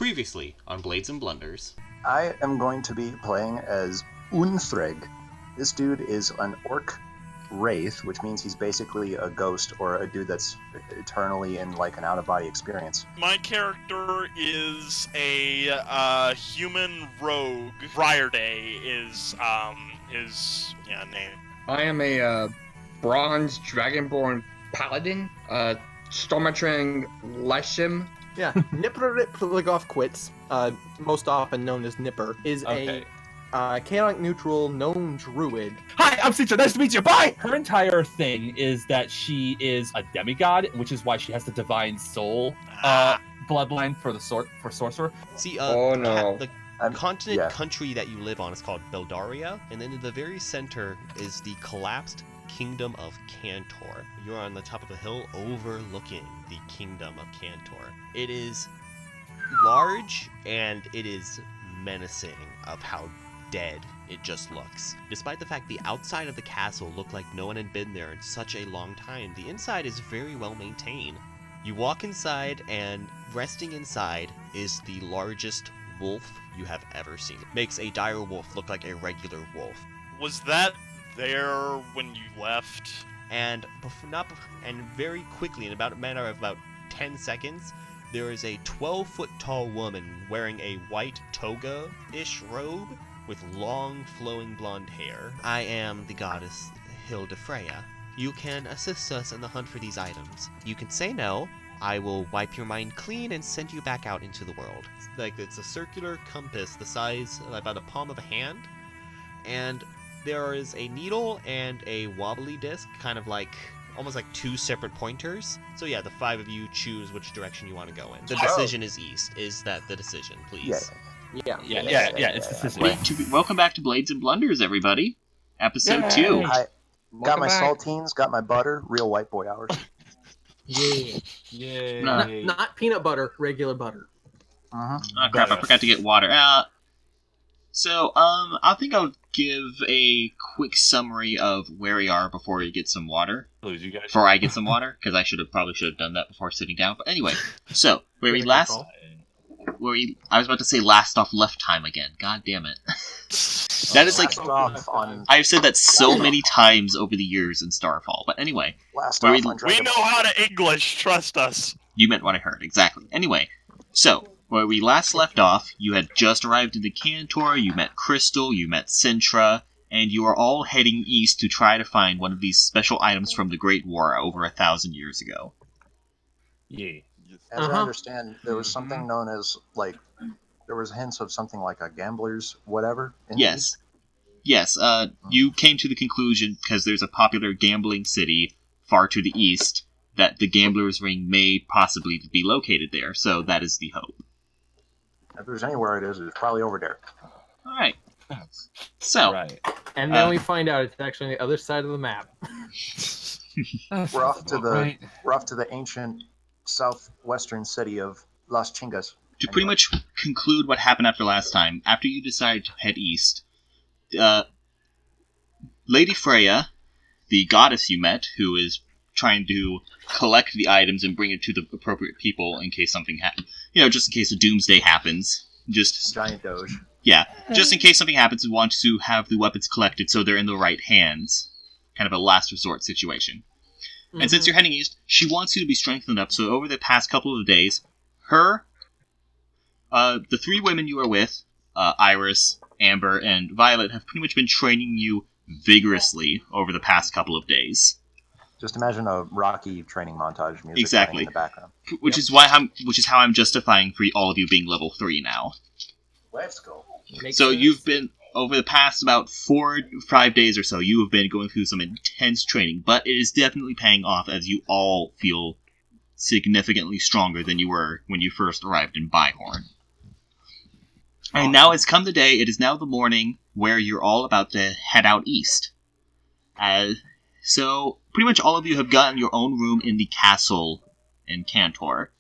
Previously on Blades and Blunders. I am going to be playing as Unthreg. This dude is an orc wraith, which means he's basically a ghost or a dude that's eternally in like an out-of-body experience. My character is a human rogue. Friarday is his name. I am a bronze dragonborn paladin, Stormatring Leshim. Yeah, Nipper Ligoff Quits, most often known as Nipper, is a chaotic neutral gnome druid. Hi, I'm Citra. Nice to meet you. Bye! Her entire thing is that she is a demigod, which is why she has the divine soul bloodline for sorcerer. See, the country that you live on is called Beldaria, and then in the very center is the collapsed Kingdom of Cantor. You're on the top of a hill overlooking the Kingdom of Cantor. It is large and it is menacing of how dead it just looks. Despite the fact the outside of the castle looked like no one had been there in such a long time, the inside is very well maintained. You walk inside, and resting inside is the largest wolf you have ever seen. It makes a dire wolf look like a regular wolf. Was that there when you left? And very quickly, in about a matter of about 10 seconds, there is a 12-foot tall woman wearing a white toga-ish robe with long flowing blonde hair. I am the goddess Hildefreya. You can assist us in the hunt for these items. You can say no. I will wipe your mind clean and send you back out into the world. It's a circular compass the size of about the palm of a hand, and there is a needle and a wobbly disc, kind of like almost like two separate pointers. So yeah, the five of you choose which direction you want to go in. The decision is east. Is that the decision, please? Yeah, it's the decision. Welcome back to Blades and Blunders, everybody. Episode 2. I got my saltines, got my butter, real white boy hours. Yay. Not peanut butter, regular butter. Oh crap, I forgot to get water. I think I'll give a quick summary of where we are before we get some water. Lose you guys. Before I get some water, because I should have done that before sitting down. But anyway, so I was about to say last off left time again. God damn it. That is like I've said that so many times over the years in StarFall. But anyway, we know how to English. Trust us. You meant what I heard exactly. Anyway, so where we last left off, you had just arrived in the Cantor. You met Crystal. You met Sintra. And you are all heading east to try to find one of these special items from the Great War over 1,000 years ago. Yeah. As I understand, there was something known as, there was hints of something like a gambler's whatever. Yes. You came to the conclusion, because there's a popular gambling city far to the east, that the Gambler's Ring may possibly be located there, so that is the hope. If there's anywhere it is, it's probably over there. Alright. So. Right. And then we find out it's actually on the other side of the map. We're off to the ancient southwestern city of Las Chingas. To pretty much conclude what happened after last time, after you decided to head east, Lady Freya, the goddess you met, who is trying to collect the items and bring it to the appropriate people in case something happens, just in case a doomsday happens. Giant doge. Yeah, just in case something happens, we want to have the weapons collected so they're in the right hands. Kind of a last resort situation. And since you're heading east, she wants you to be strengthened up, so over the past couple of days, the three women you are with, Iris, Amber, and Violet, have pretty much been training you vigorously over the past couple of days. Just imagine a Rocky training montage music exactly playing in the background. Which is how I'm justifying for all of you being level 3 now. Let's go. So you've been, over the past about 4 or 5 days or so, you have been going through some intense training, but it is definitely paying off as you all feel significantly stronger than you were when you first arrived in Byhorn. And now it's come the day, it is now the morning, where you're all about to head out east. So, pretty much all of you have gotten your own room in the castle in Cantor.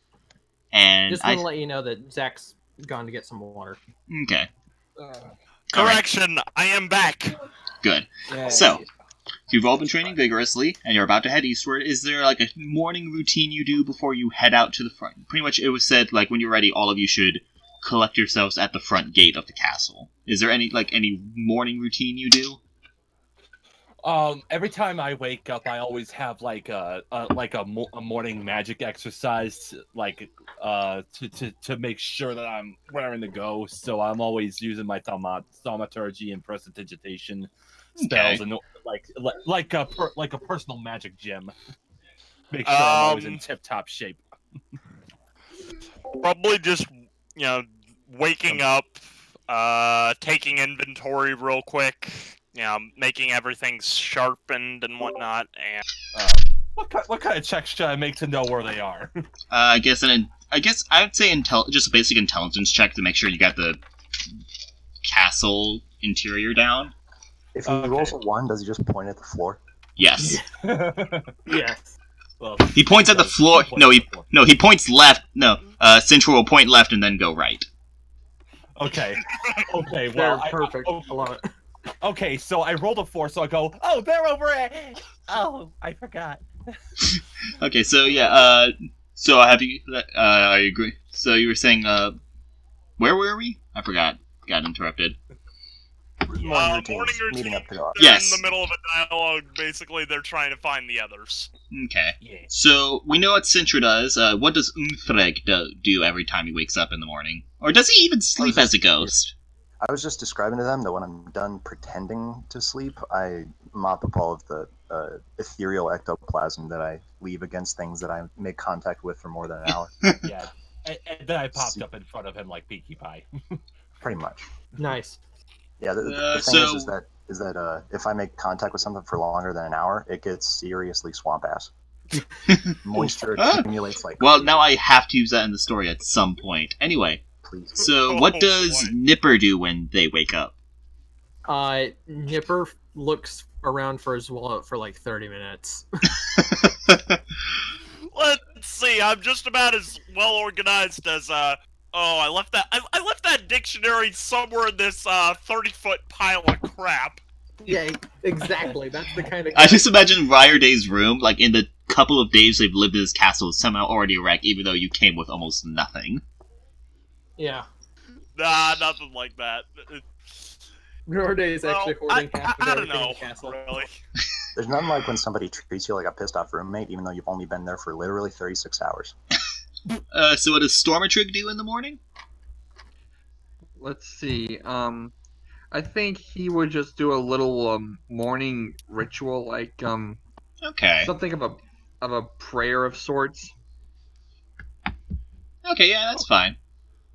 And just want to let you know that Zach's gone to get some water. Okay. Correction, right. I am back. Good. Yay. So, you've all been training vigorously, and you're about to head eastward. Is there, a morning routine you do before you head out to the front? Pretty much it was said, when you're ready, all of you should collect yourselves at the front gate of the castle. Is there any morning routine you do? Every time I wake up, I always have like a morning magic exercise, to make sure that I'm raring to go. So I'm always using my thaumaturgy and prestidigitation spells, and like a personal magic gym. Make sure I'm always in tip-top shape. Probably just waking up, taking inventory real quick. Making everything sharpened and whatnot, and what kind of checks should I make to know where they are? I guess I would say just a basic intelligence check to make sure you got the castle interior down. If he rolls a 1, does he just point at the floor? Yes. Yes. Well, he points at the floor. No, he points left. No, Central will point left and then go right. Okay. Okay. They're Well, perfect. I love it. Okay, so I rolled a 4, so I go, oh, they're over at... Oh, I forgot. Okay, so yeah, so have you, I agree. So you were saying, where were we? I forgot. Got interrupted. Morning routines leading up to the Yes. in the middle of a dialogue, basically they're trying to find the others. Okay. Yeah. So we know what Sintra does. What does Umthreg do every time he wakes up in the morning? Or does he even sleep as a ghost? I was just describing to them that when I'm done pretending to sleep, I mop up all of the ethereal ectoplasm that I leave against things that I make contact with for more than an hour. Yeah. And then I popped up in front of him like Pinkie Pie. Pretty much. Nice. Yeah, the thing is that if I make contact with something for longer than an hour, it gets seriously swamp ass. Moisture accumulates like... Well, now I have to use that in the story at some point. Anyway, Please. so what does Nipper do when they wake up? Nipper looks around for his wallet for like 30 minutes. Let's see. I'm just about as well organized as I left that dictionary somewhere in this 30-foot pile of crap. Yeah, exactly. That's the kind of... I just imagine Ryerday's room, like in the couple of days they've lived in this castle, is somehow already a wreck, even though you came with almost nothing. Yeah. Nah, nothing like that. Norday is actually hoarding half of I don't everything in know, the castle. really. There's nothing like when somebody treats you like a pissed off roommate, even though you've only been there for literally 36 hours. So what does Stormatrig do in the morning? Let's see. I think he would just do a little morning ritual, like Okay. something of a prayer of sorts. Okay, yeah, that's fine.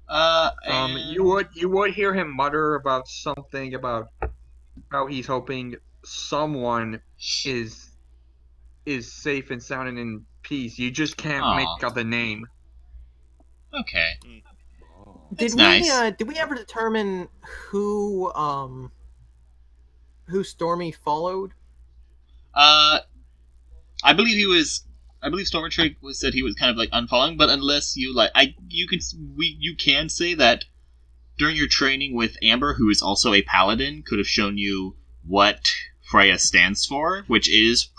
You would hear him mutter about something about how he's hoping someone is safe and sound and in peace. You just can't make out the name. Okay. Did we ever determine who Stormy followed? I believe Stormatrig said he was kind of like unfollowing, but unless you you can say that during your training with Amber, who is also a paladin, could have shown you what Freya stands for, which is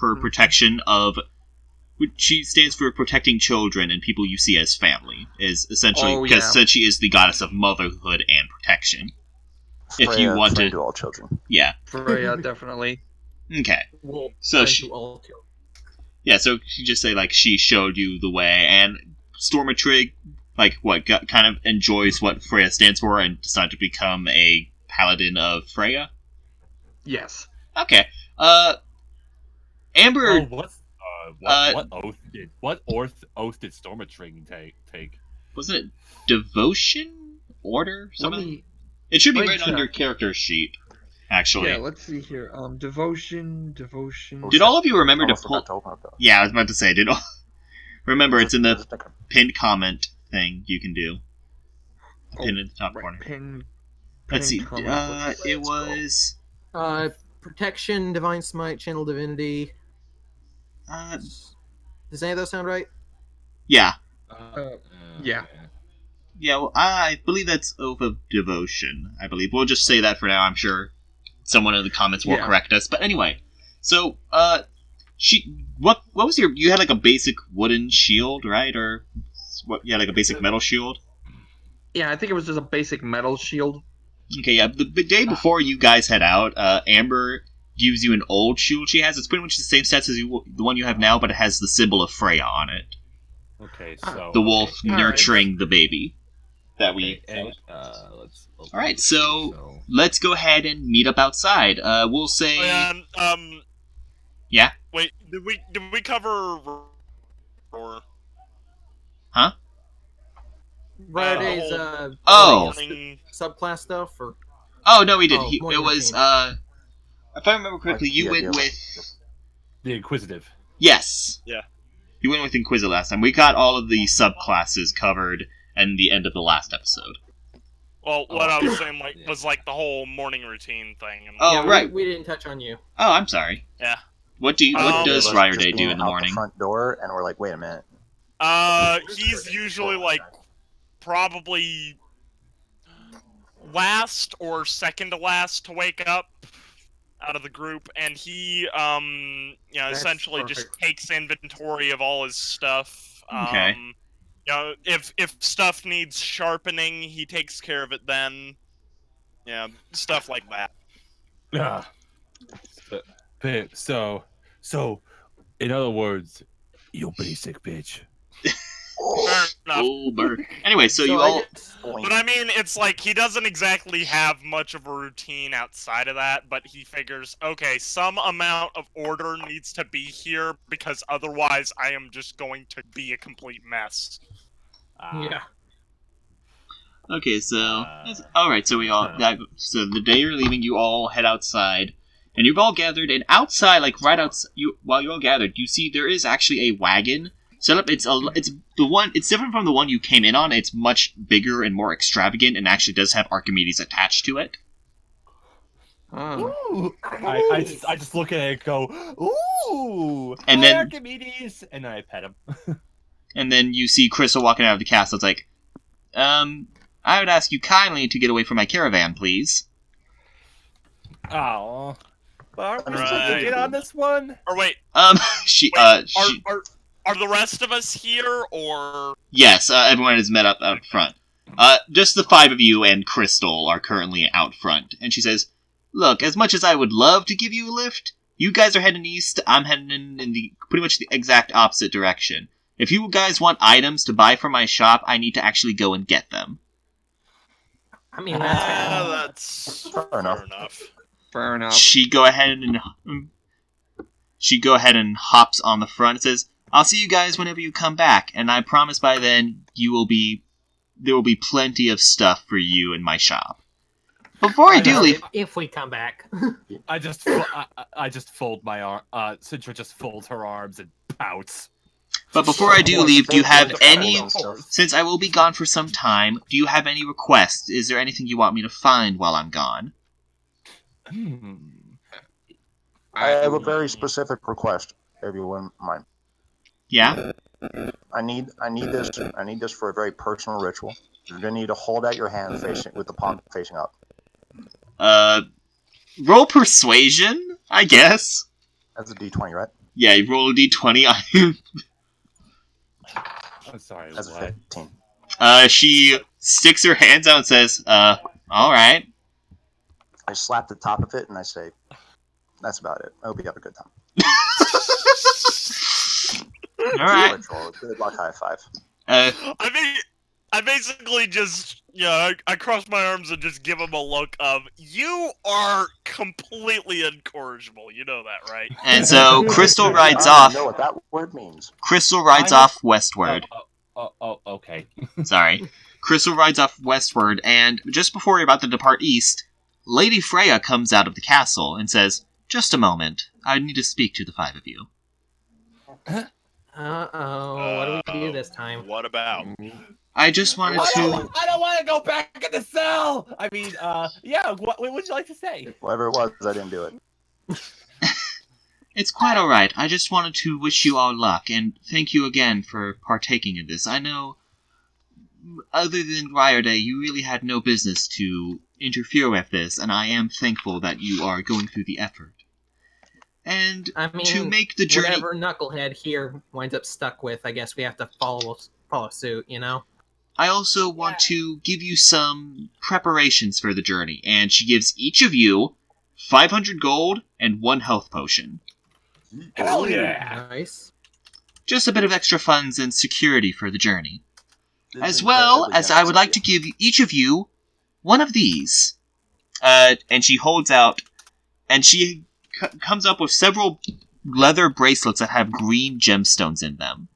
she stands for protecting children and people you see as family, is essentially because she is the goddess of motherhood and protection. Freya, if you want to all children. Yeah. Freya, definitely. Okay. Well, so all children. Yeah, so you just say, like, she showed you the way, and Stormatrig, kind of enjoys what Freya stands for and decided to become a paladin of Freya? Yes. Okay. Amber... What oath did Stormatrig take? Wasn't it devotion? Order? Something? It should be right on your character sheet, actually. Yeah, let's see here. Devotion. Did all of you remember to pull... Yeah, I was about to say, remember, it's in the pinned comment thing you can do. Pin in the top corner. Let's see. It was... Protection, Divine Smite, Channel Divinity. Does any of those sound right? Yeah. Yeah. Yeah, well, I believe that's Oath of Devotion, I believe. We'll just say that for now, I'm sure someone in the comments will correct us. But anyway, so, what was you had like a basic wooden shield, right? Or, you had like a basic metal shield? Yeah, I think it was just a basic metal shield. Okay, yeah. The day before you guys head out, Amber gives you an old shield she has. It's pretty much the same stats as the one you have now, but it has the symbol of Freya on it. Okay, so the wolf okay. nurturing the baby that we. And, let's all right, so let's go ahead and meet up outside. We'll say. Yeah. Wait, did we cover? Or huh? Friday's subclass stuff, or oh no, we did. It was if I remember correctly, you went with the Inquisitive. Yes. Yeah. You went with Inquisitive last time. We got all of the subclasses covered at the end of the last episode. Well, what I was saying was like the whole morning routine thing. Oh, yeah, right. We didn't touch on you. Oh, I'm sorry. Yeah. What does Ryerday do in the morning? The front door, and we're like, wait a minute. He's usually like probably last or second to last to wake up out of the group, and he essentially just takes inventory of all his stuff. Okay. If stuff needs sharpening, he takes care of it then. Yeah, stuff like that. So, in other words, you basic bitch. Oh, Bert. Anyway, so you all. But I mean, it's like he doesn't exactly have much of a routine outside of that, but he figures, okay, some amount of order needs to be here because otherwise I am just going to be a complete mess. Yeah. Okay, so all right. So we all. So the day you're leaving, you all head outside, and you've all gathered. And outside, like right outside, while you're all gathered, you see there is actually a wagon set up. It's the one. It's different from the one you came in on. It's much bigger and more extravagant, and actually does have Archimedes attached to it. Ooh. I just look at it and go, ooh, and then Archimedes, and I pet him. And then you see Crystal walking out of the castle. It's like, I would ask you kindly to get away from my caravan, please. Oh, are we supposed to get on this one? Or wait, Are the rest of us here, or? Yes, everyone is met up out front. Just the 5 of you and Crystal are currently out front. And she says, look, as much as I would love to give you a lift, you guys are heading east, I'm heading in the pretty much the exact opposite direction. If you guys want items to buy from my shop, I need to actually go and get them. I mean, that's fair enough. Fair enough. She go ahead and hops on the front and says, I'll see you guys whenever you come back, and I promise by then there will be plenty of stuff for you in my shop. Before I do leave, if we come back, I just fold my arm. Citra just folds her arms and pouts. But before I do leave, do you have any? Since I will be gone for some time, do you have any requests? Is there anything you want me to find while I'm gone? I have a very specific request, if you wouldn't mind. Yeah. I need this for a very personal ritual. You're gonna need to hold out your hand with the palm facing up. Roll persuasion, I guess. That's a D20, right? Yeah, you roll a D20. I'm sorry. That's a 15. She sticks her hands out and says, all right. I slap the top of it and I say, that's about it. I hope you have a good time. All right. Good luck, high five. I basically just, I cross my arms and just give him a look of, you are completely incorrigible. You know that, right? And so Crystal rides off. I don't know what that word means. Crystal rides off westward. Okay. Sorry. Crystal rides off westward, and just before you're about to depart east, Lady Freya comes out of the castle and says, just a moment. I need to speak to the 5 of you. Uh-oh. What do we do this time? What about? I just wanted to... I don't want to go back in the cell! I mean, yeah, what would you like to say? Whatever it was, I didn't do it. It's quite alright. I just wanted to wish you all luck, and thank you again for partaking in this. I know, other than Ryerday, you really had no business to interfere with this, and I am thankful that you are going through the effort. And I mean, to make the journey... whatever Knucklehead here winds up stuck with, I guess we have to follow suit, you know? I also want to give you some preparations for the journey, and she gives each of you 500 gold and 1 health potion. Hell yeah! Nice. Just a bit of extra funds and security for the journey. This As is well incredibly as I would generous like of to give each of you one of these. And she holds out, and she comes up with several leather bracelets that have green gemstones in them.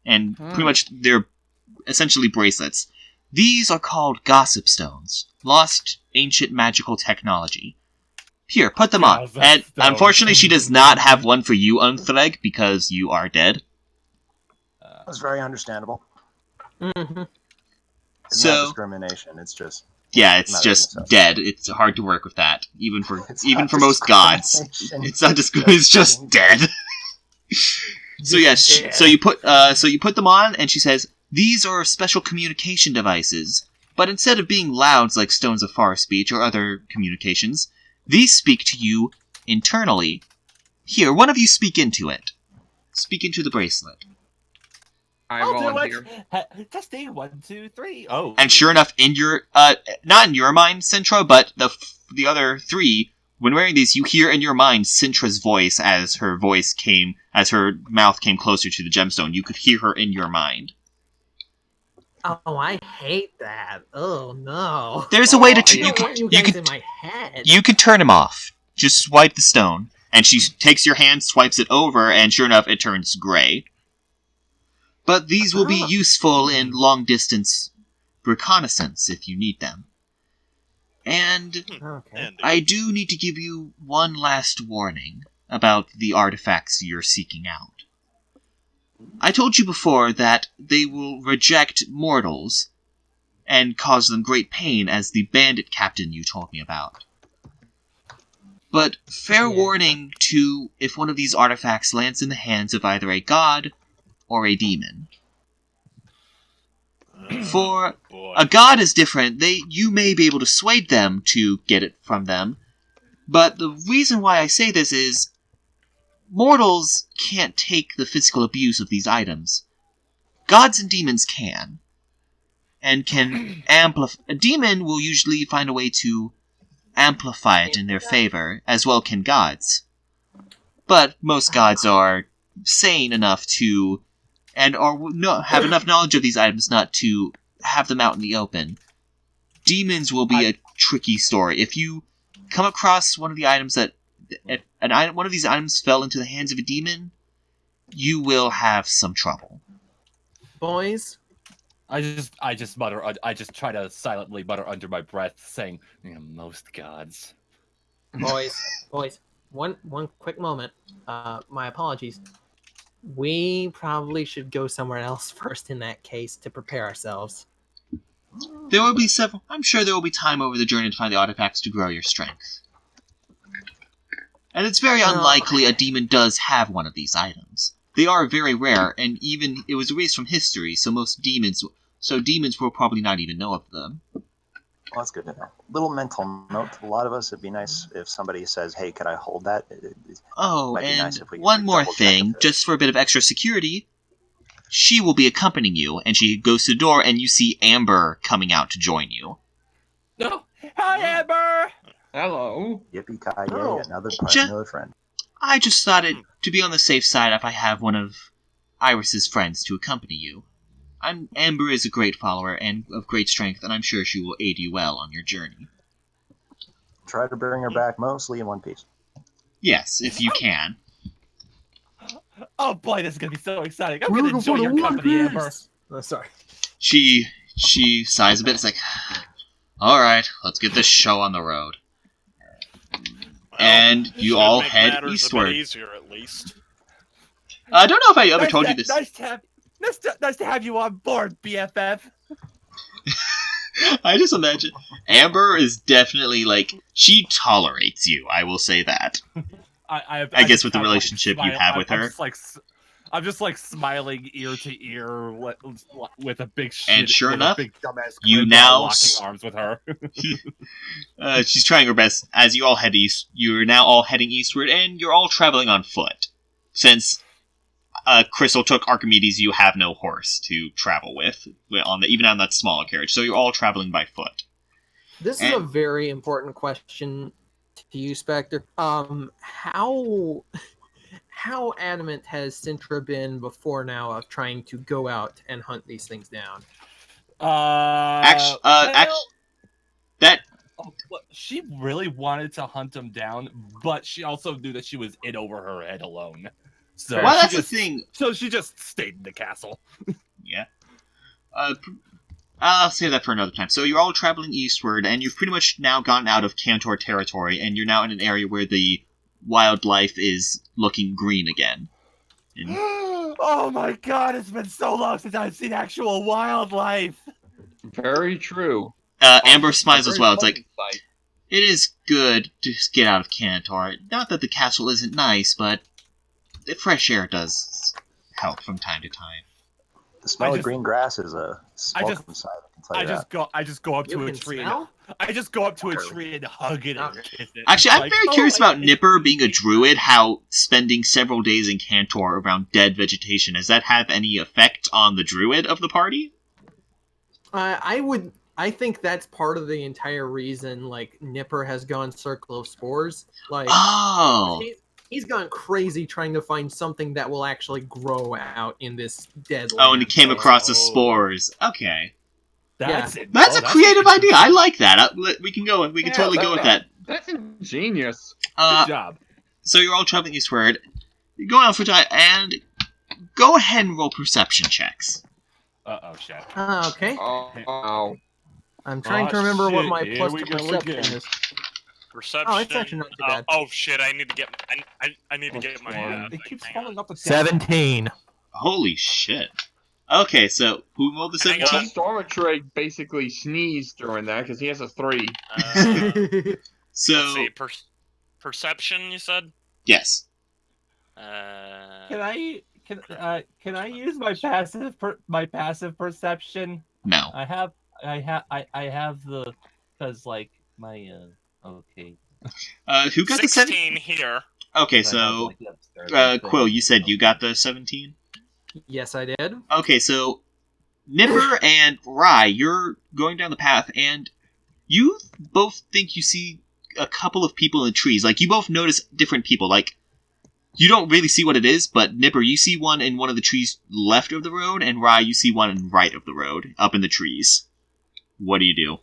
And pretty much they're essentially bracelets. These are called gossip stones. Lost ancient magical technology. Here, put them on. Gossip And stones. unfortunately she does not have one for you, Unthreg, because you are dead. That's very understandable. Mm-hmm. It's So- not discrimination. It's just Yeah, it's Not just really so. dead. It's hard to work with that, even for it's even not for most gods. discrimination. It's not just it's just dead. So yes, dead. so you put them on, and she says these are special communication devices. But instead of being louds like stones of far speech or other communications, these speak to you internally. Here, one of you speak into it. Speak into the bracelet. I I'll do volunteer. it. Testing 1, 2, 3. Oh. And sure enough, in your not in your mind, Sintra, but the other 3, when wearing these, you hear in your mind Sintra's voice as her mouth came closer to the gemstone. You could hear her in your mind. Oh, I hate that. Oh no. There's a way to I don't want you guys in my head. you could turn him off. Just swipe the stone, and she takes your hand, swipes it over, and sure enough, it turns gray. But these will be useful in long-distance reconnaissance if you need them. And Okay. I do need to give you one last warning about the artifacts you're seeking out. I told you before that they will reject mortals and cause them great pain, as the bandit captain you told me about. But fair Yeah. warning to if one of these artifacts lands in the hands of either a god or a demon. For Boy. a god is different. You may be able to sway them to get it from them. But the reason why I say this is mortals can't take the physical abuse of these items. Gods and demons can. And can amplify. A demon will usually find a way to amplify it in their favor, as well can gods. But most gods are sane enough to, and have enough knowledge of these items not to have them out in the open. Demons will be a tricky story. If you come across one of the items that, if one of these items fell into the hands of a demon, you will have some trouble. Boys, I just mutter. I just try to silently mutter under my breath, saying, "Most gods." boys. One quick moment. My apologies. We probably should go somewhere else first in that case to prepare ourselves. There will be several. I'm sure there will be time over the journey to find the artifacts to grow your strength. And it's very unlikely a demon does have one of these items. They are very rare, and even it was erased from history, so demons will probably not even know of them. Well, that's good to know. Little mental note. A lot of us, it'd be nice if somebody says, "Hey, could I hold that?" Oh, Might be and nice if we one could more double-check thing, if it- just for a bit of extra security, she will be accompanying you, and she goes to the door, and you see Amber coming out to join you. No, hi Amber. Hello. Yippee-ki-yay, Oh. another friend. I just thought it to be on the safe side if I have one of Iris's friends to accompany you. Amber is a great follower and of great strength, and I'm sure she will aid you well on your journey. Try to bring her back mostly in one piece. Yes, if you can. Oh boy, this is gonna be so exciting! I'm gonna enjoy your company, Amber. Oh, sorry. She sighs a bit. It's like, all right, let's get this show on the road. And you should all make head matters eastward. A bit easier, at least. I don't know if I ever told you this. Nice to have you on board, BFF. I just imagine Amber is definitely she tolerates you. I will say that. I guess with the relationship you have with her. I'm just smiling ear to ear with a big shit. And sure with enough, a big dumbass you grin now while locking arms with her. She's trying her best. As you all head east, you're now all heading eastward, and you're all traveling on foot. Since Crystal took Archimedes. You have no horse to travel with even on that smaller carriage, so you're all traveling by foot. This is a very important question to you, Spectre. How adamant has Sintra been before now of trying to go out and hunt these things down? She really wanted to hunt them down, but she also knew that she was in over her head alone. So well, that's the thing. So she just stayed in the castle. Yeah. I'll save that for another time. So you're all traveling eastward, and you've pretty much now gotten out of Cantor territory, and you're now in an area where the wildlife is looking green again. Oh my god, it's been so long since I've seen actual wildlife! Very true. Amber smiles as well. It's like, it is good to just get out of Cantor. Not that the castle isn't nice, but the fresh air does help from time to time. The smell of green grass is a welcome sight. I just go up to a tree. I just go up to a tree and hug it and kiss it. Actually, I'm very curious about Nipper being a druid. How spending several days in Cantor around dead vegetation, does that have any effect on the druid of the party? I think that's part of the entire reason. Like Nipper has gone Circle of Spores. Like, he's gone crazy trying to find something that will actually grow out in this dead land. Oh, and he came across the spores. Okay. That's a creative idea. I like that. We can totally go with that. That's ingenious. Good job. So you're all traveling eastward. You're going out for time, and go ahead and roll perception checks. Shit. Okay. Oh. I'm trying to remember what my plus to perception is. Perception. Oh, it's actually not too bad. Oh shit! I need to get my. It keeps falling off the 17. Holy shit. Okay, so who rolled the 17? Stormatrade basically sneezed during that because he has a 3. So let's see, perception. You said? Yes. Can I use my passive perception? No. I have the because like my okay. Who got 16 the 17 here? Okay, so Quill, you said you got the 17? Yes, I did. Okay, so Nipper and Rye, you're going down the path, and you both think you see a couple of people in the trees. Like, you both notice different people. Like, you don't really see what it is, but Nipper, you see one in one of the trees left of the road, and Rye, you see one in right of the road, up in the trees. What do you do?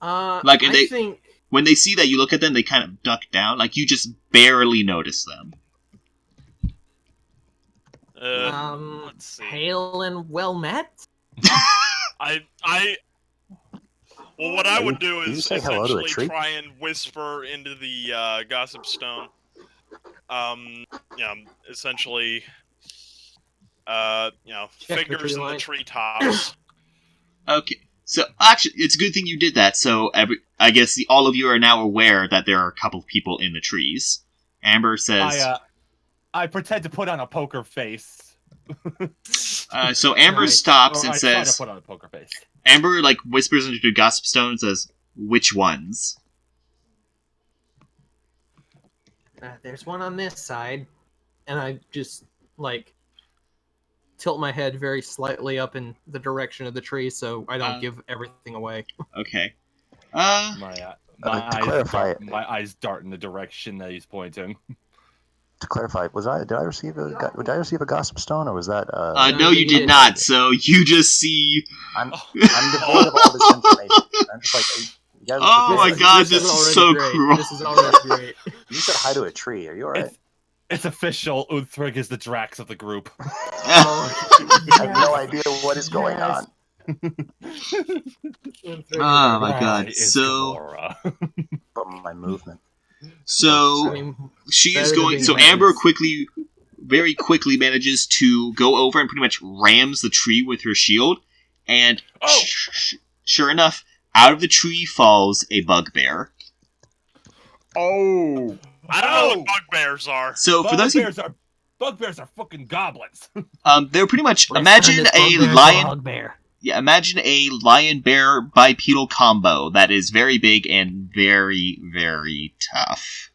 I think when they see that you look at them, they kind of duck down. Like, you just barely notice them. Let's see. Hail and well met. Well, what I would do is essentially try and whisper into the gossip stone. Essentially, figures in the treetops. Okay. So, actually, it's a good thing you did that, so I guess all of you are now aware that there are a couple of people in the trees. Amber says... I pretend to put on a poker face. So Amber stops and says... I try to put on a poker face. Amber, whispers into the gossip stone and says, "Which ones?" There's one on this side. And I just, tilt my head very slightly up in the direction of the tree so I don't give everything away. Okay. My eyes dart in the direction that he's pointing. To clarify, did I receive a gossip stone, or was that? No, you did not. So you just see. I'm devoid of all this information. I'm just like, you guys. Oh my god, this is so cruel. This is already great. You said hi to a tree. Are you alright? It's official. Uthrig is the Drax of the group. I have no idea what is going on. Oh my god! So, but my movement. So she is going. So Amber very quickly manages to go over and pretty much rams the tree with her shield, and sure enough, out of the tree falls a bugbear. Oh. I don't know what bugbears are. So for those bugbears are fucking goblins. They're pretty much imagine a lion. Yeah, imagine a lion-bear bipedal combo that is very big and very, very tough.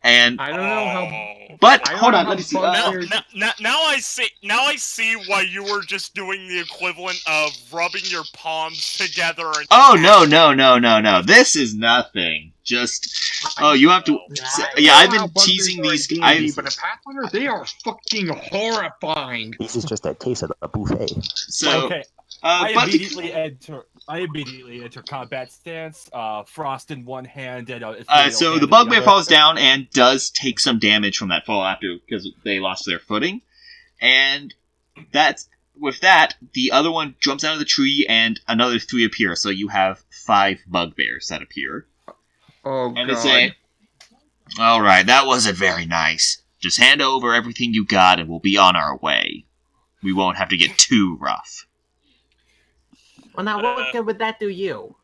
And I don't know how. but I don't hold know on, how let me see. bugbears- Now I see why you were just doing the equivalent of rubbing your palms together and Oh no! This is nothing. Just you have to. Yeah, I've been teasing these. But in Pathfinder, they are fucking horrifying. This is just a taste of the buffet. So Okay. but I immediately enter combat stance, frost in one hand, and so the bugbear falls down and does take some damage from that fall after because they lost their footing, and with that the other one jumps out of the tree and another 3 appear. So you have 5 bugbears that appear. Oh And god. they say, "All right, that wasn't very nice. Just hand over everything you got, and we'll be on our way. We won't have to get too rough." Well, now what good would that do you?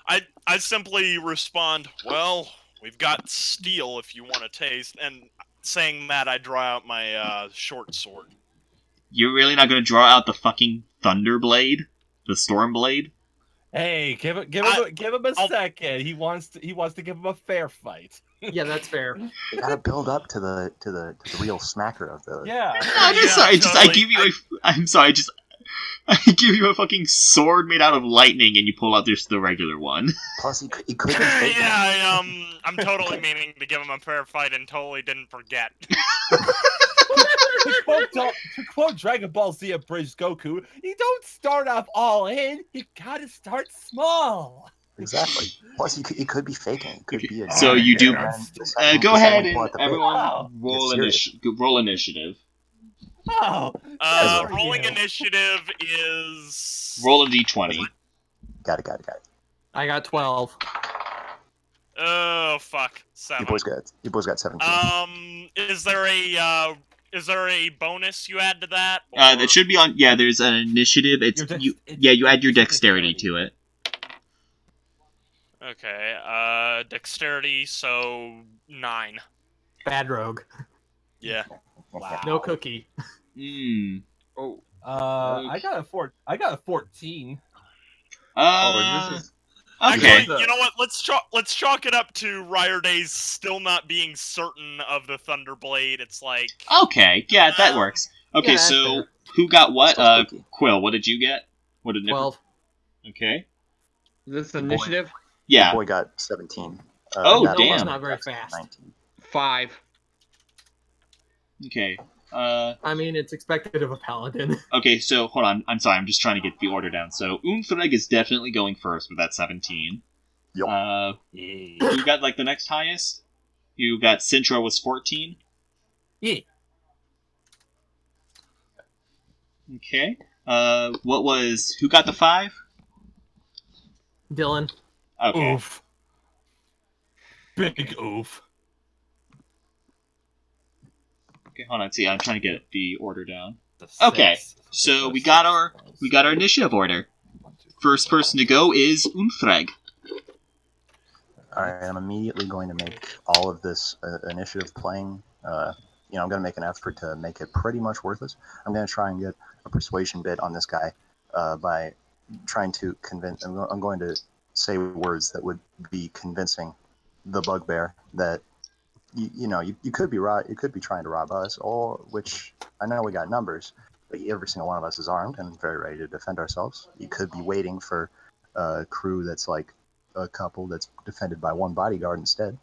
I simply respond, well, we've got steel if you want to taste, and saying that I draw out my short sword. You're really not going to draw out the fucking Thunderblade? The Stormblade? Hey, give him a second. He wants to give him a fair fight. Yeah, that's fair. You gotta build up to the real smacker of the. Yeah. I'm just sorry, totally. I give you a fucking sword made out of lightning and you pull out just the regular one. Plus, he could be fake. Yeah, I'm totally meaning to give him a fair fight and totally didn't forget. To quote Dragon Ball Z Abridged Goku, you don't start off all in, you gotta start small. Exactly. Plus, he could be faking. It could be a. So you do. Go ahead and everyone Wow. roll initiative. Oh. Rolling initiative is... Roll a d20. Got it. I got 12. Oh, fuck. You 7. boys got 17. Is there a bonus you add to that? That should be on. Yeah, there's an initiative. You add your dexterity to it. Okay, dexterity, so 9. Bad rogue. Yeah. Wow. No cookie. Oh. I got a 14. This is. Okay. Actually, you know what? Let's chalk it up to Ryerday's still not being certain of the Thunderblade. It's like... Okay, yeah, that works. Okay, yeah, so fair. who got what? Still spooky. Quill, what did you get? What did 12. Okay. Is this initiative? Yeah. Boy got 17. Oh, that damn. was That's not very fast. 19. 5. Okay. I mean, it's expected of a paladin. Okay, so hold on. I'm sorry, I'm just trying to get the order down. So Unthreg is definitely going first with that 17. Yup. You got like the next highest? You got Sintra was 14? Yeah. Okay. Who got the 5? Dylan. Okay. Oof. Big oof. Okay, hold on. See, I'm trying to get the order down. The Okay, six. so we got our initiative order. First person to go is Unthreg. Alright, I'm immediately going to make all of this initiative playing. I'm going to make an effort to make it pretty much worthless. I'm going to try and get a persuasion bit on this guy by trying to convince. I'm going to say words that would be convincing the bugbear that you could be you could be trying to rob us, or which I know we got numbers, but every single one of us is armed and very ready to defend ourselves. You could be waiting for a crew that's like a couple that's defended by one bodyguard instead.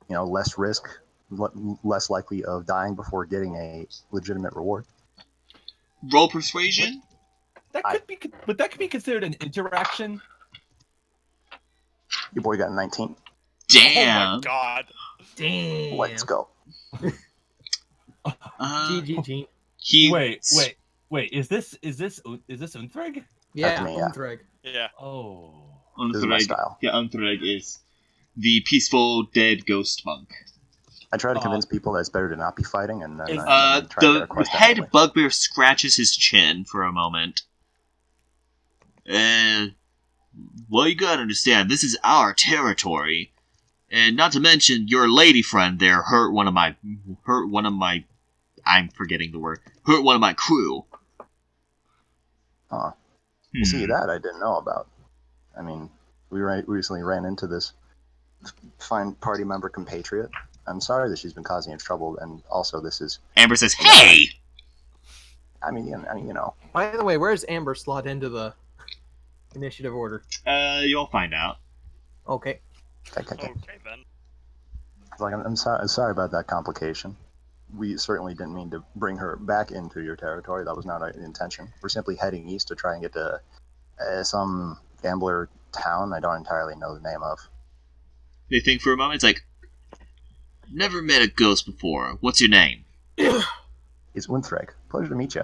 Less risk, less likely of dying before getting a legitimate reward. Roll persuasion. Would that be considered an interaction? Your boy got 19. Damn. Oh my god. Damn. Let's go. GG. Wait. Is this Unthreg? Yeah, me, yeah. Unthreg. Yeah. Oh. This is my style. Yeah, Unthreg is the peaceful dead ghost monk. I try to convince people that it's better to not be fighting, and then try to get The across that head way. bugbear scratches his chin for a moment. Well, you gotta understand, this is our territory. And not to mention, your lady friend there hurt one of my crew. Huh. You see, that I didn't know about. I mean, we recently ran into this fine party member compatriot. I'm sorry that she's been causing you trouble, and also this is. Amber says, "Hey." I mean, you know. By the way, where's Amber slot into the initiative order? You'll find out. Okay. Okay. Okay then. Like, I'm sorry about that complication. We certainly didn't mean to bring her back into your territory. That was not our intention. We're simply heading east to try and get to some gambler town I don't entirely know the name of. They think for a moment. It's like, never met a ghost before. What's your name? It's Unthreg. Pleasure to meet you.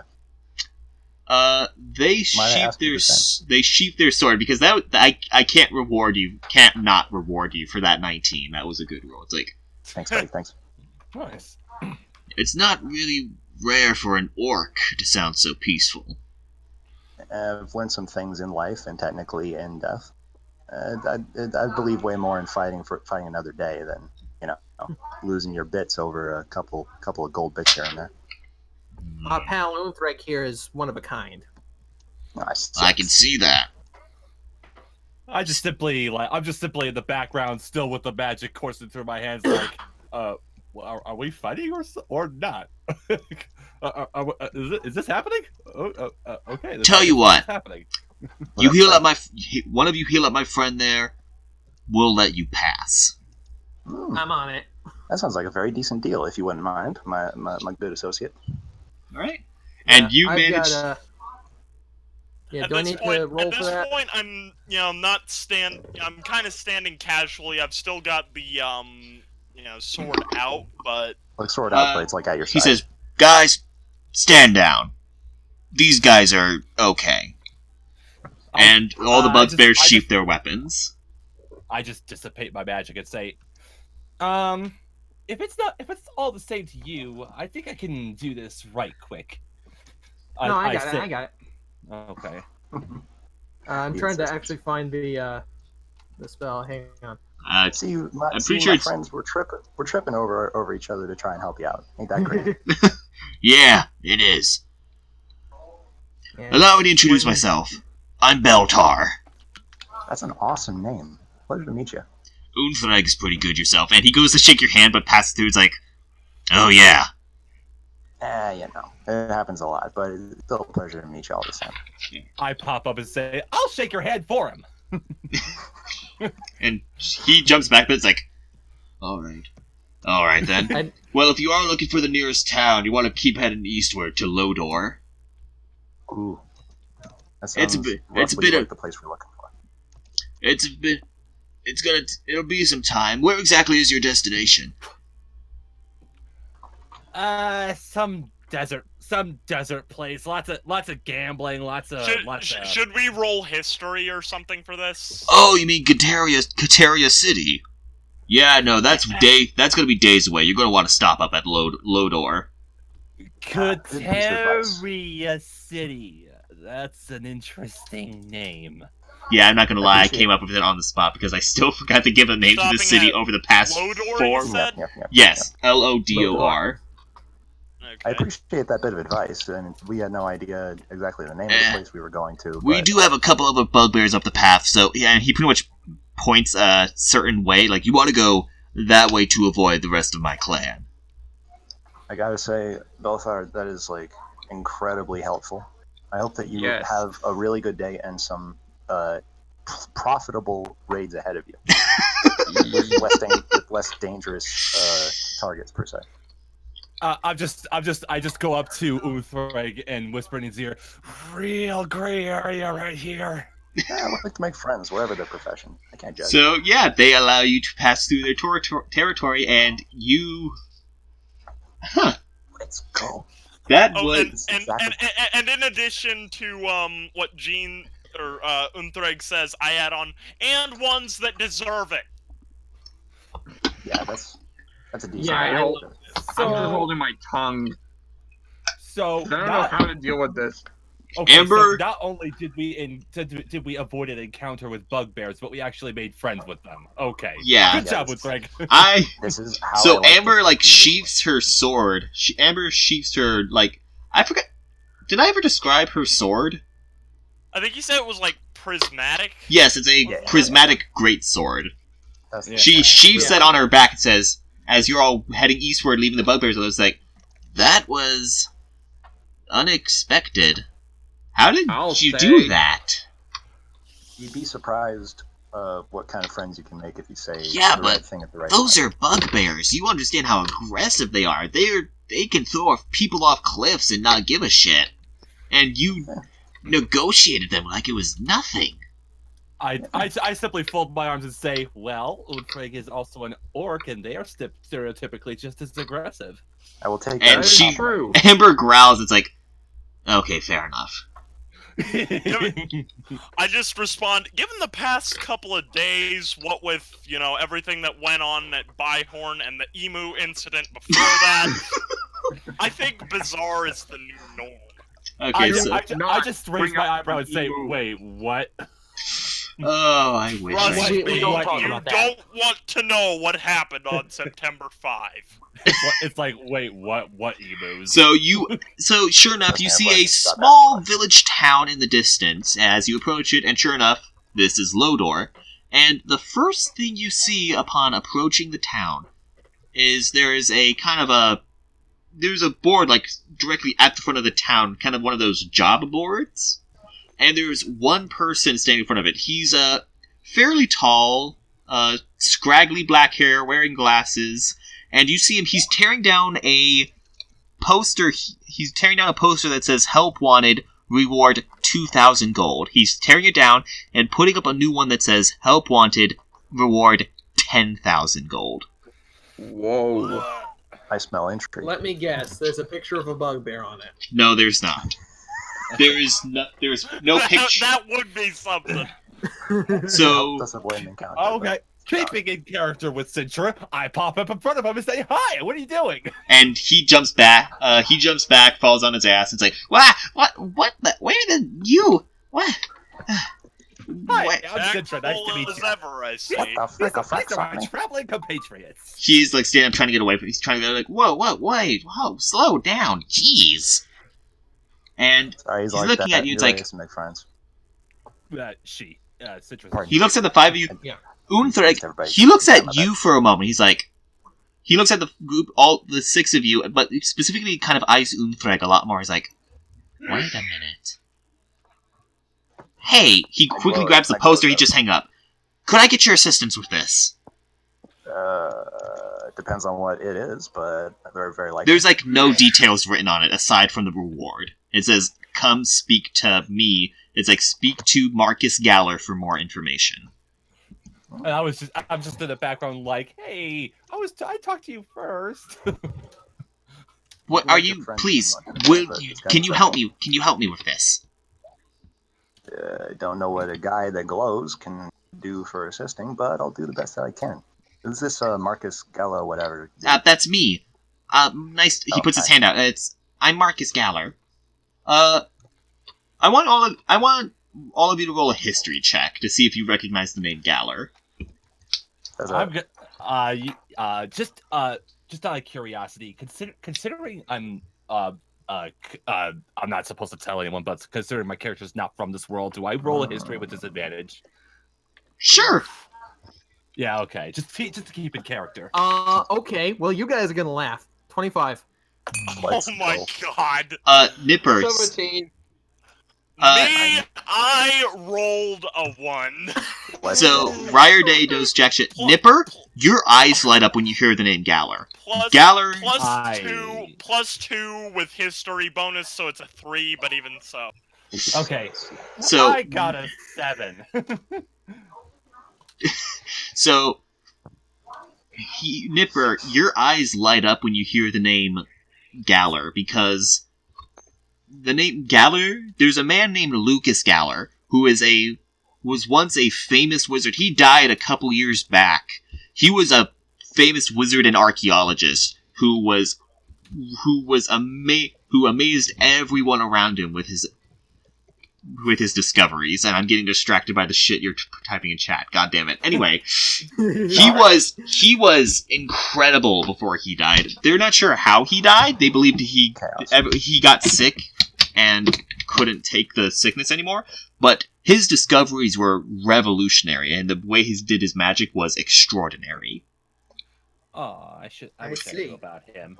They sheath their sword because I can't not reward you for that 19. That was a good roll. It's like, thanks, buddy. Thanks. Nice. It's not really rare for an orc to sound so peaceful. I've learned some things in life and technically in death. I believe way more in fighting another day than losing your bits over a couple of gold bits here and there. Pal Unthreg here is one of a kind. Nice. I can see that. I'm just simply in the background, still with the magic coursing through my hands, like, are we fighting or not? Is this happening? Okay. Tell you what. Happening. You one of you heal up my friend there. We'll let you pass. I'm on it. That sounds like a very decent deal, if you wouldn't mind, my good associate. All right. And you managed. Do I need to roll for that? At this point, I'm I'm kind of standing casually. I've still got the sword out, but like sword out, but it's like at your side. He says, "Guys, stand down. These guys are okay." And all the bugbears sheath their weapons. I just dissipate my magic and say, if it's all the same to you, I think I can do this right quick. No, I got it. Okay. I'm trying to actually find the spell. Hang on. I'm pretty sure my friends were tripping over each other to try and help you out. Ain't that great? Yeah, it is. Yeah. Allow me to introduce myself. I'm Beltar. That's an awesome name. Pleasure to meet you. Unthreg is pretty good yourself. And he goes to shake your hand, but passes through. It's like, oh yeah. It happens a lot, but it's still a pleasure to meet you all the same. I pop up and say, I'll shake your hand for him. And he jumps back, but it's like, all right then. Well, if you are looking for the nearest town, you want to keep heading eastward to Lodor. Ooh, that sounds it's a bit like the place we're looking for. It'll be some time. Where exactly is your destination? Some desert place. Lots of gambling. Should we roll history or something for this? Oh, you mean Cateria City? Yeah, no, that's gonna be days away. You're gonna want to stop up at Lodor. Cateria City. That's an interesting name. Yeah, I'm not gonna lie, I came up with it on the spot because I still forgot to give a name to the city over the past Lodor, 4 months. Yes, Lodor. Okay. I appreciate that bit of advice, and we had no idea exactly the name of the place we were going to. We do have a couple other bugbears up the path, so yeah, and he pretty much points a certain way, like you want to go that way to avoid the rest of my clan. I gotta say, Belthar, that is like incredibly helpful. I hope that you have a really good day and some profitable raids ahead of you with less dangerous targets per se. I just go up to Unthreg and whisper in his ear, "Real gray area right here." Yeah, I like to make friends, whatever their profession. I can't judge. So yeah, they allow you to pass through their territory, and you. Let's go. That was and in addition to what Gene or Unthreg says, I add on and ones that deserve it. Yeah, that's a decent. Yeah, I'm just holding my tongue. So I don't know how to deal with this. Okay, Amber, so not only did we avoid an encounter with bugbears, but we actually made friends with them. Okay. Yeah. Good job with Greg. This is how Amber sheaths her sword. Amber sheaths her I forgot. Did I ever describe her sword? I think you said it was prismatic. Yes, it's a prismatic greatsword. She said on her back, it says, as you're all heading eastward, leaving the bugbears, it was like, that was unexpected. How did you do that? You'd be surprised what kind of friends you can make if you say the but right thing at the right those time. are bugbears. You understand how aggressive they are. They can throw people off cliffs and not give a shit. And you negotiated them like it was nothing. I simply fold my arms and say, well, Ulfrig is also an orc, and they are stereotypically just as aggressive. I will take And that. True. Amber growls. It's like, okay, fair enough. I just respond, given the past couple of days, what with, everything that went on at Byhorn and the emu incident before that, I think bizarre is the new norm. Okay, I just raise my eyebrow and say, wait, what? Oh, I wish. Trust me, we you don't talk about that. don't want to know what happened on September 5. It's like, wait, what emus? So sure enough, you see a small village town in the distance as you approach it, and sure enough, this is Lodor. And the first thing you see upon approaching the town is there's a board like directly at the front of the town, kind of one of those job boards. And there's one person standing in front of it. He's fairly tall, scraggly black hair, wearing glasses, and you see him. He's tearing down a poster. He's tearing down a poster that says "Help Wanted, Reward 2,000 Gold." He's tearing it down and putting up a new one that says "Help Wanted, Reward 10,000 Gold." Whoa. I smell intrigue. Let me guess. There's a picture of a bugbear on it. No, there's not. There's no picture. That would be something. So Does avoid an encounter. Okay. Keeping in character with Cintra, I pop up in front of him and say, "Hi, what are you doing?" and he jumps back. Falls on his ass, and it's like, what? Where did you? What? Hi, What? I'm Cintra. Nice to meet As you. ever, I see. What the frick of These are my me? traveling compatriots. He's like standing up, trying to get away from. He's trying to go like, whoa, wait, whoa, slow down, jeez. And Sorry, he's he's like looking that. at you. It's He really like is to make friends. Cintra's. Pardon. he looks at the five of you. Yeah. Unthreg. Everybody- He looks at Yeah, you for a moment. He's like, he looks at the group, all the six of you, but specifically kind of eyes Unthreg a lot more. He's like, wait a minute. Hey, he quickly grabs the poster. He just hang up. Could I get your assistance with this? It depends on what it is, but very, very likely. There's like no details written on it aside from the reward. It says, "Come speak to me." It's like, "Speak to Marcus Galler for more information." And I'm just in the background, like, "Hey, I talked to you first." What are you? Please, can you help me? Can you help me with this? I don't know what a guy that glows can do for assisting, but I'll do the best that I can. Is this Marcus Gallo, whatever? That's me. Nice. He puts his hand out. I'm Marcus Galler. I want all of you to roll a history check to see if you recognize the name Galler. Just out of curiosity, considering I'm not supposed to tell anyone, but considering my character's not from this world, do I roll a history with disadvantage? Sure. Yeah, okay. Just to keep in character. Okay. Well, you guys are gonna laugh. 25. Let's Oh my go. god. Nippers. 17. I rolled a 1. So, Ryer Day does jack shit. Nipper, your eyes light up when you hear the name Galler. Galler. Plus 2 with history bonus, so it's a 3, but even so. Okay. So, I got a 7. So, Nipper, your eyes light up when you hear the name Galler, because the name Galler, there's a man named Lucas Galler, who was once a famous wizard. He died a couple years back. He was a famous wizard and archaeologist who amazed everyone around him with his discoveries, and I'm getting distracted by the shit you're typing in chat. God damn it. Anyway, he was incredible before he died. They're not sure how he died. They believed he got sick and couldn't take the sickness anymore. But his discoveries were revolutionary, and the way he did his magic was extraordinary. Oh, I wish I knew about him.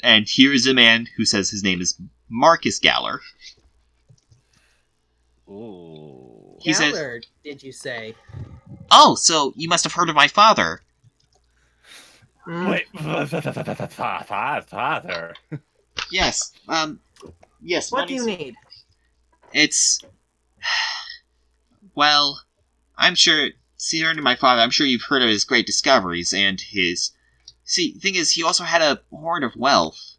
And here is a man who says his name is Marcus Galler. Ooh. He says, Galler, did you say? "Oh, so you must have heard of my father." Wait, father. Yes, yes. What do you need? It's... Well, I'm sure, concerning my father, I'm sure you've heard of his great discoveries and his... See, the thing is, he also had a hoard of wealth.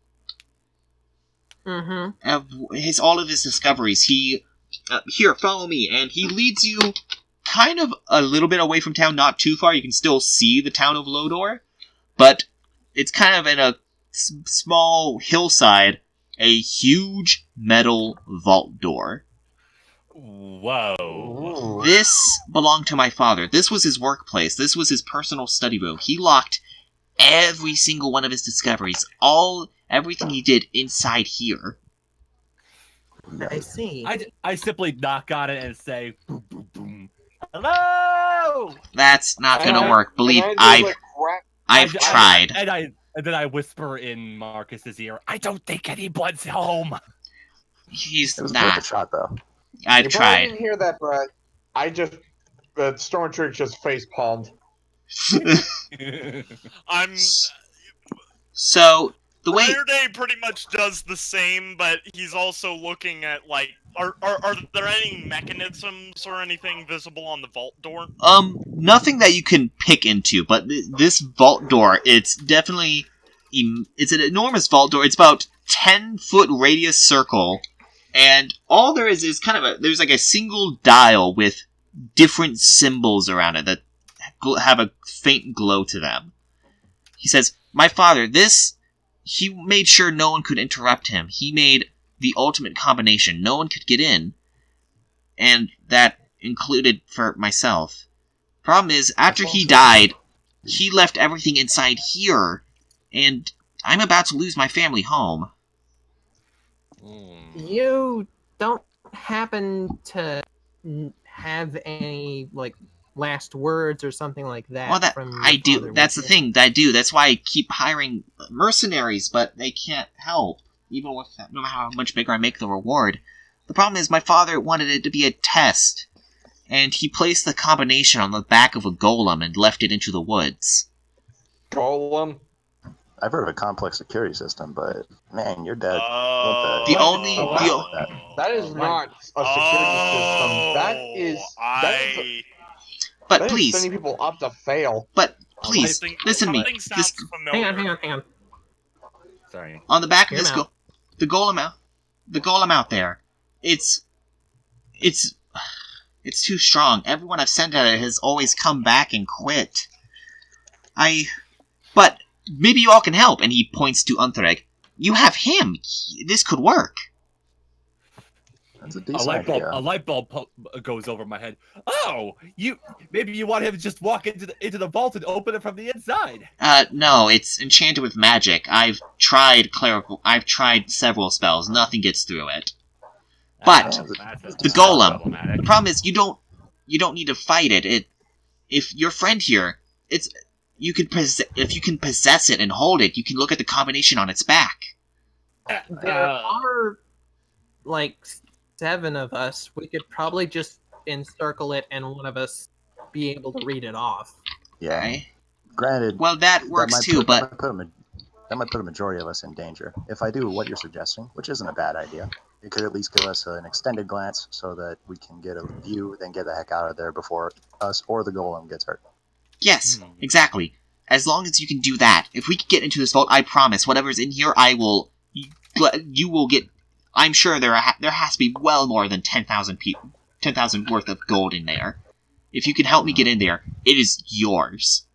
Mm-hmm. All of his discoveries, he... here, follow me, and he leads you kind of a little bit away from town, not too far. You can still see the town of Lodor, but it's kind of in a small hillside, a huge metal vault door. Whoa. This belonged to my father. This was his workplace. This was his personal study room. He locked every single one of his discoveries, everything he did inside here. I see. I simply knock on it and say, boom, boom, boom. Hello! That's not gonna work. Believe I've tried. And then I whisper in Marcus's ear, I don't think anyone's home. He's It was worth a not. shot, though. I've You probably tried. didn't hear that, but the Stormtrooper just face palmed. I'm So the way Day pretty much does the same, but he's also looking at like are there any mechanisms or anything visible on the vault door? nothing that you can pick into, but this vault door, it's definitely it's an enormous vault door. It's about 10-foot radius circle, and all there is kind of there's like a single dial with different symbols around it that have a faint glow to them. He says, "My father, he made sure no one could interrupt him. He made the ultimate combination. No one could get in. And that included for myself. Problem is, after he died, he left everything inside here, and I'm about to lose my family home." You don't happen to have any, like, last words or something like that? Well, that from your I do. father, That's would the you? thing. I do. That's why I keep hiring mercenaries, but they can't help, even with no matter how much bigger I make the reward. The problem is, my father wanted it to be a test, and he placed the combination on the back of a golem and left it into the woods. Golem. I've heard of a complex security system, but man, your dad. The only- That is not a security system. But That is please, sending people up to fail. but I please, think listen to me. something sounds familiar. Hang on. Sorry. On the back of Hear this him out. the golem out there, it's too strong. Everyone I've sent at it has always come back and quit. But maybe you all can help. And he points to Unthreg. You have him. This could work. That's a A decent light bulb, idea. goes over my head. Oh, maybe you want him to just walk into the vault and open it from the inside. No, it's enchanted with magic. I've tried several spells. Nothing gets through it. But the golem, the problem is you don't need to fight it. If your friend here, if you can possess it and hold it, you can look at the combination on its back. There are, like, 7 of us. We could probably just encircle it and one of us be able to read it off. Yeah. Okay. Granted. Well, that works too, but that might put a majority of us in danger. If I do what you're suggesting, which isn't a bad idea, it could at least give us an extended glance so that we can get a view, then get the heck out of there before us or the golem gets hurt. yes, exactly. As long as you can do that, if we can get into this vault, I promise, whatever's in here, you will get. I'm sure there has to be well more than 10,000 worth of gold in there. If you can help me get in there, it is yours.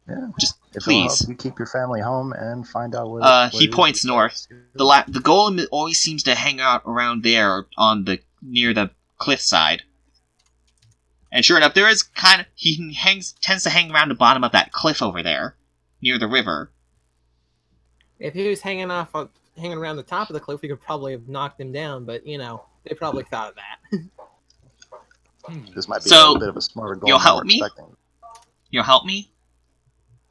Yeah. Just If it'll please. help you keep your family home and find out where. He points north. The golem always seems to hang out around there near the cliffside. And sure enough, there is tends to hang around the bottom of that cliff over there, near the river. If he was hanging hanging around the top of the cliff, we could probably have knocked him down. But they probably thought of that. This might be So, a bit of a smarter goal you'll than we help were me? expecting. You'll help me?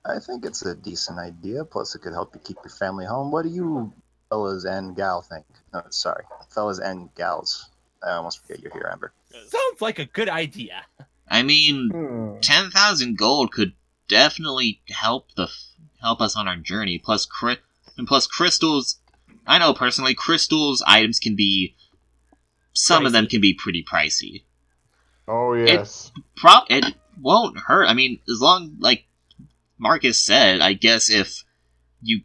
I think it's a decent idea. Plus, it could help you keep your family home. What do you fellas and gal think? No, sorry, fellas and gals. I almost forget you're here, Amber. Sounds like a good idea. I mean, 10,000 gold could definitely help us on our journey. Plus crystals. I know personally, crystals items can be. Some of them can be pretty pricey. Oh yes. It won't hurt. I mean, as long like Marcus said, I guess if you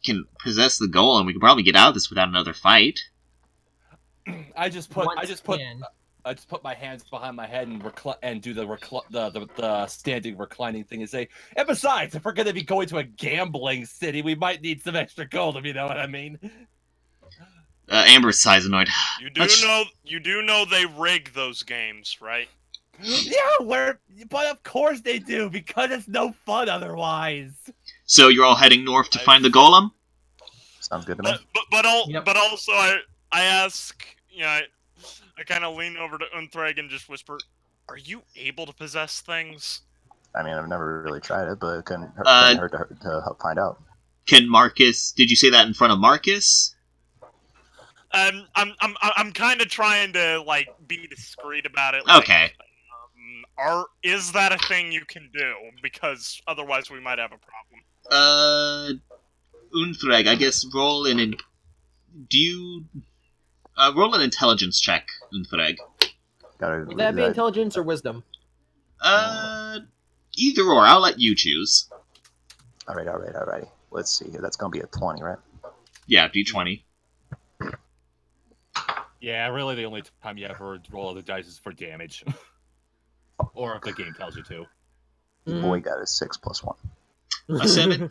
can possess the golem, we can probably get out of this without another fight. I just put my hands behind my head and do the standing reclining thing and say, and besides, if we're going to be going to a gambling city, we might need some extra gold, if you know what I mean. Amber sighs annoyed. You do know they rig those games, right? Yeah, but of course they do, because it's no fun otherwise. So you're all heading north to find the golem? Sounds good to me. But also I ask, I kind of lean over to Unthreg and just whisper, "Are you able to possess things?" I mean, I've never really tried it, but it couldn't hurt to help find out. Can Marcus? Did you say that in front of Marcus? I'm kind of trying to be discreet about it. Okay. Is that a thing you can do? Because otherwise we might have a problem. Unthreg, I guess roll roll an intelligence check, Unthreg. Would that be intelligence or wisdom? Either or. I'll let you choose. Alrighty. Let's see here. That's gonna be a 20, right? Yeah, D20. Yeah, really the only time you ever roll the dice is for damage. Or if the game tells you to. The boy got a 6 + 1. A 7?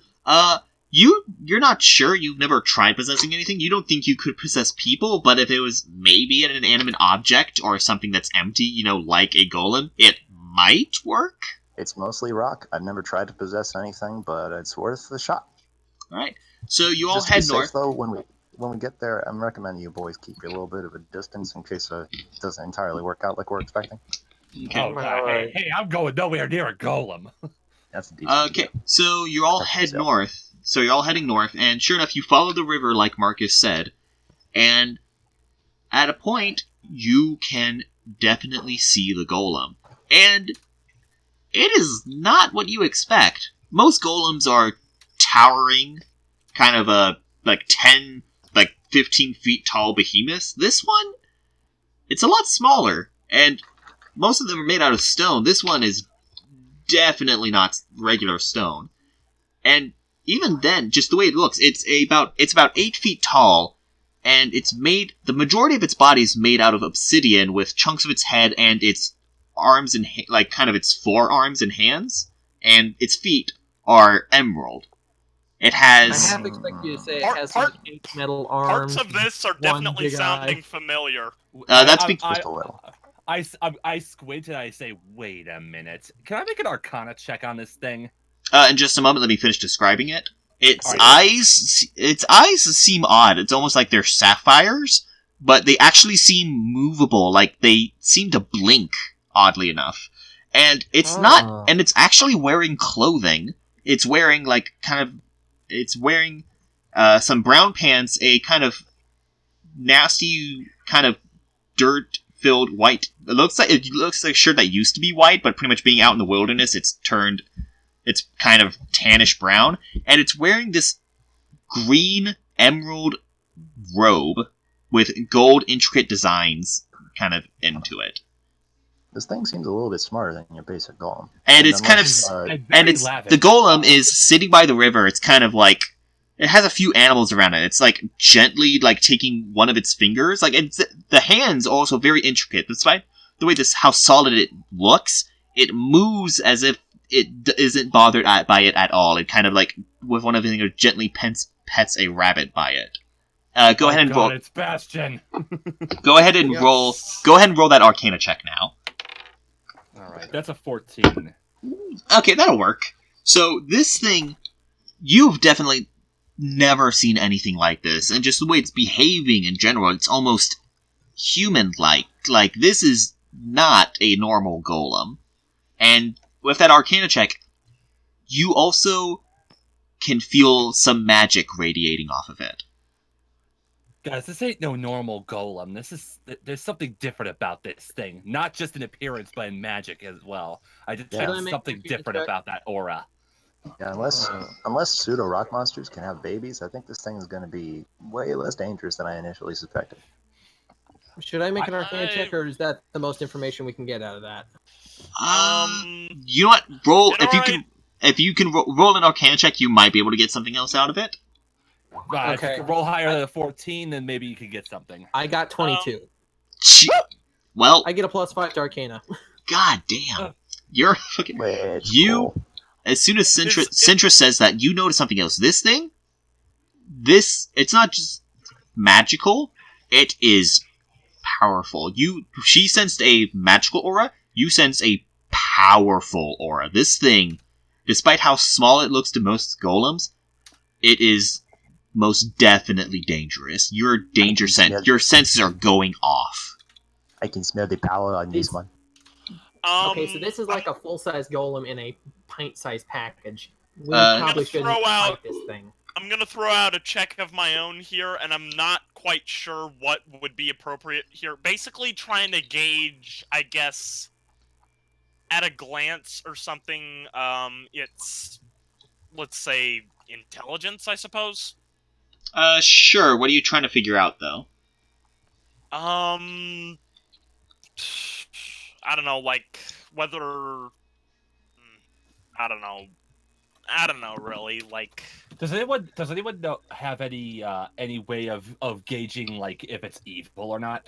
You're not sure? You've never tried possessing anything? You don't think you could possess people, but if it was maybe an inanimate object or something that's empty, like a golem, it might work? It's mostly rock. I've never tried to possess anything, but it's worth the shot. Alright. So you all Just to head be north. safe, though, when we get there, I'm recommending you boys keep a little bit of a distance in case it doesn't entirely work out like we're expecting. Okay. Oh, hey, I'm going nowhere near a golem. That's a decent Okay, so you all head north. So you're all heading north, and sure enough, you follow the river like Marcus said, and at a point, you can definitely see the golem. And it is not what you expect. Most golems are towering, kind of 15 feet tall behemoths. This one, it's a lot smaller, and most of them are made out of stone. This one is definitely not regular stone. And even then, just the way it looks, it's about 8 feet tall, and the majority of its body is made out of obsidian, with chunks of its head and its arms and its forearms and hands, and its feet are emerald. It has. I half expect you to say it has some metal arms. Parts of this are definitely sounding familiar. That's I squint and I say, wait a minute. Can I make an Arcana check on this thing? In just a moment, let me finish describing it. Its eyes seem odd. It's almost like they're sapphires, but they actually seem movable. Like they seem to blink, oddly enough. And it's not. And it's actually wearing clothing. It's wearing some brown pants, a kind of nasty, kind of dirt-filled white. It looks like a shirt that used to be white, but pretty much being out in the wilderness, it's kind of tannish brown, and it's wearing this green emerald robe with gold intricate designs kind of into it. This thing seems a little bit smarter than your basic golem. And it's the golem is sitting by the river. It's kind of like it has a few animals around it. It's like gently taking one of its fingers. The hands are also very intricate. Despite the way how solid it looks, it moves as if it isn't bothered by it at all. It kind of with one of the fingers gently pets a rabbit by it. Go ahead and roll. It's Bastion. Go ahead and roll. Go ahead and roll that Arcana check now. All right, that's a 14. Okay, that'll work. So this thing, you've definitely never seen anything like this, and just the way it's behaving in general, it's almost human-like. Like, this is not a normal golem. And with that Arcana check, you also can feel some magic radiating off of it. Guys, this ain't no normal golem. There's something different about this thing. Not just in appearance, but in magic as well. I detect something different about that aura. Yeah, unless pseudo rock monsters can have babies, I think this thing is going to be way less dangerous than I initially suspected. Should I make an Arcana check, or is that the most information we can get out of that? You know what? Roll if you can roll an Arcana check, you might be able to get something else out of it. If you can roll higher than a 14, then maybe you could get something. I got 22. Well, I get a +5 to Arcana. God damn, you're fucking Cool. As soon as Sintra says that, you notice something else. This thing, it's not just magical; it is powerful. She sensed a magical aura. You sense a powerful aura. This thing, despite how small it looks to most golems, it is most definitely dangerous. Your senses are going off. I can smell the power on this one. Okay, so this is like a full-size golem in a pint-sized package. We probably shouldn't fight this thing. I'm gonna throw out a check of my own here, and I'm not quite sure what would be appropriate here. Basically trying to gauge, I guess, at a glance or something, it's, let's say, intelligence, I suppose? Sure. What are you trying to figure out, though? I don't know, like, whether... I don't know, really, like... Does anyone have any way of gauging, like, if it's evil or not?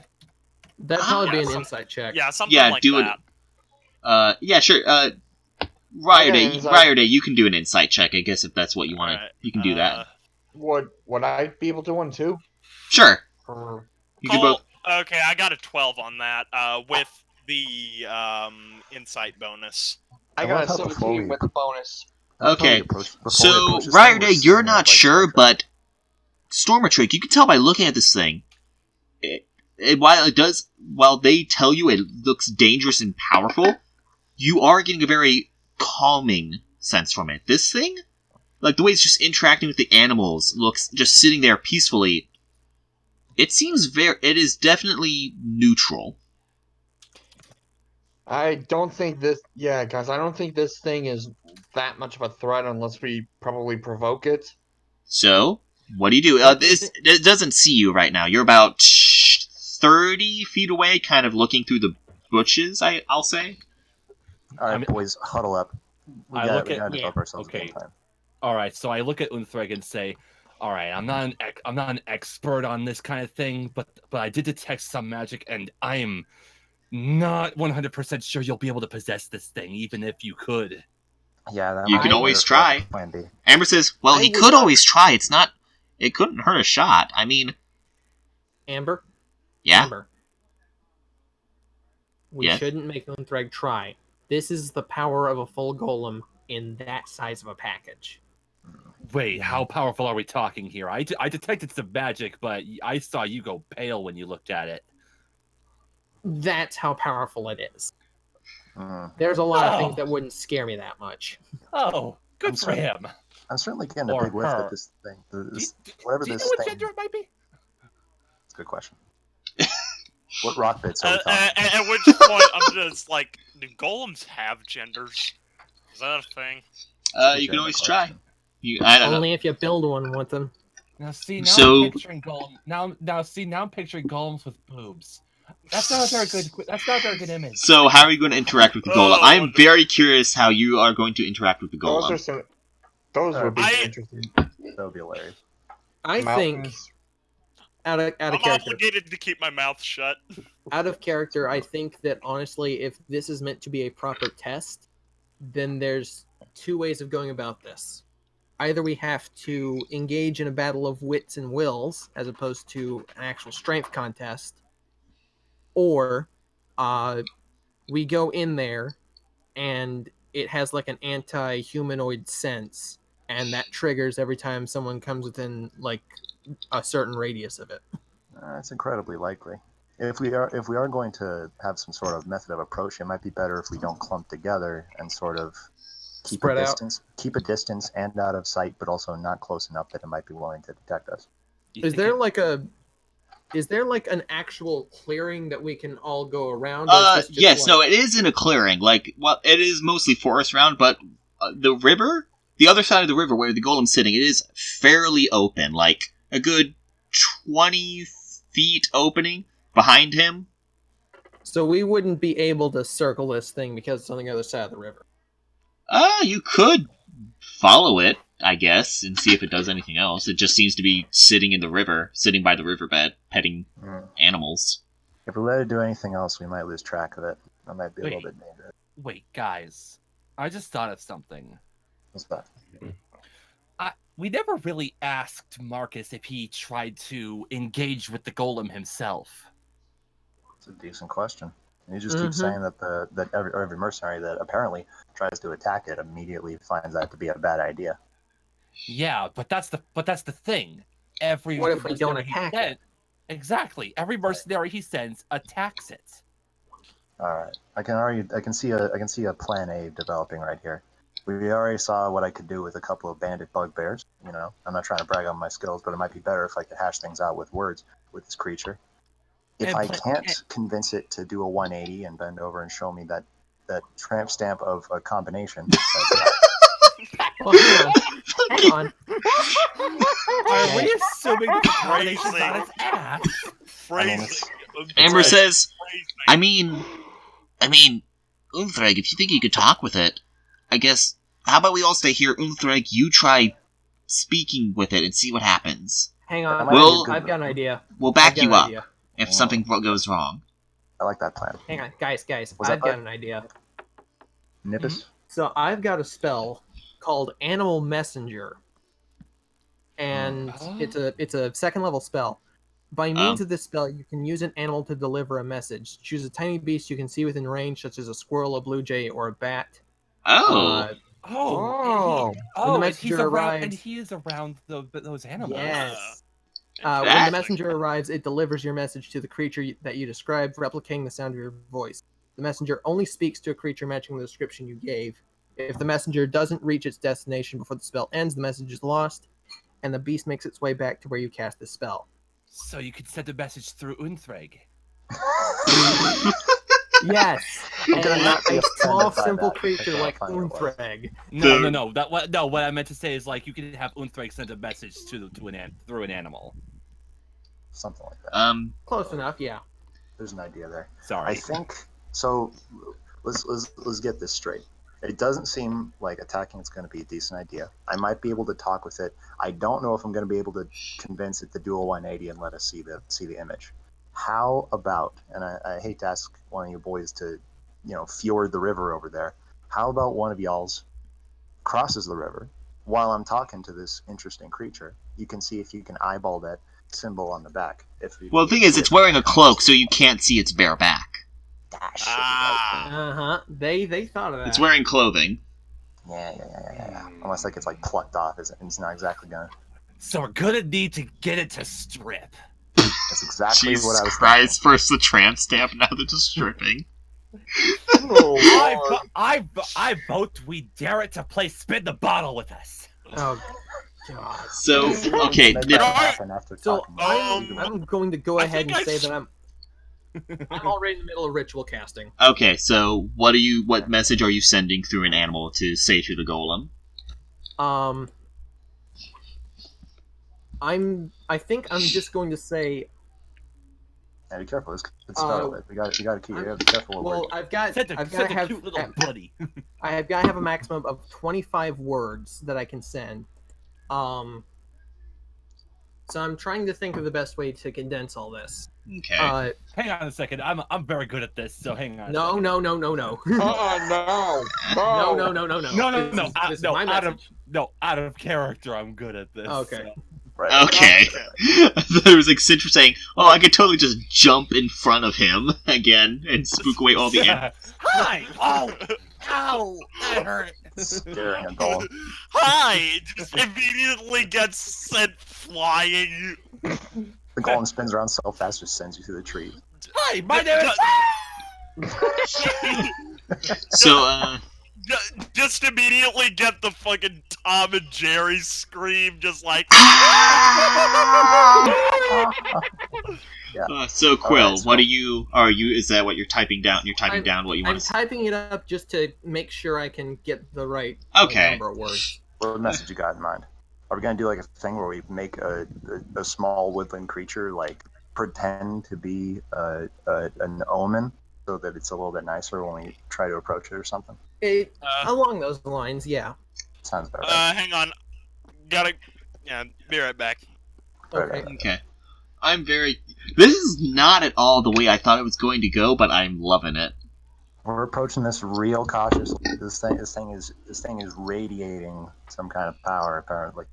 That'd probably be an insight check. Yeah, something like that. Yeah, sure. Riot Day, you can do an insight check, I guess, if that's what you want. You can do that. Would I be able to do one too? Sure. You can both. Okay, I got a 12 on that, with the insight bonus. I got a 17 with the bonus. Okay, so Riot Day, you're not sure, but Stormatrick, you can tell by looking at this thing. While they tell you it looks dangerous and powerful, you are getting a very calming sense from it. This thing, like the way it's just interacting with the animals, looks just sitting there peacefully. It is definitely neutral. I don't think this, guys, I don't think this thing is that much of a threat unless we probably provoke it. So, what do you do? It doesn't see you right now. You're about 30 feet away, kind of looking through the bushes, I'll say. Alright, boys, huddle up. We gotta develop ourselves a time. Alright, so I look at Unthreg and say, alright, I'm not an expert on this kind of thing, but I did detect some magic, and I am not 100% sure you'll be able to possess this thing, even if you could. Yeah, you can always try. Amber says, well, he could always try. It couldn't hurt a shot. I mean... Amber? Yeah? Amber. We shouldn't make Unthreg try. This is the power of a full golem in that size of a package. Wait, how powerful are we talking here? I detected some magic, but I saw you go pale when you looked at it. That's how powerful it is. There's a lot of things that wouldn't scare me that much. Oh, good for him. I'm certainly getting a big whiff at this thing. Whatever this thing. What gender it might be? That's a good question. What rock bits are we talking? At which point, I'm just like, do golems have genders? Is that a thing? You can always try. Only if you build one with them. Now see, I'm picturing golem. Now I'm picturing golems with boobs. That's not a very good image. So how are you going to interact with the golem? I am very curious how you are going to interact with the golem. Those would be interesting. That would be hilarious. I think out of I'm character. obligated to keep my mouth shut. Out of character, I think that honestly, if this is meant to be a proper test, then there's two ways of going about this. Either we have to engage in a battle of wits and wills, as opposed to an actual strength contest, or we go in there and it has like an anti-humanoid sense, and that triggers every time someone comes within like a certain radius of it. That's incredibly likely. If we are going to have some sort of method of approach, it might be better if we don't clump together and sort of keep Spread a out. distance, keep a distance and out of sight, but also not close enough that it might be willing to detect us. Is there like an actual clearing that we can all go around? Yes, no, it is in a clearing. Like, well, it is mostly forest round, but the river, the other side of the river where the golem's sitting, it is fairly open. Like a good 20 feet opening behind him. So we wouldn't be able to circle this thing because it's on the other side of the river. You could follow it, I guess, and see if it does anything else. It just seems to be sitting in the river, sitting by the riverbed, petting animals. If we let it do anything else, we might lose track of it. That might be a little bit dangerous. Wait, guys. I just thought of something. What's that? We never really asked Marcus if he tried to engage with the golem himself. It's a decent question. You just keep saying that every mercenary that apparently tries to attack it immediately finds that to be a bad idea. Yeah, but that's the thing. What if we don't attack it? Exactly. Every mercenary he sends attacks it. All right. I can see a plan A developing right here. We already saw what I could do with a couple of bandit bugbears. You know, I'm not trying to brag on my skills, but it might be better if I could hash things out with words with this creature. If I can't convince it to do a 180 and bend over and show me that tramp stamp of a combination. Well, hang on. Are we assuming the combination's on its ass? Phrasing. Amber says, I mean, Unthreg, if you think you could talk with it, I guess, how about we all stay here, Unthreg, you try speaking with it and see what happens. Hang on, I've got an idea. We'll back you up if something goes wrong. I like that plan. Hang on, guys, I've got an idea. Nippus? So I've got a spell called Animal Messenger. And it's a second level spell. By means of this spell, you can use an animal to deliver a message. Choose a tiny beast you can see within range, such as a squirrel, a blue jay, or a bat. When the messenger arrives, and he is around those animals. Yes. When the messenger arrives, it delivers your message to the creature that you described, replicating the sound of your voice. The messenger only speaks to a creature matching the description you gave. If the messenger doesn't reach its destination before the spell ends, the message is lost, and the beast makes its way back to where you cast the spell. So you could send a message through Unthreg. Yes. A small, simple creature like Unthreg. No. What I meant to say is like you could have Unthreg send a message through an animal. Something like that. Close enough, yeah. There's an idea there. Sorry. I think so. Let's get this straight. It doesn't seem like attacking it's going to be a decent idea. I might be able to talk with it. I don't know if I'm going to be able to convince it to do a 180 and let us see the image. How about, and I hate to ask one of you boys to, fjord the river over there. How about one of y'all's crosses the river while I'm talking to this interesting creature? You can see if you can eyeball that symbol on the back. Well, the thing is, it's wearing a cloak, so you can't see its bare back. They thought of that. It's wearing clothing. Yeah. Almost like it's like plucked off, and it's not exactly gonna. So we're gonna need to get it to strip. That's exactly what I was Christ, thinking. First the tramp stamp, now they're just stripping. I vote we dare it to play spin the bottle with us. Oh God. So okay, so I'm going to go ahead and say that I'm already in the middle of ritual casting. Okay, so what message are you sending through an animal to say to the golem? I think I'm just going to say. Yeah, be careful. It's spell. You got to keep. Be careful. Well, I've got to have cute little buddy. I have got to have a maximum of 25 words that I can send. So I'm trying to think of the best way to condense all this. Okay. Hang on a second. I'm very good at this, so hang on. No. No. Out of character, I'm good at this. Okay. So. Right. Okay. There was like Citra saying, "Oh, I could totally just jump in front of him again and spook away all the." Hi! Oh! Ow! That hurt. Scaring a golem. Hi! Just immediately gets sent flying. The golem spins around so fast, just sends you through the tree. Hi, my name is. So, Just immediately get the fucking Tom and Jerry scream, just like. so Quill, Alright, so- what are you? Is that what you're typing down? You're typing down what you want I'm to say. typing it up just to make sure I can get the right Okay. number of words. What message you got in mind? Are we gonna do like a thing where we make a small woodland creature like pretend to be an omen so that it's a little bit nicer when we try to approach it or something? Along those lines, yeah. Sounds better. Hang on. Yeah, be right back. Okay. Okay. This is not at all the way I thought it was going to go, but I'm loving it. We're approaching this real cautiously. This thing is radiating some kind of power, apparently.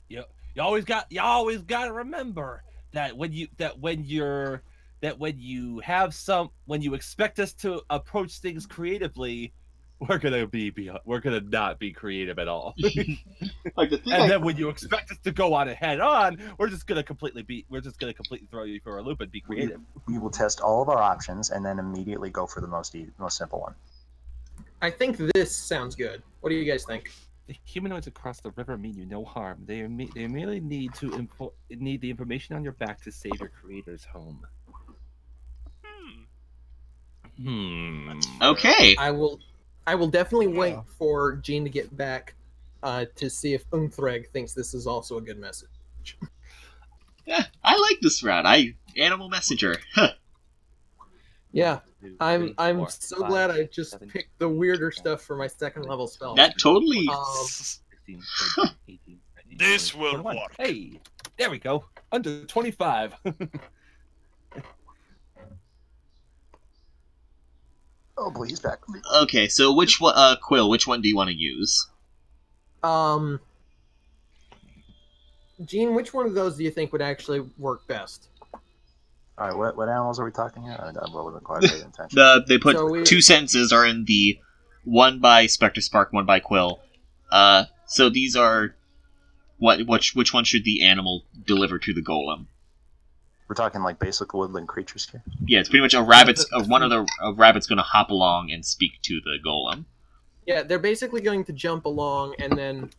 You always got to remember that when you expect us to approach things creatively, we're gonna not be creative at all. Like the thing And then when you expect us to go on head on, we're just gonna completely throw you for a loop and be creative. We will test all of our options and then immediately go for the most simple one. I think this sounds good. What do you guys think? The humanoids across the river mean you no harm. They merely need the information on your back to save your creator's home. Okay. I will definitely wait for Gene to get back to see if Unthreg thinks this is also a good message. Yeah, I like this route. Animal messenger. Huh. Yeah, I'm 4, so 5, glad I just 7, picked the weirder stuff for my second level spell. That totally. 16, 17, 18, 19, This 20, will 21. work. Hey, there we go. Under 25. Oh, please back. Okay, so which one, Quill? Which one do you want to use? Gene, which one of those do you think would actually work best? All right, what animals are we talking here? I wasn't quite paying attention. They put So two sentences are in the one by Spectre Spark, one by Quill. So these are which one should the animal deliver to the golem? We're talking like basic woodland creatures here. Yeah, it's pretty much a rabbit's. A rabbit's going to hop along and speak to the golem. Yeah, they're basically going to jump along and then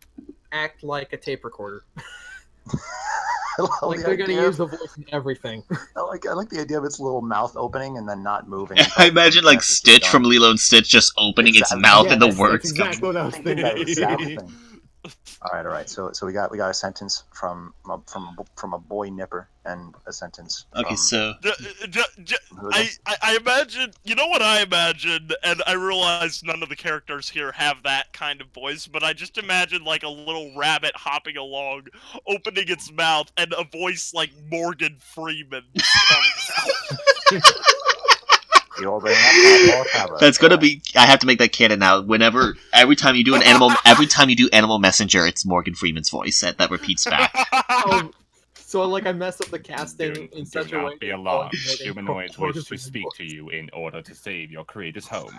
act like a tape recorder. Like they're going to use the voice and everything. I like the idea of its little mouth opening and then not moving. I imagine like Stitch from Lilo and Stitch just opening its mouth and the words that's exactly coming. what I was thinking. All right. So we got a sentence from a boy nipper and a sentence. Okay, so I imagine, you know what I imagine, and I realize none of the characters here have that kind of voice, but I just imagine like a little rabbit hopping along, opening its mouth, and a voice like Morgan Freeman comes out. that's gonna be. I have to make that canon now. Every time you do animal messenger, it's Morgan Freeman's voice that repeats back. So like I mess up the casting in such a way. Do not be alarmed. Humanoids wish to speak to you in order to save your creator's home.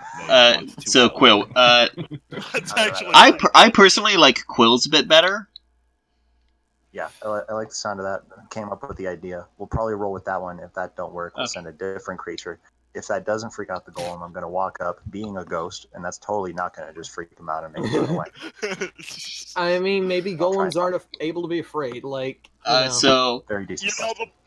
So Quill, That's actually I personally like Quill's a bit better. Yeah, I like the sound of that. Came up with the idea. We'll probably roll with that one. If that don't work, we'll send a different creature. If that doesn't freak out the golem, I'm going to walk up being a ghost, and that's totally not going to just freak him out and make him run away. I mean, maybe golems aren't able to be afraid. Like, so very decent.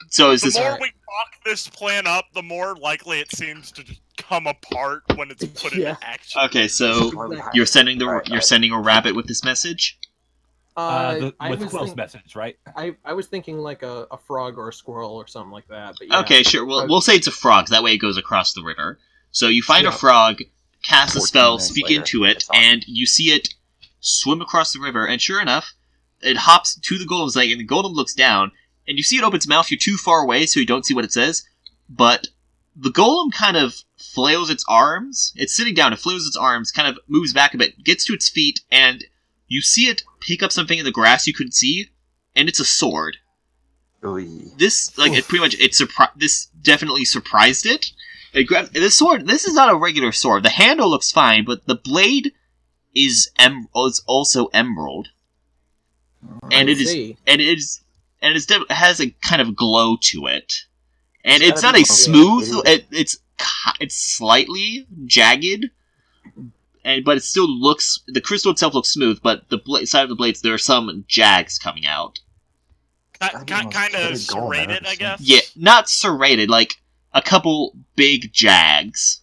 So is the this? more we talk this plan up, the more likely it seems to just come apart when it's put into action. Okay, so you're sending a rabbit with this message. With Quill's message, right? I was thinking like a frog or a squirrel or something like that. But yeah. Okay, sure. We'll say it's a frog. That way it goes across the river. So you find a frog, cast a spell, speak into it, and you see it swim across the river. And sure enough, it hops to the golem's leg, and the golem looks down, and you see it open its mouth. You're too far away, so you don't see what it says. But the golem kind of flails its arms. It's sitting down. It flails its arms, kind of moves back a bit, gets to its feet, and you see it pick up something in the grass you couldn't see, and it's a sword. This, like, it pretty much, this definitely surprised it. It grabbed this sword. This is not a regular sword. The handle looks fine, but the blade is also emerald, and it has a kind of glow to it, and it's not a smooth. It's slightly jagged, but it still looks. The crystal itself looks smooth, but the side of the blades there are some jags coming out. Kind of serrated, I guess. Yeah, not serrated, like a couple big jags.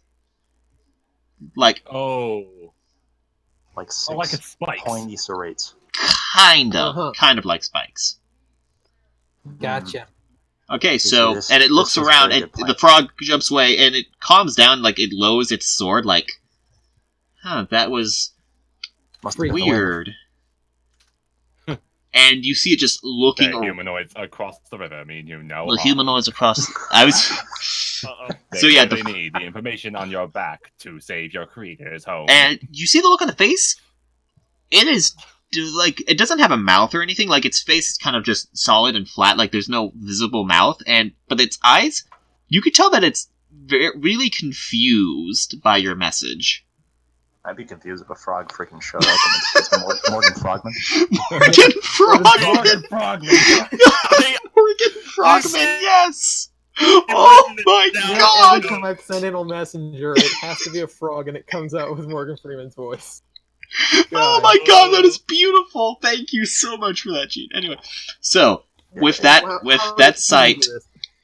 Like like six like a spike. pointy serrates. Kind of like spikes. Gotcha. Okay, so and it looks around, and the frog jumps away, and it calms down, like it lowers its sword, like, that was weird. And you see it just looking. The humanoids across the river. I mean, you know. The humanoids across. I was. So yeah, they need the information on your back to save your creators home. And you see the look on the face. It is like it doesn't have a mouth or anything. Like its face is kind of just solid and flat. Like there's no visible mouth. But its eyes, you could tell that it's really confused by your message. I'd be confused if a frog freaking showed up and it's Morgan Frogman. Morgan Frogman, yes! Oh my god! Every time I send in a messenger, it has to be a frog, and it comes out with Morgan Freeman's voice. Oh my god, that is beautiful! Thank you so much for that, Gene. Anyway, so with that sight,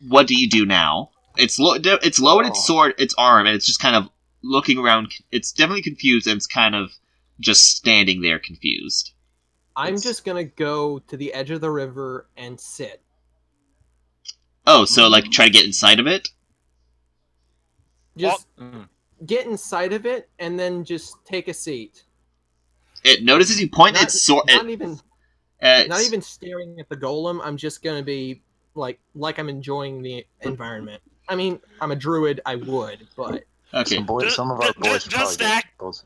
what do you do now? It's lowered its sword, its arm, and it's just kind of looking around. It's definitely confused, and it's kind of just standing there confused. I'm just gonna go to the edge of the river and sit. Oh, so like try to get inside of it? Just get inside of it and then just take a seat. It notices you point its sword. Not even staring at the golem. I'm just gonna be like I'm enjoying the environment. I mean, I'm a druid. I would, but. Okay. Some of our boys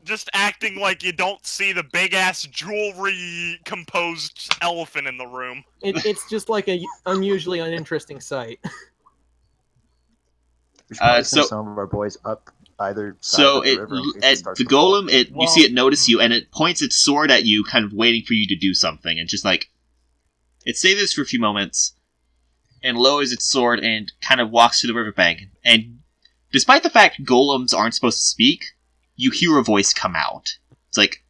just acting like you don't see the big ass jewelry composed elephant in the room. It's just like a unusually uninteresting sight. We should probably send some of our boys up either side of the river the golem, you see it notice you, and it points its sword at you, kind of waiting for you to do something, and just like it stays there for a few moments, and lowers its sword and kind of walks to the riverbank, and. Despite the fact golems aren't supposed to speak, you hear a voice come out. It's like,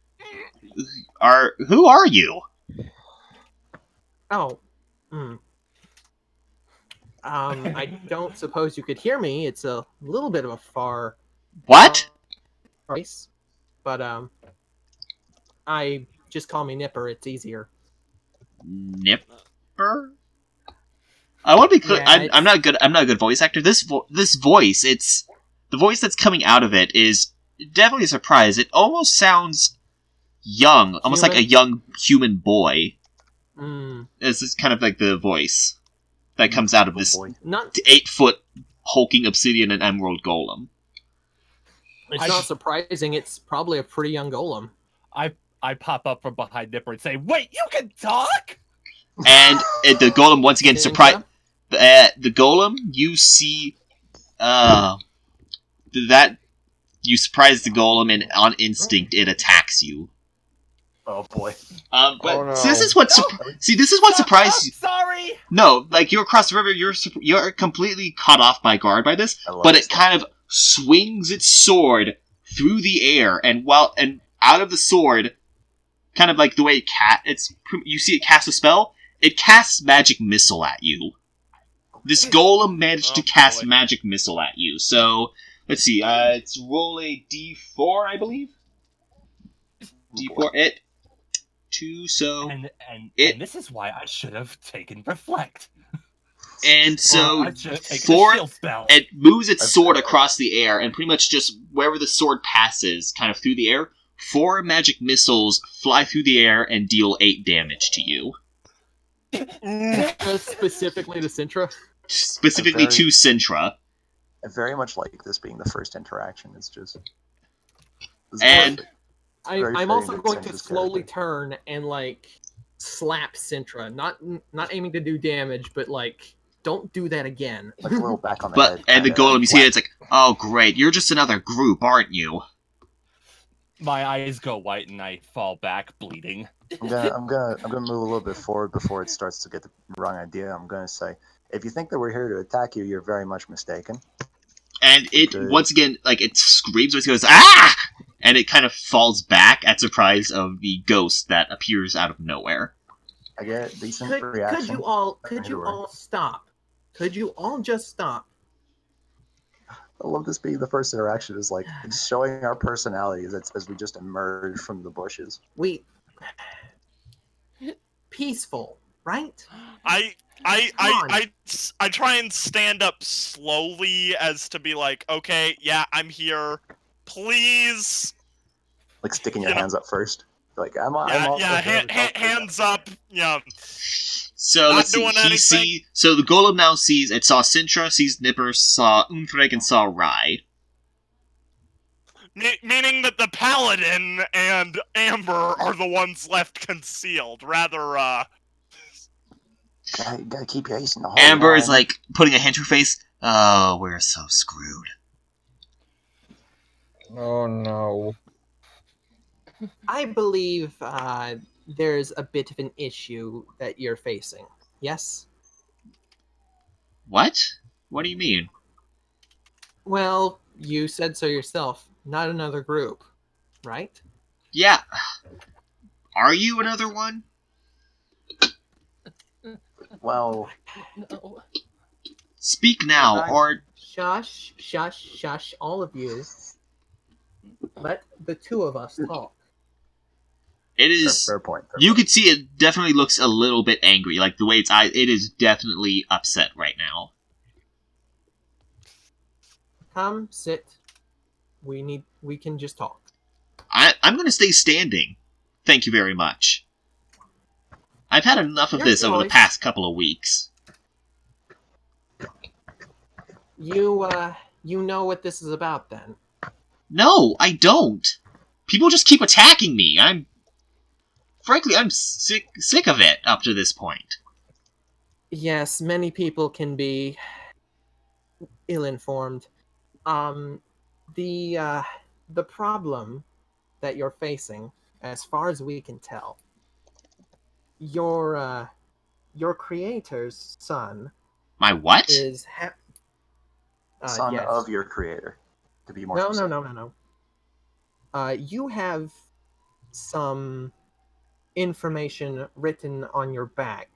who are you? Oh. I don't suppose you could hear me. It's a little bit of a far... What? Voice. But, I just call me Nipper. It's easier. Nipper? I want to be clear. Yeah, I'm not a good voice actor. This voice, the voice that's coming out of it is definitely a surprise. It almost sounds young, almost like a young human boy. This is kind of like the voice that comes out of this 8-foot hulking obsidian and emerald golem. It's not surprising. It's probably a pretty young golem. I pop up from behind Nipper and say, "Wait, you can talk?" And the golem once again surprised. The golem, you see, that you surprise the golem, and on instinct it attacks you. Oh boy! So this is what surprised you. Sorry. No, like you're across the river, you're completely caught off by guard by this, but it kind of swings its sword through the air, and out of the sword, kind of like the way you see it cast a spell. It casts magic missile at you. This golem managed to cast magic missile at you. So, let's see. It's roll a d4, I believe. D4. 2. So, and this is why I should have taken reflect. And so, it moves its sword across the air, and pretty much just wherever the sword passes, kind of through the air, 4 magic missiles fly through the air and deal 8 damage to you. Specifically to Sintra? Specifically to Sintra. I very much like this being the first interaction. It's just... And... I'm also going to slowly turn and, slap Sintra. Not aiming to do damage, but, don't do that again. Like a little back on the head. And the golem, you see it, it's like, oh, great, you're just another group, aren't you? My eyes go white and I fall back bleeding. I'm gonna move a little bit forward before it starts to get the wrong idea. I'm gonna say, if you think that we're here to attack you, you're very much mistaken. And it, once again, like, it screams, it goes, ah! And it kind of falls back at surprise of the ghost that appears out of nowhere. I get a decent reaction. Could you all stop? Could you all just stop? I love this being the first interaction, is like showing our personalities as we just emerge from the bushes. Peaceful, right? I try and stand up slowly as to be like, okay, yeah, I'm here. Please. Like sticking your hands up first. Like I'm hands up. Yeah. So let's see. So the golem now sees. It saw Sintra, sees Nipper, saw Unfreg, and saw Rai. Meaning that the paladin and Amber are the ones left concealed. Rather, Gotta keep your ace in the hole. Amber is like putting a hand to her face. Oh, we're so screwed. Oh no. I believe there's a bit of an issue that you're facing. Yes? What? What do you mean? Well, you said so yourself. Not another group, right? Yeah. Are you another one? Well... No. Speak now, or... Shush, shush, shush, all of you. Let the two of us talk. It is... Fair point. You can see it definitely looks a little bit angry. Like, the way its eyes... It is definitely upset right now. Come, sit. We can just talk. I'm gonna stay standing. Thank you very much. I've had enough of this over the past couple of weeks. You know what this is about, then? No, I don't. People just keep attacking me. Frankly, I'm sick of it up to this point. Yes, many people can be ill-informed. The problem that you're facing, as far as we can tell, your creator's son. My what? Is son yes. of your creator, to be more No. specific. You have some information written on your back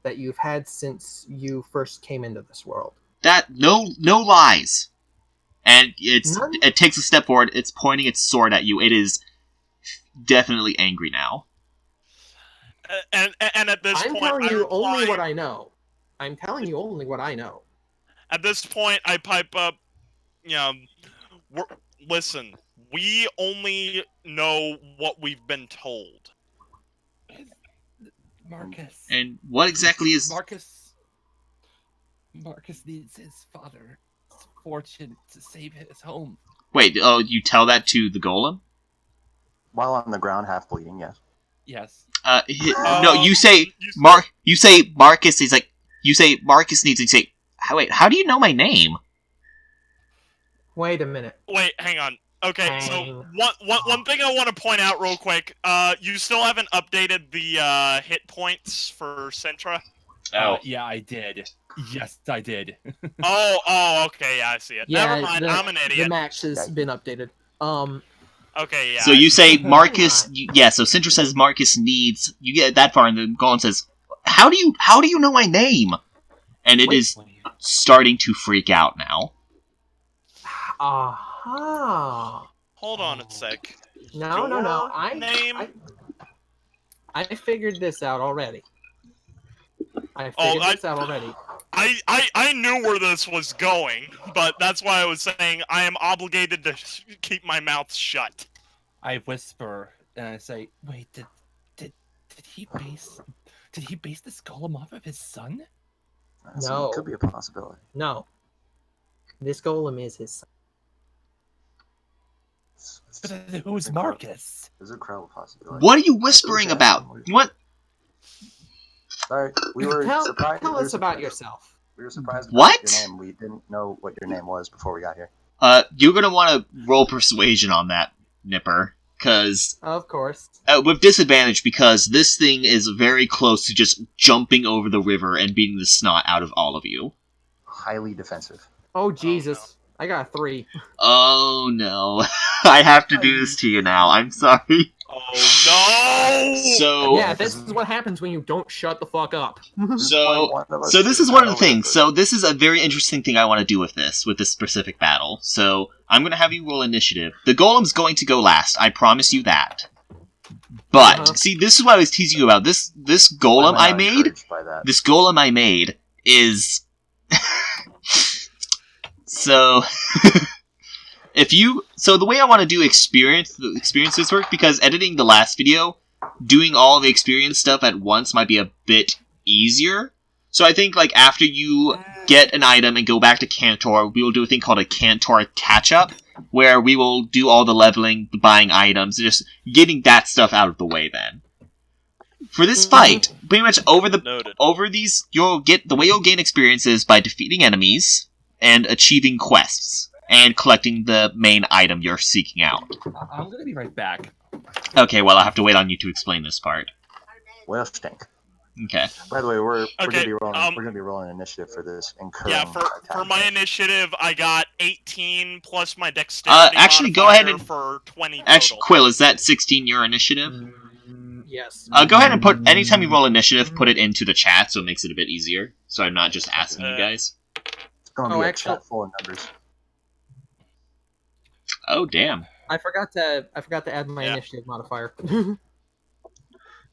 that you've had since you first came into this world. That no lies. And it takes a step forward. It's pointing its sword at you. It is definitely angry now. And at this point, I'm telling you only what I know. I'm telling you only what I know. At this point, I pipe up. Listen, we only know what we've been told. Marcus. And what exactly is... Marcus needs his father's fortune to save his home. Wait, oh, you tell that to the golem? While on the ground, half bleeding, yes. Yes. No, you say Marcus. He's like, you say Marcus needs. You say, wait, how do you know my name? Wait a minute. Wait, hang on. Okay, so one thing I want to point out real quick. You still haven't updated the hit points for Sintra? Oh, yeah, I did. Yes, I did. oh, okay, yeah, I see it. Yeah, Never mind, I'm an idiot. The max has been updated. Okay, yeah. So you say Marcus, so Sintra says Marcus needs, you get that far and then Golem says, how do you know my name? And it is starting to freak out now. Aha. Hold on a sec. No. I figured this out already. I knew where this was going, but that's why I was saying I am obligated to keep my mouth shut. I whisper and I say, "Wait, did he base this golem off of his son?" No, it could be a possibility. No, this golem is his son. But who's Marcus? There's a credible possibility. What are you whispering about? What? Sorry, we were surprised. Tell us about yourself. We were surprised about your name. We didn't know what your name was before we got here. You're gonna want to roll persuasion on that. Nipper, because Of course. with disadvantage because this thing is very close to just jumping over the river and beating the snot out of all of you. Highly defensive. Oh, Jesus. I got a 3. Oh no, I have to do this to you now. I'm sorry. Oh no! So Yeah, this is what happens when you don't shut the fuck up. So this is one of the things. So this is a very interesting thing I want to do with this specific battle. So I'm going to have you roll initiative. The golem's going to go last. I promise you that. But see, this is what I was teasing you about. This golem I made. This golem I made is so. So the way I want to do experiences work, because editing the last video, doing all the experience stuff at once might be a bit easier. So I think like after you get an item and go back to Cantor, we will do a thing called a Cantor catch-up, where we will do all the leveling, the buying items, just getting that stuff out of the way then. For this fight, pretty much over these, you'll gain experiences by defeating enemies and achieving quests. And collecting the main item you're seeking out. I'm gonna be right back. Okay, well, I'll have to wait on you to explain this part. Well, stink. Okay. By the way, we're gonna be rolling initiative for this. Yeah, for my initiative, I got 18 plus my dexterity. Actually, go ahead and for 20 total. Actually, Quill, is that 16 your initiative? Yes. Go ahead and put anytime you roll initiative, put it into the chat so it makes it a bit easier. So I'm not just asking you guys. It's gonna be a chat full of numbers. Oh damn! I forgot to add my initiative modifier.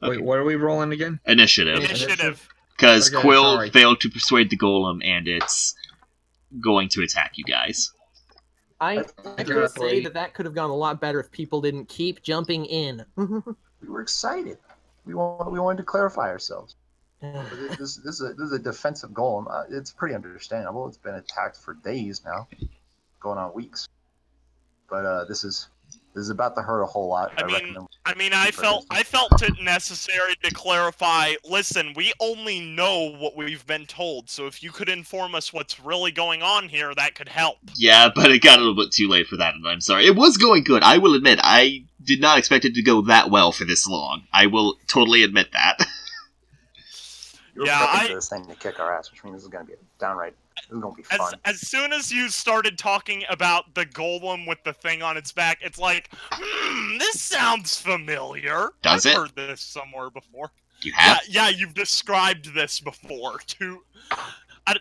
Wait, what are we rolling again? Initiative. Because Quill failed to persuade the golem, and it's going to attack you guys. I could say that could have gone a lot better if people didn't keep jumping in. We were excited. We wanted to clarify ourselves. This is a defensive golem. It's pretty understandable. It's been attacked for days now, going on weeks. But this is about to hurt a whole lot. I felt it necessary to clarify. Listen, we only know what we've been told, so if you could inform us what's really going on here, that could help. Yeah, but it got a little bit too late for that, and I'm sorry. It was going good. I will admit, I did not expect it to go that well for this long. I will totally admit that. You're prepping for this thing to kick our ass, which means this is going to be downright. This is going to be fun. As soon as you started talking about the golem with the thing on its back, it's like, this sounds familiar. I've heard this somewhere before. You have? Yeah, you've described this before. I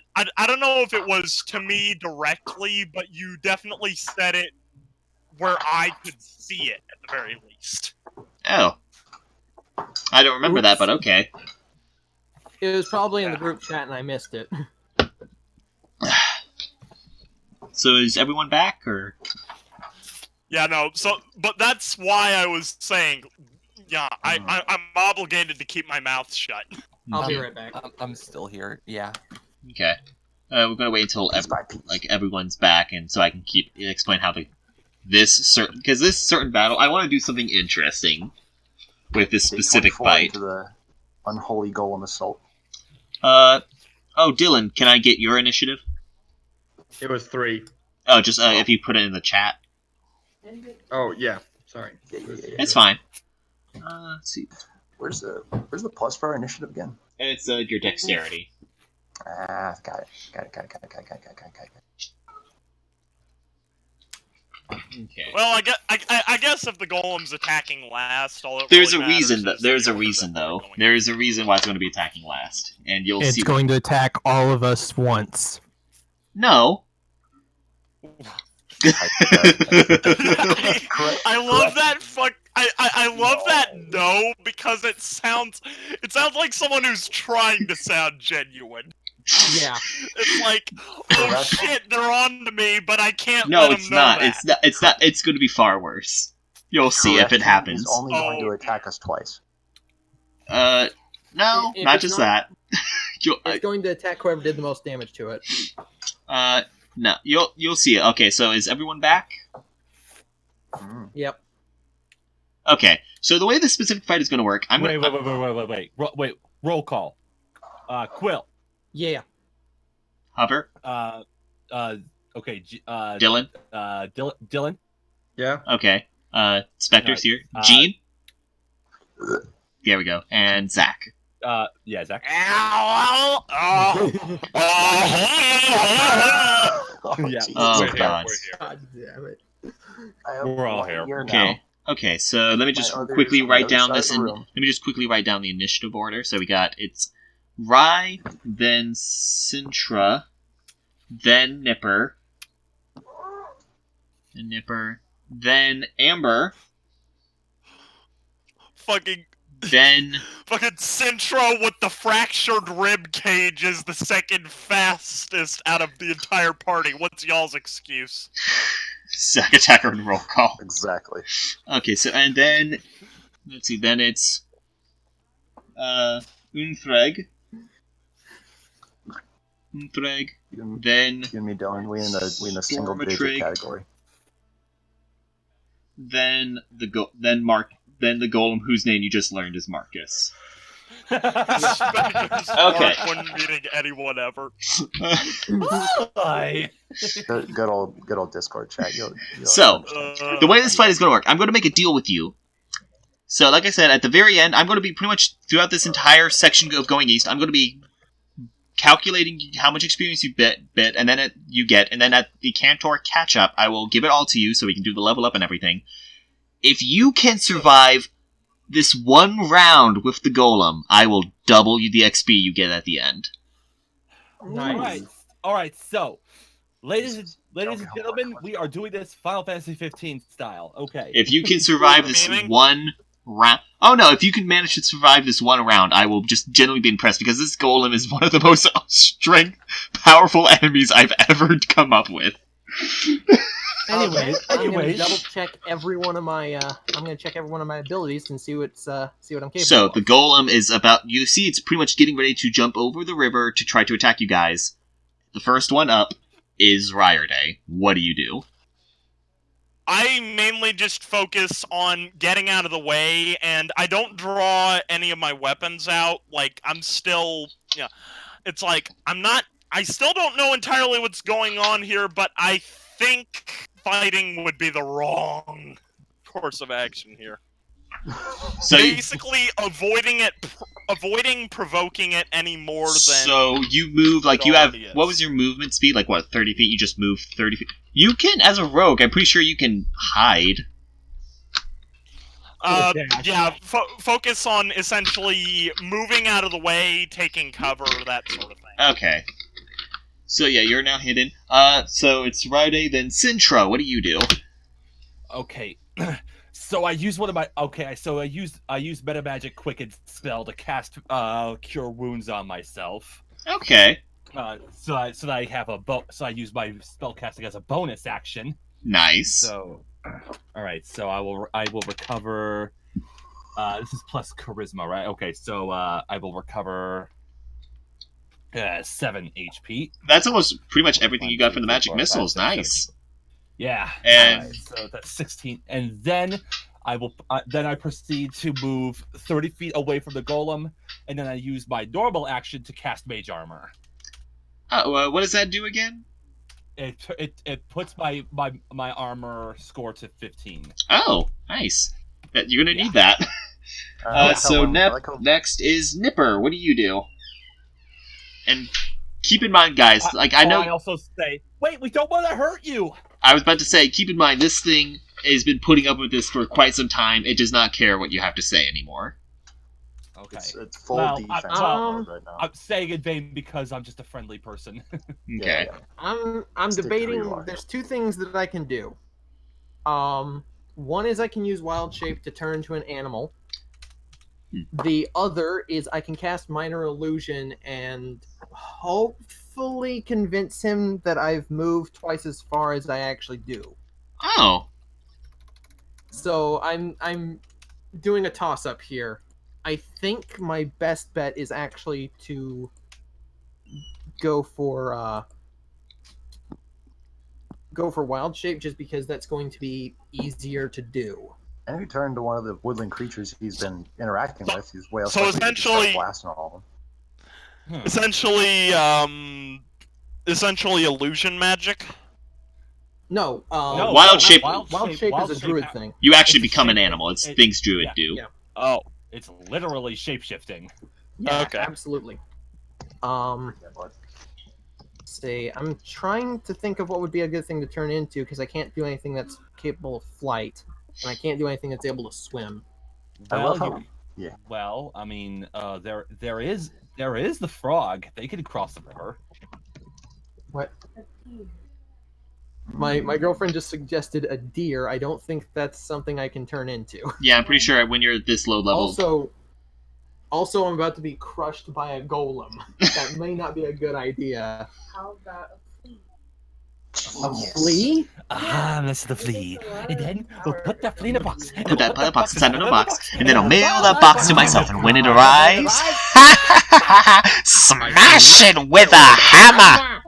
don't know if it was to me directly, but you definitely said it where I could see it, at the very least. Oh. I don't remember that, but okay. It was probably in the group chat and I missed it. So is everyone back, or? Yeah, no. But that's why I was saying, yeah, I'm obligated to keep my mouth shut. I'll be right back. I'm still here. Yeah. Okay. We're gonna wait until everyone's back, and so I can explain how this certain battle. I want to do something interesting with this specific fight. Into the unholy golem assault. Oh, Dylan, can I get your initiative? It was 3. Oh, just if you put it in the chat. Oh yeah, sorry. It's fine. Let's see. Where's the plus for our initiative again? It's your dexterity. Got it. Okay. Well, I guess if the golem's attacking last, there's a reason though. There's a reason why it's going to be attacking last, and you'll see. It's going to attack all of us once. No. I love that I love that no, because it sounds like someone who's trying to sound genuine. Yeah. It's like, oh shit, they're on to me, but I can't No, let them it's know not. that. It's not. It's going to be far worse. You'll see if it happens. He's only going to attack us twice. No, not just that. It's going to attack whoever did the most damage to it. No, you'll see it. Okay, so is everyone back? Yep. Okay, so the way this specific fight is going to work, Wait. Roll call. Quill. Yeah. Hover. Okay. Dylan. Dylan. Yeah. Okay. Spectre's here. Gene? There we go. And Zach. Yeah, Zach. Ow! Yeah. Oh, We're God. here. God damn it. We're all here. Okay. Okay, so let me just My quickly others on the write other down side this. of the room. Let me just quickly write down the initiative order. So we got it's Rye, then Sintra, then Nipper, then Amber, Fucking then Centro with the fractured rib cage is the second fastest out of the entire party. What's y'all's excuse? Sack attacker and roll call. Exactly. Okay, so and then let's see, then it's Unthreg, then You and me, Dylan, we in the single digit Stormatrig. category. then the golem whose name you just learned is Marcus. Okay. When meeting anyone ever. Hi. Good old Discord chat. You'll So, understand. the way this fight is going to work, I'm going to make a deal with you. So, like I said, at the very end, I'm going to be pretty much throughout this entire section of going east. I'm going to be calculating how much experience you and then you get, and then at the Cantor catch up, I will give it all to you so we can do the level up and everything. If you can survive this one round with the golem, I will double you the XP you get at the end. Nice. All right. So, ladies and gentlemen, we are doing this Final Fantasy 15 style. Okay. If you can survive this one round... Oh no, if you can manage to survive this one round, I will just generally be impressed, because this golem is one of the most powerful enemies I've ever come up with. Anyways, I'm gonna Anyways. double check every one of my. I'm gonna check every one of my abilities and see what I'm capable So, of. the golem is about... You see it's pretty much getting ready to jump over the river to try to attack you guys. The first one up is Ryerday. What do you do? I mainly just focus on getting out of the way, and I don't draw any of my weapons out. Like, I'm still, it's like, I still don't know entirely what's going on here, but I think fighting would be the wrong course of action here. So Basically, avoiding provoking it any more than... So you move, like, you have... already is. What was your movement speed? Like, what, 30 feet? You just move 30 feet? You can, as a rogue, I'm pretty sure you can hide. Yeah, focus on essentially moving out of the way, taking cover, that sort of thing. Okay. So, yeah, you're now hidden. So it's Ryerday, then Sintra. What do you do? Okay. So I use one of my I use Meta Magic Quicken spell to cast Cure Wounds on myself. Okay. So I have so I use my spell casting as a bonus action. Nice. So, all right. So I will recover. This is plus charisma, right? Okay. So I will recover 7 HP. That's almost pretty much everything 1, you got 2, from the 3, magic 4, 5, missiles. 6, 7. Nice. Yeah. And- Alright, so that's 16, and then I proceed to move 30 feet away from the golem, and then I use my normal action to cast Mage Armor. Oh, what does that do again? It puts my armor score to 15. Oh, nice. You're gonna need that. I like how- Next is Nipper. What do you do? And keep in mind, guys, like I know I also say, wait, we don't want to hurt you. I was about to say, keep in mind, this thing has been putting up with this for quite some time. It does not care what you have to say anymore. Okay. It's full Well, defense well, right now. I'm saying in vain because I'm just a friendly person. Okay. I'm Stick to who debating. you are. There's two things that I can do. One is I can use Wild Shape to turn into an animal. The other is I can cast Minor Illusion and hopefully convince him that I've moved twice as far as I actually do. Oh. So I'm doing a toss up here. I think my best bet is actually to go for Wild Shape, just because that's going to be easier to do. And if you turn to one of the woodland creatures he's been interacting with, he's way else So likely to just start essentially- blasting all of them. Essentially illusion magic. No, No, wild shape. Wild shape is a druid thing. You actually It's a become an shape animal. It's thing. things druid do. Yeah. Oh, It's literally shape-shifting. Yeah, Okay. absolutely. See, I'm trying to think of what would be a good thing to turn into because I can't do anything that's capable of flight, and I can't do anything that's able to swim. Well, I mean, there is the frog. They could cross the river. What? My girlfriend just suggested a deer. I don't think that's something I can turn into. Yeah, I'm pretty sure when you're at this low level. Also, I'm about to be crushed by a golem. That may not be a good idea. How about a flea? A flea? Ah, that's the flea. And then we'll put that flea in a box. Put that box inside of a box, and then I'll mail that box to myself. And when it arrives, smash it with a hammer.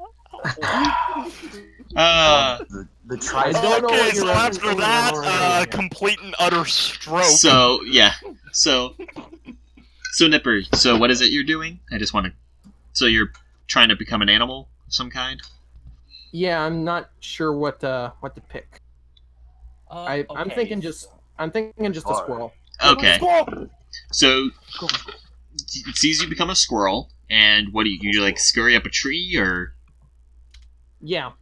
The tries. okay, so after that, complete and utter stroke. So yeah, so Nipper. So what is it you're doing? I just want to. So you're trying to become an animal of some kind? Yeah, I'm not sure what to pick. I'm thinking just a squirrel. Okay. So it sees you become a squirrel, and what do you like? Scurry up a tree, or? Yeah.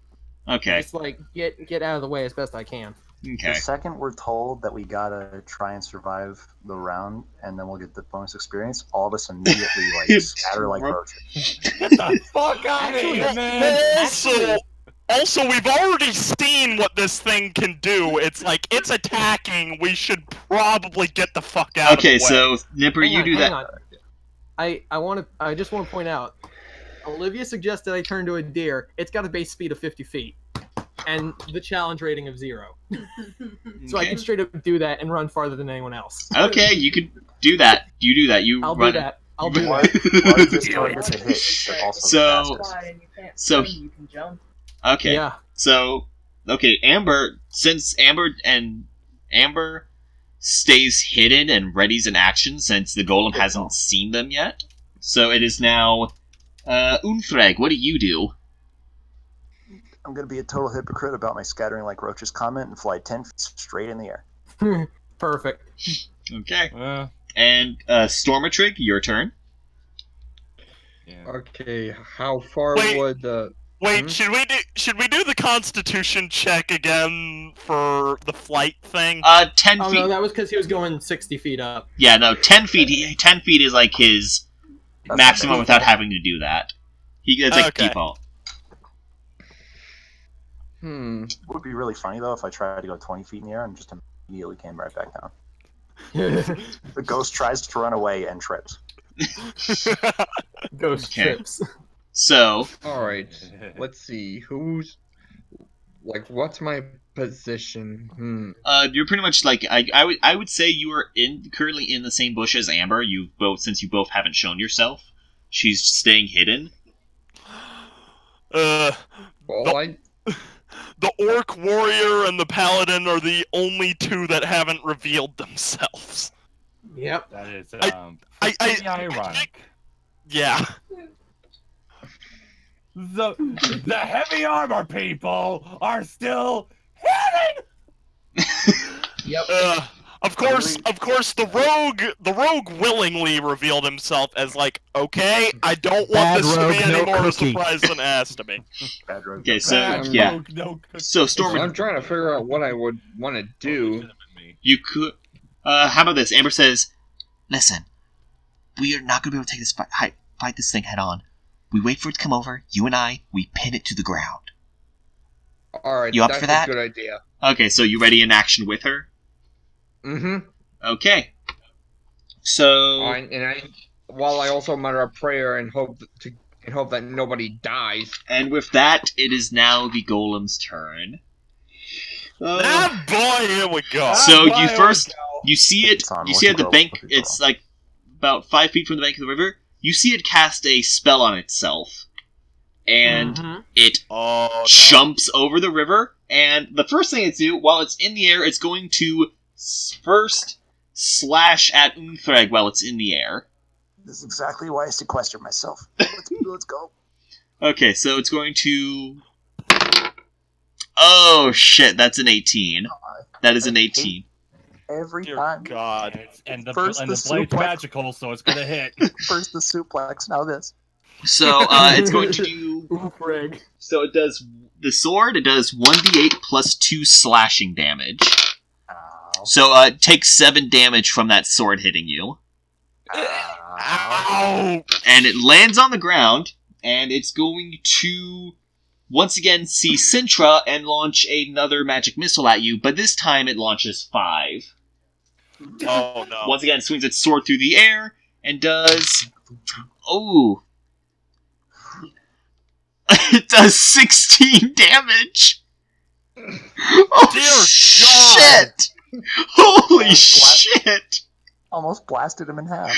Okay. Just like get out of the way as best I can. Okay. The second we're told that we gotta try and survive the round, and then we'll get the bonus experience, all of us immediately like scatter like roaches. Get the fuck out of here, man! Also, we've already seen what this thing can do. It's like, it's attacking. We should probably get the fuck out of the way. Okay, so, Nipper, you do that. I just want to point out, Olivia suggested I turn to a deer. It's got a base speed of 50 feet. And the challenge rating of 0. So I can straight up do that and run farther than anyone else. Okay, you could do that. You do that. I'll do that. So, you can jump. okay. Yeah. So, okay, Amber, since Amber stays hidden and readies in action since the golem hasn't seen them yet. So it is now, Unthreg, what do you do? I'm going to be a total hypocrite about my scattering like roaches comment and fly 10 feet straight in the air. Perfect. Okay. And Stormatrig, your turn. Yeah. Okay, how far would the... Wait, should we do the Constitution check again for the flight thing? 10 feet. Oh no, that was because he was going 60 feet up. Yeah, no, 10 feet. 10 feet is like his maximum without having to do that. It's like default. It would be really funny though if I tried to go 20 feet in the air and just immediately came right back down. The ghost tries to run away and trips. Ghost trips. So. Alright, let's see. What's my position? You're pretty much like I would say you are currently in the same bush as Amber. Since you both haven't shown yourself. She's staying hidden. The Orc Warrior and the Paladin are the only two that haven't revealed themselves. Yep. That is pretty ironic. Yeah. The heavy armor people are still hidden. Yep. Of course, the rogue willingly revealed himself as like, okay, I don't want this to be any more of a surprise than it has to be. Okay, so yeah. So Storm, I'm trying to figure out what I would want to do. You could. How about this? Amber says, "Listen, we are not going to be able to take this fight this thing head on. We wait for it to come over. You and I, we pin it to the ground." All right, you up for that? That's a good idea. Okay, so you ready in action with her? Mm-hmm. Okay. So. While I also mutter a prayer and hope that nobody dies. And with that, it is now the golem's turn. Boy, here we go. So you see it. You see at the bank. It's like about 5 feet from the bank of the river. You see it cast a spell on itself, and it jumps over the river. And the first thing it's do, while it's in the air, it's going to first slash at Unthreg while it's in the air. This is exactly why I sequestered myself. Let's go. Okay, so it's going to... Oh shit, that's an 18. That is an 18. Every Dear time. God. And the First blade's the suplex. magical, so it's gonna hit. First the suplex, now this. So it's going to do. Ooh, frig. So it does the sword. It does 1d8 plus 2 slashing damage. Ow. So it takes 7 damage from that sword hitting you, Ow! and it lands on the ground. And it's going to once again see Sintra and launch another magic missile at you. But this time it launches 5. Oh no. Once again, swings its sword through the air and does. Oh. It does 16 damage! Oh, Dear God. shit! Holy shit! Almost blasted him in half.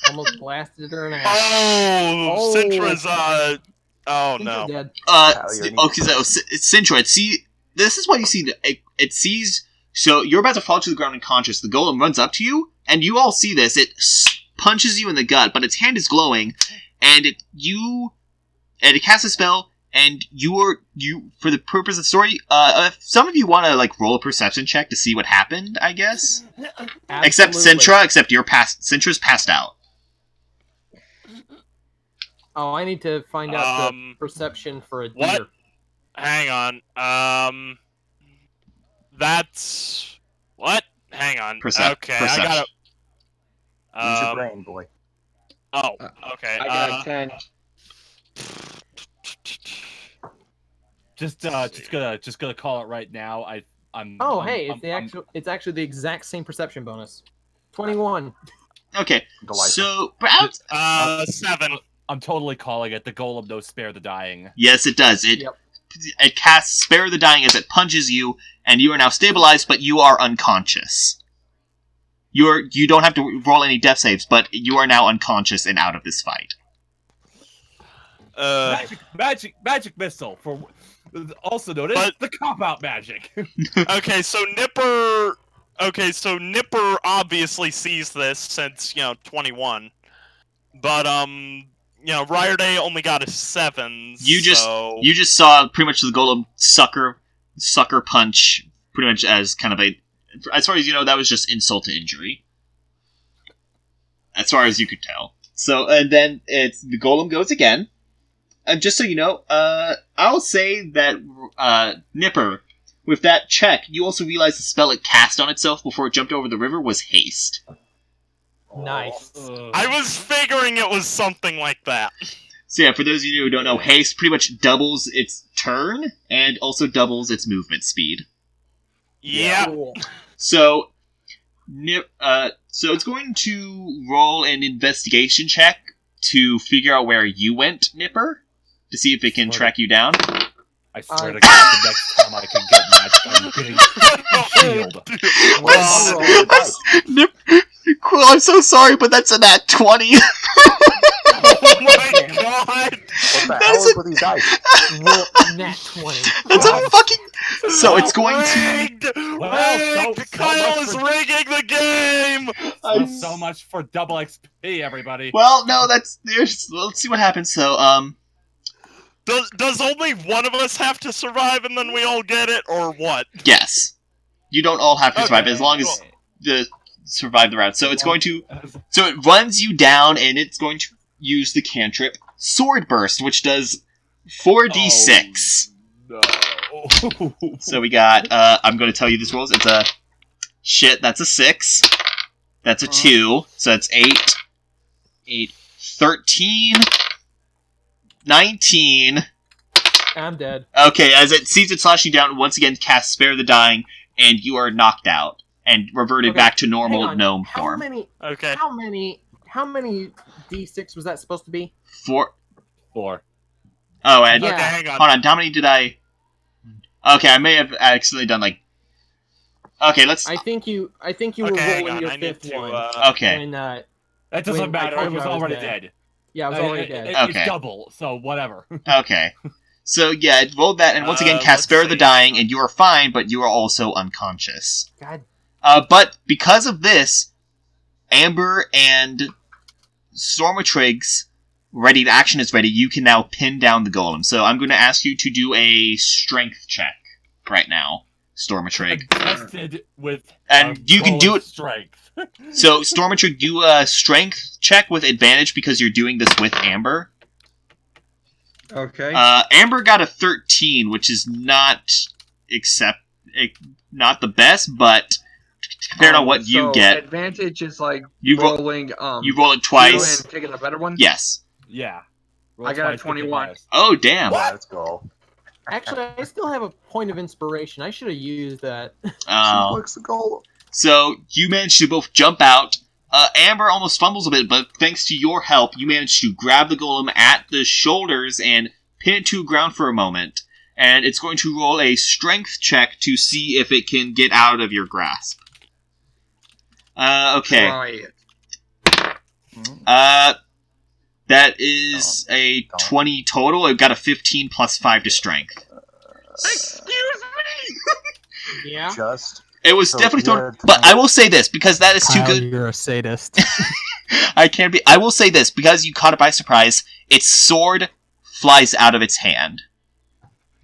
Almost blasted her in half. Oh, Sintra's, oh Sintra's no. dead. Okay, so Sintra, this is what you see. It sees, so you're about to fall to the ground unconscious. The golem runs up to you, and you all see this. It punches you in the gut, but its hand is glowing, and it casts a spell, and you for the purpose of the story, if some of you want to like roll a perception check to see what happened, I guess. Except Sintra, Sintra's passed out. Oh, I need to find out the perception for a deer. What? Hang on. That's what? Hang on. Okay, perception. I gotta. Use your brain, boy. Oh, okay. I got a 10. Just gonna call it right now. It's actually the exact same perception bonus. 21. Okay, Delightful. so perhaps 7. I'm totally calling it. The golem knows spare the dying. yes, it does. It casts Spare the Dying as it punches you, and you are now stabilized, but you are unconscious. You don't have to roll any death saves, but you are now unconscious and out of this fight. Magic missile, for also known as the cop-out magic. Okay, so Nipper obviously sees this since 21, but Ryerday only got a 7. You just saw pretty much the golem sucker punch, pretty much as kind of as far as you know, that was just insult to injury, as far as you could tell. So, and then the golem goes again. And just so you know, I'll say that Nipper, with that check, you also realize the spell it cast on itself before it jumped over the river was haste. Nice. I was figuring it was something like that. So yeah, for those of you who don't know, haste pretty much doubles its turn and also doubles its movement speed. Yeah. Cool. So, so it's going to roll an investigation check to figure out where you went, Nipper, to see if it can track you down. I swear to God, the next time I can get magic, I'm getting shield. Quill, I'm so sorry, but that's a nat 20. Oh my God! What the hell is with these dice? Nat 20. That's a fucking... So it's going to... Rigged! Well, Rigged! Kyle is rigging the game! So much for double XP, everybody. Well, no, let's see what happens. So, Does only one of us have to survive and then we all get it, or what? yes. You don't all have to survive, Okay, as long as survive the round. So it's going to... So it runs you down, and it's going to use the cantrip Sword Burst, which does 4d6. No. So we got... I'm going to tell you this rolls. It's a... Shit, that's a 6. That's a 2. So that's 8, 13... 19. I'm dead. Okay, as it sees it slashing down, once again casts Spare the Dying, and you are knocked out and reverted back to normal gnome form. Okay. How many d6 was that supposed to be? 4. Oh, and Okay, hang on. hold on. How many did I? Okay, I may have accidentally done like. Okay, let's. I think you were Okay, rolling hang on. your I need fifth to. one. Okay. When, that doesn't when I matter. told It you was I was already dead. dead. Yeah, I was already dead. Okay. It's double, so whatever. Okay. So yeah, it rolled that, and once again cast Spare the Dying, and you are fine, but you are also unconscious. God. But because of this, Amber and Stormatrix ready, the action is ready, you can now pin down the golem. So I'm going to ask you to do a strength check right now, Stormatrig. Tested with And you can do it. Strength. So Stormatrig, do a strength check with advantage because you're doing this with Amber. Okay. Amber got a 13, which is not not the best, but compared on what you get, advantage is like you rolling. You roll it twice and picking a better one. Yes. Yeah. I got a 21. Oh damn! Let's go. Actually, I still have a point of inspiration. I should have used that. Oh. Looks the goal. So you managed to both jump out. Amber almost fumbles a bit, but thanks to your help, you managed to grab the golem at the shoulders and pin it to the ground for a moment. And it's going to roll a strength check to see if it can get out of your grasp. Okay. Try it. That is a 20 total. It got a 15 plus 5 to strength. Excuse me! Yeah. It was definitely thrown, but I will say this, because that is too good. You're a sadist. I can't be. I will say this, because you caught it by surprise, its sword flies out of its hand.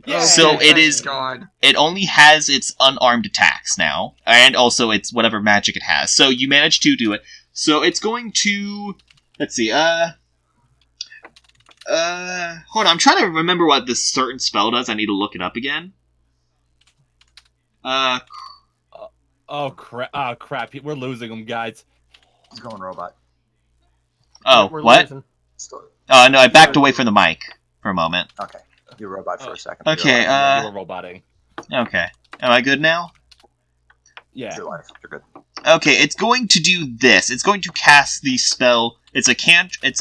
Yeah, So it is. God. It only has its unarmed attacks now, and also its whatever magic it has. So you managed to do it. So it's going to. Let's see. Hold on. I'm trying to remember what this certain spell does. I need to look it up again. Oh crap! We're losing them, guys. He's going robot. Oh, We're what? losing. Oh, no, I backed away from the mic for a moment. Okay. You robot for a second. Okay, You were roboting. Okay. Am I good now? Yeah. You're good. Okay, it's going to do this. It's going to cast the spell. It's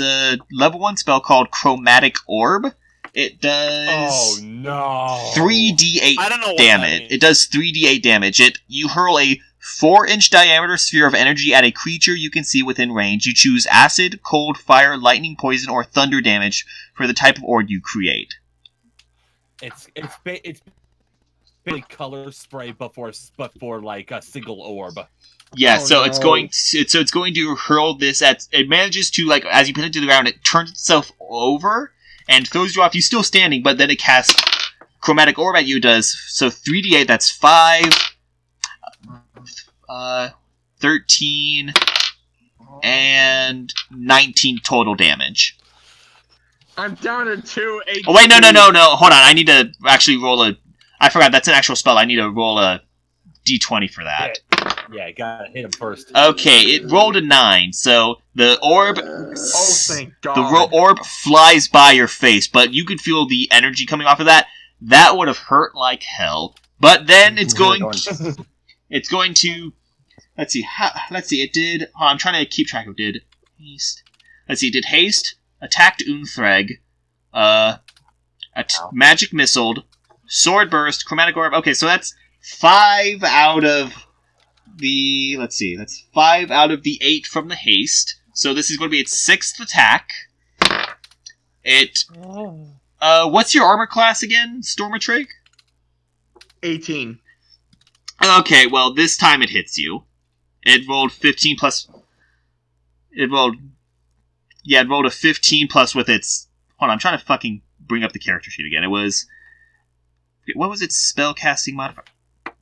a level 1 spell called Chromatic Orb. It does... Oh, no. 3d8 I don't know what damage. that means. It does 3d8 damage. You hurl a 4-inch diameter sphere of energy at a creature you can see within range. You choose acid, cold, fire, lightning, poison, or thunder damage for the type of orb you create. It's basically color spray before like a single orb. Yeah, Oh, so no. it's going to hurl this at. It manages to, like, as you put it to the ground, it turns itself over and throws you off. You're still standing, but then it casts Chromatic Orb at you. Does so 3d8. That's 5, 13, and 19 total damage. I'm down to 2 HP. Oh wait, no! Hold on, I need to actually roll a. I forgot that's an actual spell. I need to roll a d20 for that. Yeah, gotta hit him first. Okay, it rolled a 9, so the orb. Oh, thank God. The orb flies by your face, but you could feel the energy coming off of that. That would have hurt like hell. But then it's going. It's going to. Let's see. It did. Oh, I'm trying to keep track of. It did haste. Let's see. It did haste. Attacked Unthreg. Magic missiled. Sword burst. Chromatic orb. Okay, so that's 5 out of the. Let's see. That's 5 out of the 8 from the haste. So this is going to be its 6th attack. What's your armor class again, Stormatrig? 18. Okay, well, this time it hits you. It rolled 15 plus... It rolled a 15 plus with its... Hold on, I'm trying to fucking bring up the character sheet again. It was... What was its spellcasting modifier?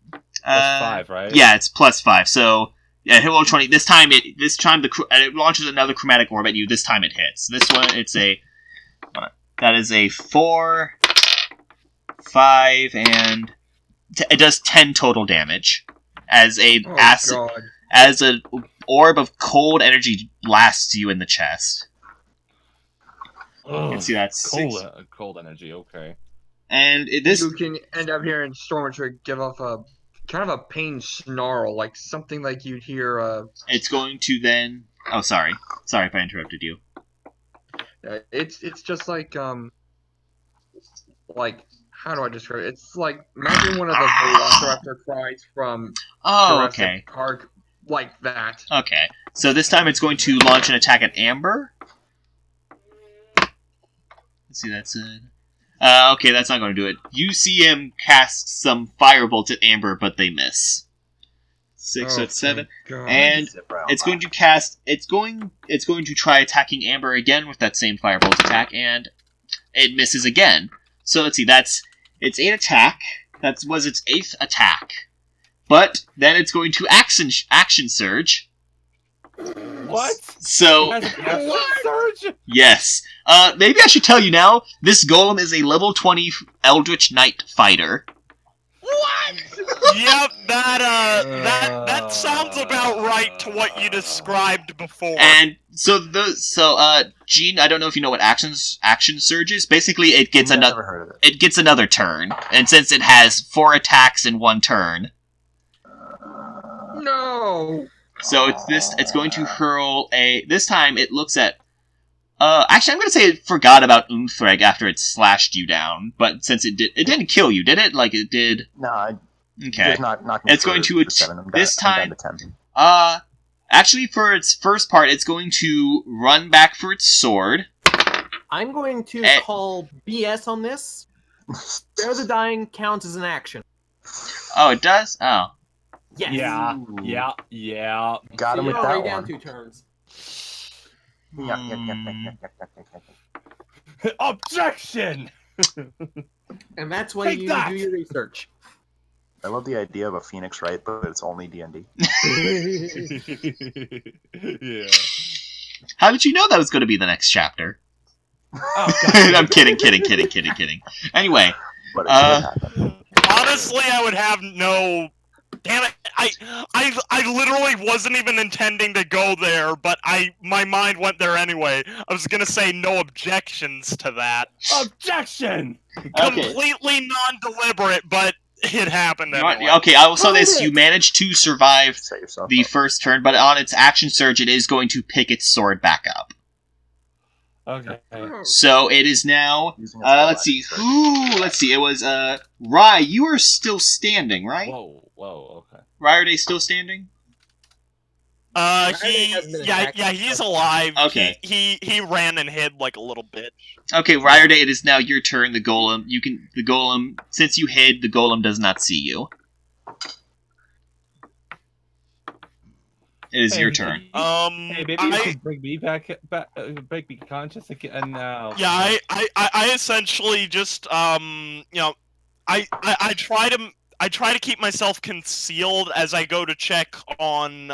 Plus 5, right? Yeah, it's plus 5. So, yeah, it hit roll 20. This time it launches another Chromatic Orb at you. This time it hits. This one, it's a... That is a 4, 5, and... It does 10 total damage. As an orb of cold energy blasts you in the chest. You can see that's cold energy, okay. And You can end up hearing Stormatrig give off a kind of a pain snarl, like something like you'd hear. It's going to then. Oh, sorry if I interrupted you. It's just like how do I describe it? It's like imagine one of the Velociraptor cries from Jurassic Park, like that. Okay, so this time it's going to launch an attack at Amber. Let's see, that's it. Okay, that's not going to do it. You see him cast some fire bolts at Amber, but they miss. 6, so it's 7. God. And Zip right on it's by. going to cast. It's going to try attacking Amber again with that same firebolt attack, and it misses again. So let's see. That's its 8th attack. That was its 8th attack. But then it's going to action surge. What? So Surge? yes. Maybe I should tell you now. This golem is a level 20 Eldritch Knight fighter. Yep, that sounds about right to what you described before. And so Gene, I don't know if you know what action surge is. Basically, it gets Never another. heard of it. It gets another turn, and since it has 4 attacks in 1 turn, No. so it's going to hurl a. This time, it looks at. Actually, I'm going to say it forgot about Unthreg after it slashed you down, but since it didn't kill you, did it? Like it did. No, Okay. just knock me It's for- going to for 7. I'm this down time- to 10. Actually, for its first part, it's going to run back for its sword. I'm going to Eh. call BS on this. Spare the dying counts as an action. Oh, it does. Oh, Yes. Yeah. Got him So with you're that already down one. 2 turns. Objection! And that's why Take you that! do your research. I love the idea of a Phoenix Wright, but it's only D&D. Yeah. how did you know that was going to be the next chapter? Oh, God. I'm kidding. Anyway, But it did happen. Honestly, I would have no. Damn it! I literally wasn't even intending to go there, but my mind went there anyway. I was gonna say no objections to that. Objection! Okay. Completely non-deliberate, but it happened You want- anyway. okay, I will say this. Hold You it. managed to survive Set yourself the up. first turn, but on its action surge, it is going to pick its sword back up. Okay. So it is now. Using its Let's see. full action, Let's see. It was Rye. You are still standing, right? Whoa, okay. Ryerday still standing? He hasn't been yeah, attacked. he's alive. Okay. He ran and hid like a little bit. Okay, Ryerday, it is now your turn. The golem. Since you hid, the golem does not see you. It is your turn. Hey, maybe you I, could bring me back, make me conscious again now. yeah, I essentially just I try to keep myself concealed as I go to check on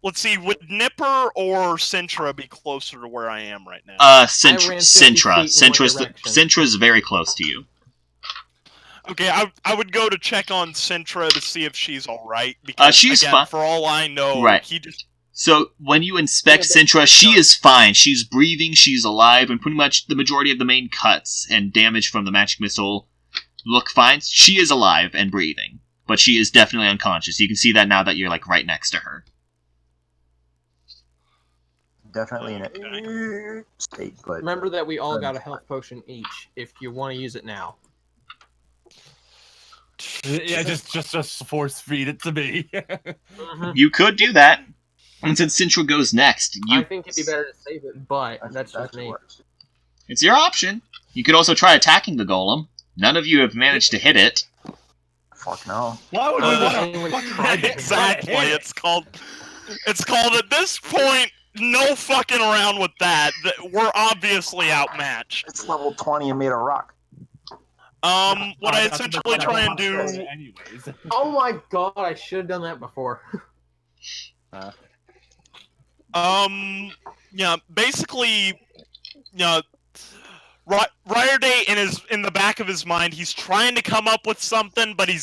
let's see, would Nipper or Sintra be closer to where I am right now? Sintra. ran 50 feet in one direction. Sintra's very close to you. Okay, I would go to check on Sintra to see if she's all right because She's again, fine. for all I know, Right. he just So when you inspect Yeah, but- Sintra, she is fine. She's breathing. She's alive, and pretty much the majority of the main cuts and damage from the magic missile look fine. She is alive and breathing, but she is definitely unconscious. You can see that now that you're like right next to her. Definitely in a state, but Remember that we all got a health potion each if you want to use it now. Yeah, just force feed it to me. You could do that. And since Sintra goes next, I think it'd be better to save it, but that's just me. works. it's your option. You could also try attacking the golem. None of you have managed to hit it. Fuck no. Why would we anyone want tried to it. exactly. It's called at this point. No fucking around with that. We're obviously outmatched. It's level 20 and made of rock. What I essentially try and do. anyways? Oh my god, I should have done that before. Yeah, basically, Ryerday in the back of his mind, he's trying to come up with something, but he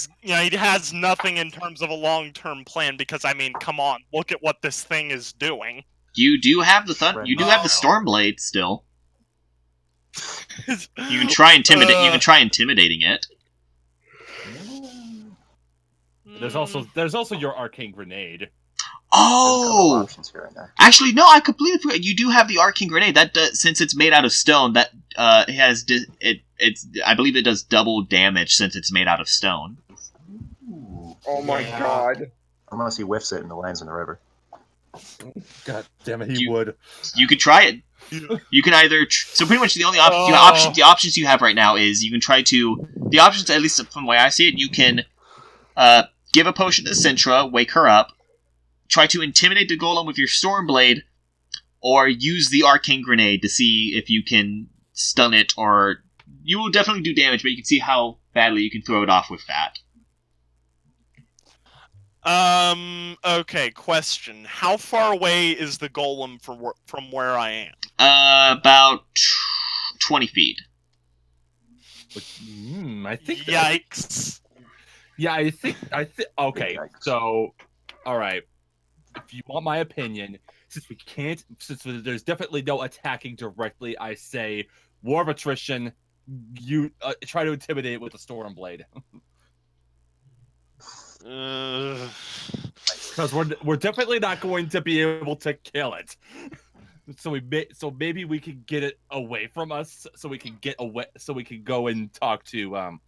has nothing in terms of a long-term plan. Because I mean, come on, look at what this thing is doing. You do have the You do have the Stormblade still. You can try intimidate. You can try intimidating it. There's also your arcane grenade. Oh, Options here and there. actually, no. I completely forgot. You do have the arcane grenade. That does, since it's made out of stone, that has it's. I believe it does double damage since it's made out of stone. Oh my god. Unless he whiffs it and it lands in the river. God damn it, he would. You could try it. You can either so pretty much the only the options you have right now is you can try to the options, at least from the way I see it, you can give a potion to Sintra, wake her up, try to intimidate the golem with your Stormblade, or use the Arcane Grenade to see if you can stun it, or you will definitely do damage, but you can see how badly you can throw it off with that. Okay, question. How far away is the golem from where I am? About 20 feet. I think. Yikes. Yeah, I think. Okay, so, all right. If you want my opinion, since there's definitely no attacking directly, I say war of attrition. You try to intimidate it with a Stormblade. Because we're definitely not going to be able to kill it. So maybe we can get it away from us, so we can go and talk to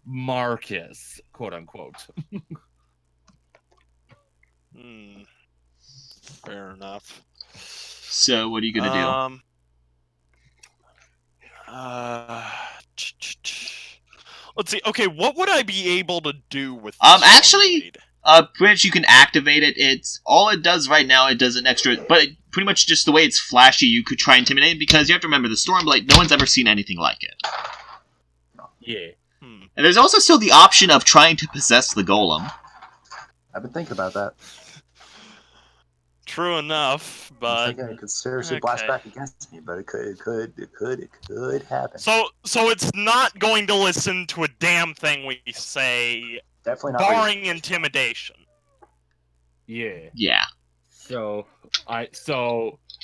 Marcus, quote unquote. Fair enough. So what are you gonna do? Let's see. Okay, what would I be able to do with? Actually, pretty much you can activate it. It's all it does right now. It does an extra, but pretty much just the way it's flashy, you could try intimidate, because you have to remember the Stormblade. No one's ever seen anything like it. Yeah. And there's also still the option of trying to possess the golem. I've been thinking about that. True enough, but I'm thinking it could seriously blast back against me, but it could happen. So it's not going to listen to a damn thing we say. Definitely not. Barring intimidation. Yeah. Yeah. So I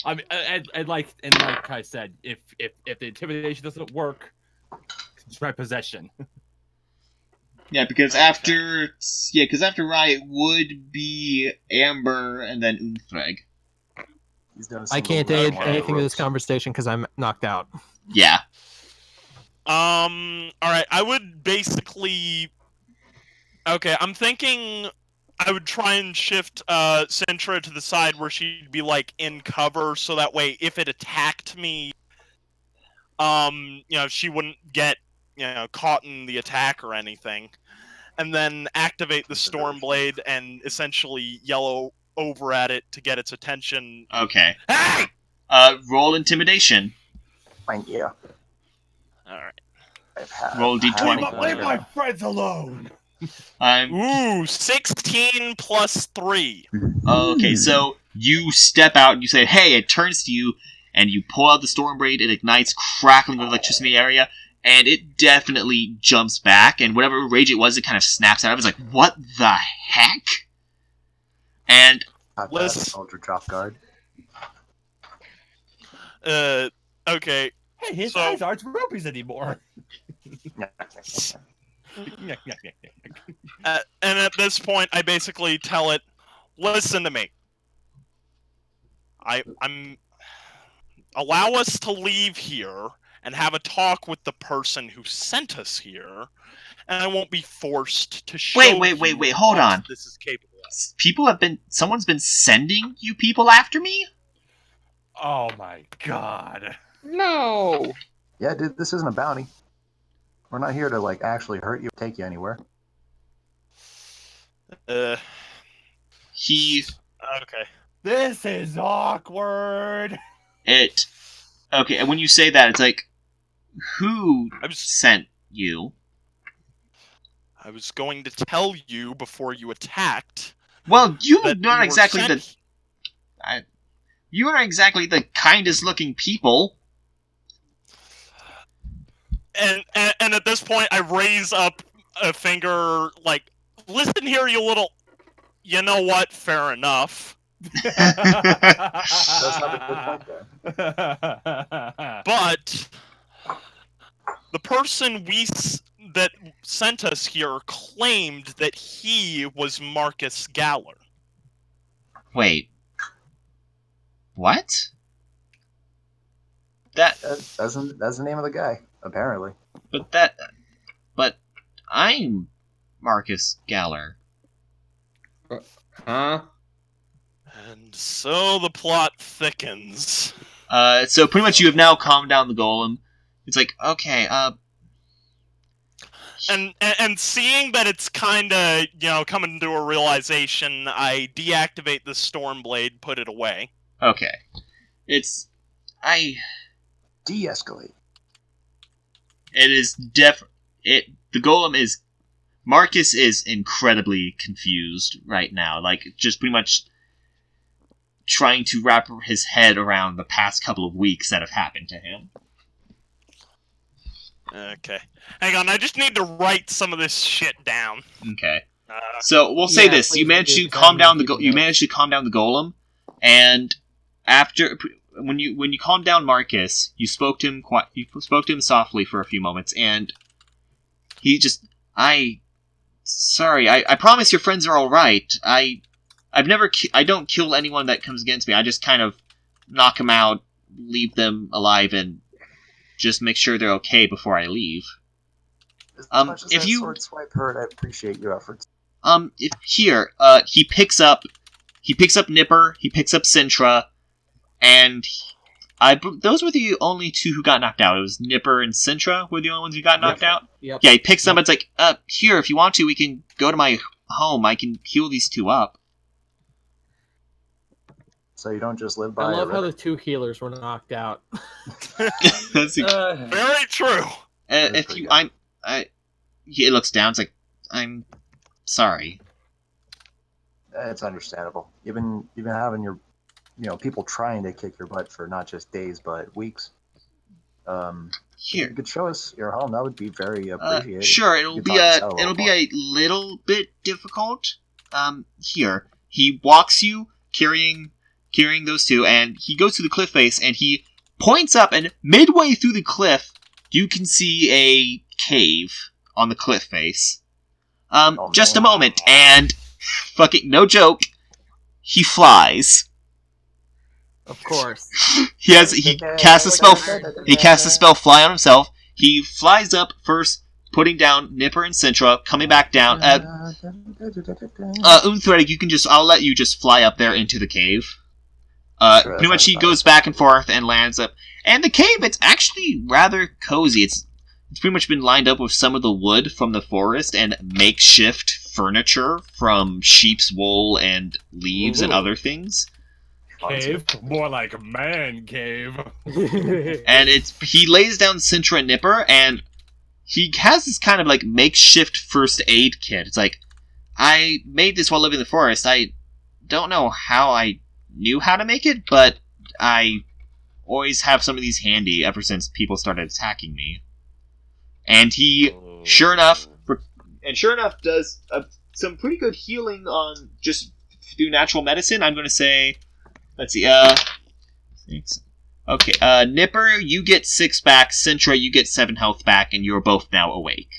mean, and like I said, if the intimidation doesn't work, try possession. Yeah, because after Riot would be Amber and then Unthreg. I can't aid anything to this conversation because I'm knocked out. Yeah. All right. I would basically. Okay, I'm thinking I would try and shift Sintra to the side where she'd be like in cover, so that way if it attacked me, she wouldn't get caught in the attack or anything. And then activate the Stormblade and essentially yell over at it to get its attention. Okay. Hey! Roll intimidation. Thank you. Alright. Roll d20. Leave my friends alone! Ooh, 16 plus 3. Okay, so you step out and you say, hey, it turns to you, and you pull out the Stormblade, it ignites, crackling with electricity in the area, and it definitely jumps back, and whatever rage it was, it kind of snaps out of it. It's like, what the heck? And Ultra drop guard. Okay. Hey, his eyes aren't rubies anymore. And at this point, I basically tell it, listen to me. I'm allow us to leave here and have a talk with the person who sent us here, and I won't be forced to show Wait, hold on. This is capable of. Someone's been sending you people after me? Oh my god. No! Yeah, dude, this isn't a bounty. We're not here to, actually hurt you or take you anywhere. Okay. This is awkward! Okay, and when you say that, it's like, who sent you? I was going to tell you before you attacked. Well, you are not exactly the kindest looking people. And at this point, I raise up a finger, like, listen here, you little. You know what? Fair enough. That's not a good point there. But the person that sent us here claimed that he was Marcus Galler. Wait. What? That's the name of the guy, apparently. But I'm Marcus Galler. Huh? And so the plot thickens. So pretty much you have now calmed down the golem. It's like, okay, And seeing that it's kind of, coming to a realization, I deactivate the storm blade, put it away. Okay. De-escalate. It is the golem is... Marcus is incredibly confused right now. Like, just pretty much trying to wrap his head around the past couple of weeks that have happened to him. Okay. Hang on, I just need to write some of this shit down. Okay. So we'll say this: you managed to calm down the golem, and after when you calmed down Marcus, you spoke to him softly for a few moments, and he just I promise your friends are all right. I don't kill anyone that comes against me. I just kind of knock them out, leave them alive, and just make sure they're okay before I leave. As much as sword swipe hurt, I appreciate your efforts. He picks up Nipper, he picks up Sintra, and those were the only two who got knocked out. It was Nipper and Sintra were the only ones who got knocked out. Yep. Yeah, he picks them up. It's like, here, if you want to, we can go to my home. I can heal these two up. So you don't just live by. I love how the two healers were knocked out. That's very true. He looks down. It's like, I'm sorry. It's understandable. You've been having your, people trying to kick your butt for not just days but weeks. Here, you could show us your home. That would be very appreciated. Sure, it'll be a little bit difficult. Here, he walks you carrying those two, and he goes to the cliff face, and he points up, and midway through the cliff, you can see a cave on the cliff face. Just a moment, and fucking no joke, he flies. Of course. He casts a spell. He casts a spell fly on himself. He flies up first, putting down Nipper and Sintra, coming back down. Unthreaded, I'll let you just fly up there into the cave. Pretty much he goes back and forth and lands up. And the cave, it's actually rather cozy. It's pretty much been lined up with some of the wood from the forest and makeshift furniture from sheep's wool and leaves and other things. Cave? More like a man cave. And he lays down Sintra and Nipper, and he has this kind of like makeshift first aid kit. It's like, I made this while living in the forest. I don't know how I knew how to make it, but I always have some of these handy ever since people started attacking me. And he, sure enough, does some pretty good healing on just through natural medicine. I'm going to say, let's see, 6. Okay, Nipper, you get 6 back. Sintra, you get 7 health back, and you're both now awake.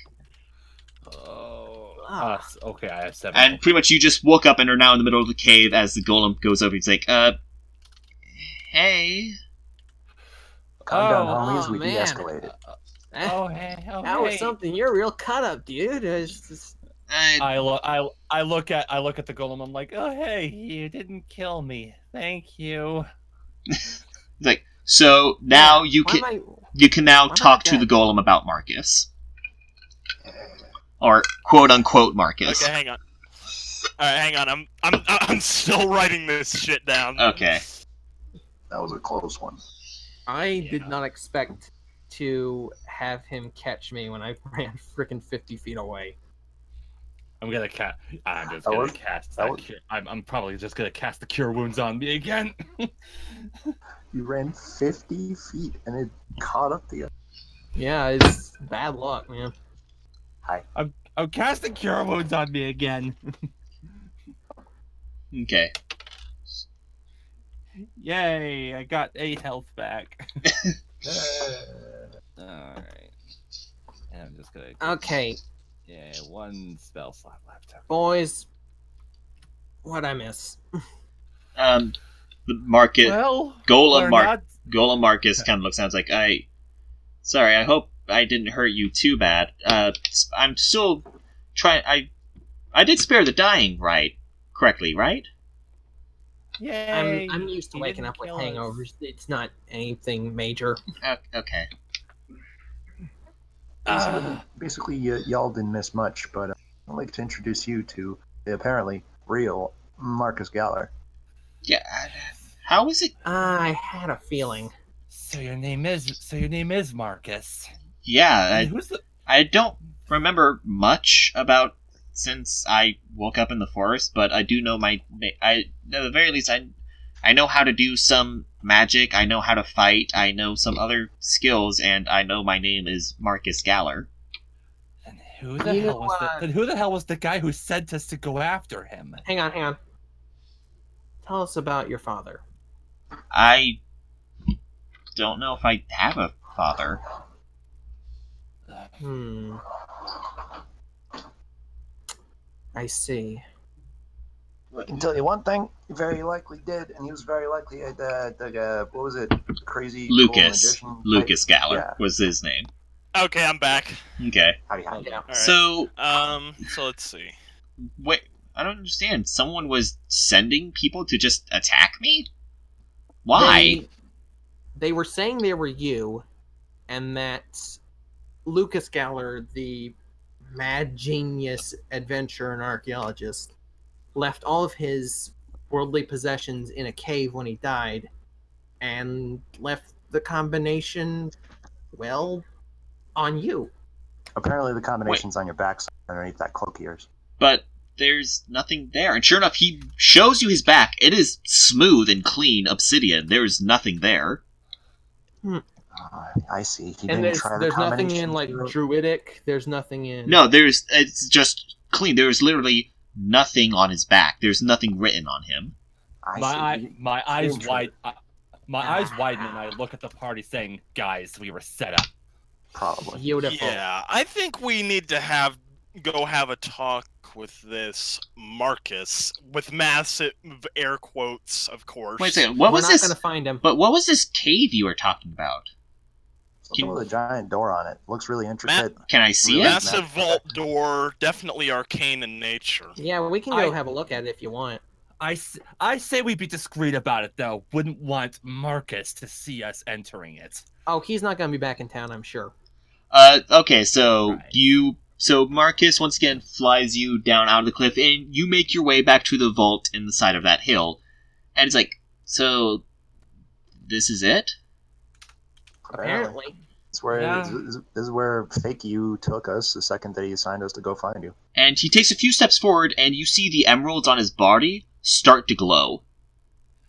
Okay, I have 7. And pretty much you just woke up and are now in the middle of the cave as the golem goes over. He's like, hey. Calm down, homies. We de-escalated. That was something. You're a real cut up, dude. I look at the golem. I'm like, oh hey, you didn't kill me. Thank you. Like, so now you can now talk to the golem about Marcus. Or quote unquote Marcus. Okay, hang on. Alright, hang on. I'm still writing this shit down. Okay. That was a close one. I did not expect to have him catch me when I ran freaking 50 feet away. I'm probably just gonna cast the cure wounds on me again. You ran 50 feet and it caught up to you. Yeah, it's bad luck, man. Hi. I'm casting cure wounds on me again. Okay. Yay! I got 8 health back. Alright. And I'm just gonna. Okay. Yeah, 1 spell slot left. Boys, what'd I miss? The market. Well, Golem Marcus kind of looks. Sounds like Sorry, I hope I didn't hurt you too bad. I'm still trying. I did spare the dying correctly, right? Yay! I'm used to waking up with hangovers. It's not anything major. Okay. Basically, y'all didn't miss much, but I'd like to introduce you to the apparently real Marcus Galler. Yeah. How is it? I had a feeling. So your name is Marcus. Yeah. Who's the? I don't remember much about since I woke up in the forest, but I do know at the very least, I know how to do some magic. I know how to fight. I know some other skills, and I know my name is Marcus Galler. And who the hell was the guy who sent us to go after him? Hang on. Tell us about your father. I don't know if I have a father. I see. I can tell you one thing, he very likely did, and he was very likely what was it, crazy Lucas. cool magician? Lucas Galler was his name. Okay, I'm back. Okay. Howdy. Yeah. All right. So let's see. wait, I don't understand. Someone was sending people to just attack me? Why? They were saying they were you, and that Lucas Galler, the mad genius adventurer and archaeologist, left all of his worldly possessions in a cave when he died, and left the combination, well, on you. Apparently the combination's on your backside underneath that cloak of yours. But there's nothing there. And sure enough, he shows you his back. It is smooth and clean obsidian. There's nothing there. I see. He And didn't try the there's nothing combination. in, like, druidic, there's nothing in... No, it's just clean. There's literally nothing on his back. There's nothing written on him. My eyes widen, and I look at the party, saying, "Guys, we were set up." Probably. Beautiful. Yeah, I think we need to go have a talk with this Marcus, with massive air quotes, of course. Wait a second. What was We're this? not going to find him. But what was this cave you were talking about? Something with a giant door on it. Looks really intricate. Can I see it? Massive vault door, definitely arcane in nature. Yeah, well, we can go have a look at it if you want. I say we be discreet about it, though. Wouldn't want Marcus to see us entering it. Oh, he's not going to be back in town, I'm sure. Okay, so So Marcus once again flies you down out of the cliff, and you make your way back to the vault in the side of that hill. And it's like, so this is it? Apparently. This is where fake you took us the second that he assigned us to go find you. And he takes a few steps forward, and you see the emeralds on his body start to glow.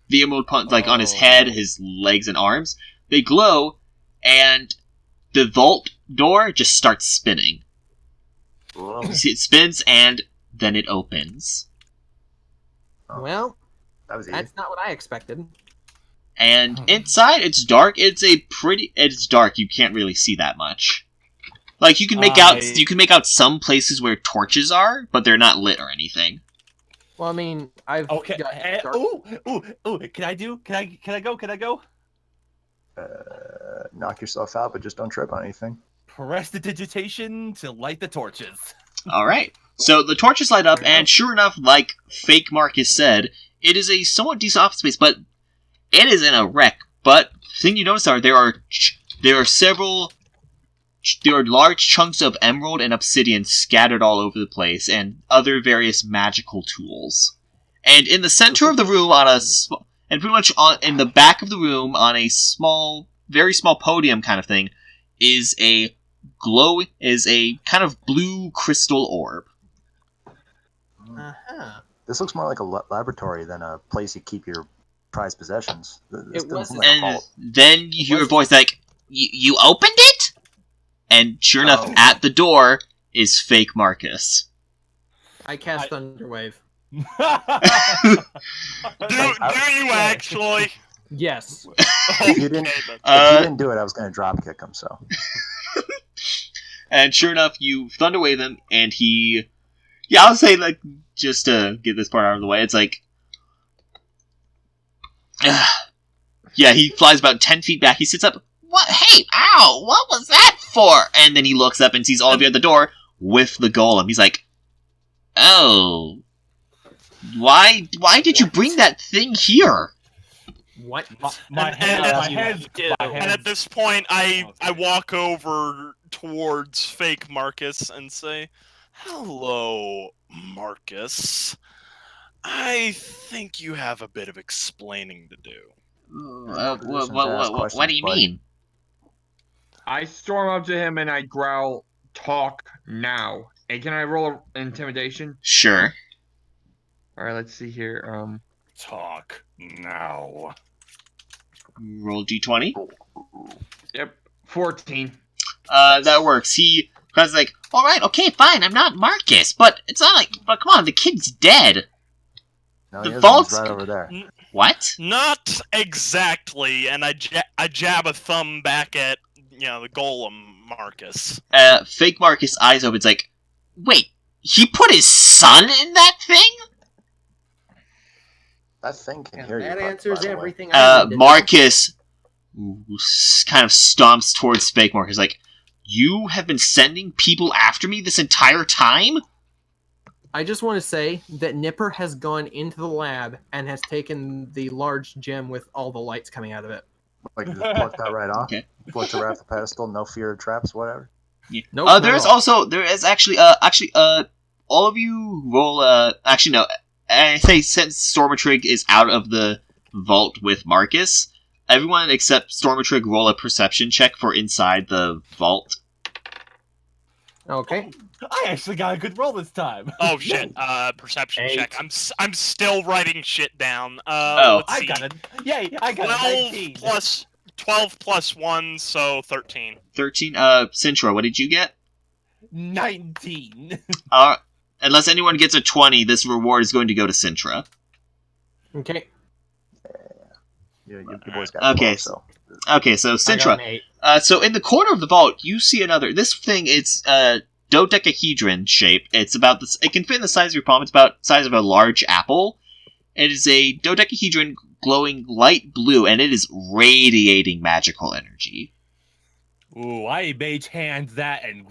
The emerald, on his head, his legs and arms, they glow, and the vault door just starts spinning. Whoa. You see it spins, and then it opens. Well, that was easy. That's not what I expected. And inside, it's dark. It's dark. You can't really see that much. Like you can make out some places where torches are, but they're not lit or anything. Well, I mean, I've Okay. got Ooh. Can I go? Knock yourself out, but just don't trip on anything. Prestidigitation to light the torches. All right. So the torches light up, and sure enough, like fake Marcus said, it is a somewhat decent office space, but it is in a wreck. But the thing you notice there are large chunks of emerald and obsidian scattered all over the place, and other various magical tools. And in the center of the room, in the back of the room, on a very small podium kind of thing, is a kind of blue crystal orb. Uh-huh. This looks more like a laboratory than a place you keep your prized possessions. This doesn't seem like a And vault. then you hear a voice like, "You opened it?" And sure enough, at the door is fake Marcus. I cast Thunderwave. Do you actually? Yes. If you didn't do it, I was going to drop kick him. So. And sure enough, you thunderwave him, and he... Yeah, I'll say, like, just to get this part out of the way, it's like... yeah, he flies about 10 feet back, he sits up, "What? Hey, ow, what was that for?" And then he looks up and sees all of you at the door with the golem. He's like, "Oh, why did you bring that thing here?" What? And at this point, I walk over towards fake Marcus and say, "Hello, Marcus. I think you have a bit of explaining to do." What do you mean? I storm up to him and I growl, "Talk now." And can I roll intimidation? Sure. All right, let's see here. Talk now. Roll d20. Yep, 14. That works. He was like, all right, okay, fine, I'm not Marcus, but it's not like, but come on, the kid's dead. No, The he isn't. vault's- He's right over there. What? Not exactly, and I jab a thumb back at, the Golem Marcus. Fake Marcus eyes opens like, wait, he put his son in that thing? That thing can hear you. That by answers the way. everything I needed. Marcus kind of stomps towards Fake Marcus like, you have been sending people after me this entire time? I just want to say that Nipper has gone into the lab and has taken the large gem with all the lights coming out of it. Like, just pluck that right off. Okay. Floats it right off the pedestal. No fear of traps, whatever. Yeah. Nope, not There is at all. all of you roll, actually no, I say since Stormatrig is out of the vault with Marcus, everyone except Stormatrig roll a perception check for inside the vault. Okay. I actually got a good roll this time. Oh shit! Perception 8. check. I'm still writing shit down. Oh. Let's see. I got it. Yay! I got 12 plus 1, so 13. 13. Sintra, what did you get? 19. Unless anyone gets a 20, this reward is going to go to Sintra. Okay. Yeah, you boys got Okay. 12, so. Okay, so I got Sintra. an 8. So in the corner of the vault, you see another. This thing is dodecahedron shape. It's about this. It can fit in the size of your palm. It's about the size of a large apple. It is a dodecahedron glowing light blue, and it is radiating magical energy. Ooh, I mage hand that and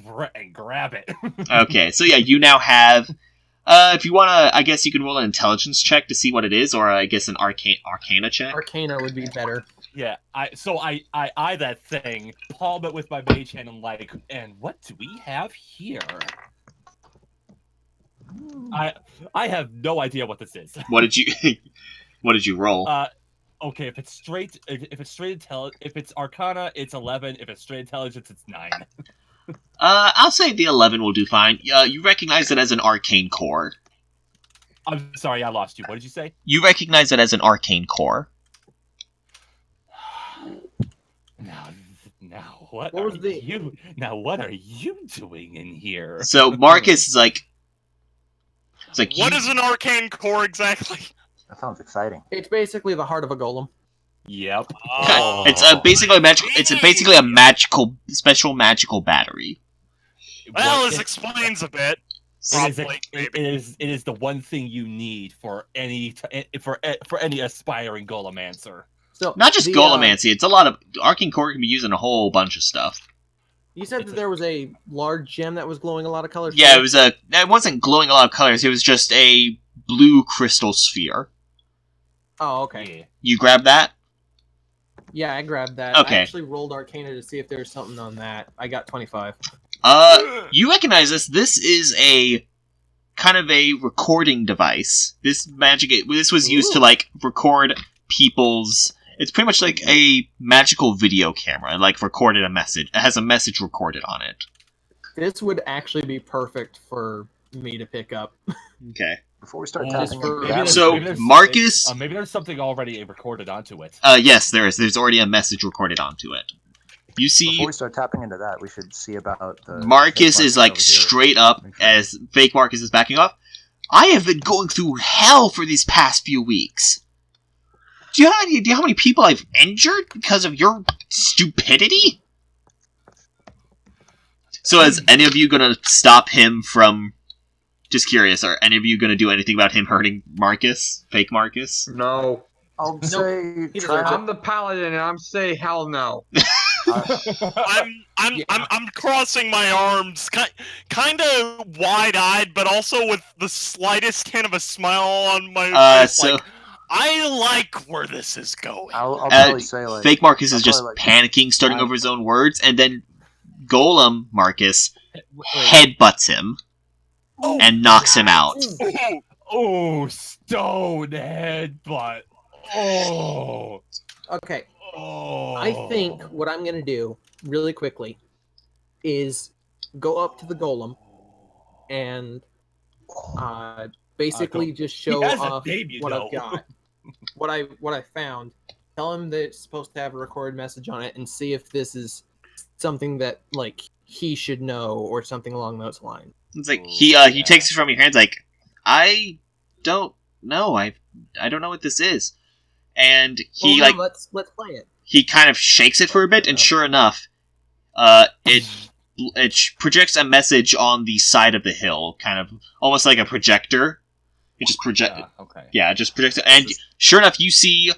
grab it. Okay, so yeah, you now have. If you wanna, I guess you can roll an intelligence check to see what it is, or I guess an arcana check. Arcana would be better. Yeah, I eye that thing, palm it with my mage hand, and like, and what do we have here? I have no idea what this is. What did you roll? Okay, if it's arcana, it's 11. If it's straight intelligence, it's 9. I'll say the 11 will do fine. You recognize it as an arcane core. I'm sorry, I lost you. What did you say? You recognize it as an arcane core. Now what What are was the- you? Now what are you doing in here? So Marcus is like, it's like What is an arcane core exactly? That sounds exciting. It's basically the heart of a golem. Yep. Oh. It's basically a magical. It's basically a special magical battery. Well, What this it- explains a bit. It is the one thing you need for any aspiring golemancer. So Not just the, Golemancy. It's a lot of arcane core can be used in a whole bunch of stuff. You said that there was a large gem that was glowing a lot of colors. Yeah, it wasn't glowing a lot of colors. It was just a blue crystal sphere. Oh, okay. You grab that? Yeah, I grabbed that. Okay. I actually rolled Arcana to see if there was something on that. I got 25. You recognize this. This is a kind of a recording device. This was used to like record people's. It's pretty much like a magical video camera. Like recorded a message. It has a message recorded on it. This would actually be perfect for me to pick up. Okay. Before we start Just tapping for- into maybe that, So Marcus. Maybe there's something already recorded onto it. Yes, there is. There's already a message recorded onto it. You see, before we start tapping into that, we should see about the Marcus fake is like over here. straight up Make sure. as fake Marcus is backing off. I have been going through hell for these past few weeks. Do you have any idea how many people I've injured because of your stupidity? So is any of you gonna stop him from... Just curious, are any of you gonna do anything about him hurting Marcus? Fake Marcus? No. I'll say He try deserves to- I'm the paladin, and I'm say hell no. I'm crossing my arms, kind of wide-eyed, but also with the slightest hint of a smile on my face. So... Like, I like where this is going. I'll probably say like Fake Marcus is I'll just probably, panicking, starting I- over his own words, and then Golem Marcus headbutts him and knocks him out. Oh, stone headbutt. Oh. Okay. Oh. I think what I'm going to do really quickly is go up to the golem and basically just show off what I've got, what I found. Tell him that it's supposed to have a recorded message on it, and see if this is something that like he should know or something along those lines. It's like he takes it from your hands, like, I don't know, I don't know what this is, and he let's play it. He kind of shakes it for a bit, and sure enough, it projects a message on the side of the hill, kind of almost like a projector. It just projects. Yeah, it just projects it, and sure enough, you see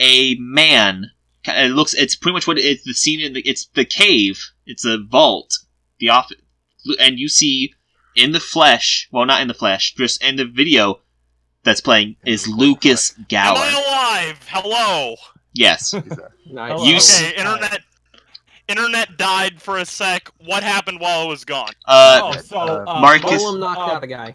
a man. It's pretty much what it's the scene in it's the cave. It's a vault. The office, and you see in the flesh. Well, not in the flesh, just in the video that's playing is Lucas Gower. Am I alive? Hello. Yes. Nice. Okay, internet died for a sec. What happened while it was gone? Marcus Golem knocked out a guy.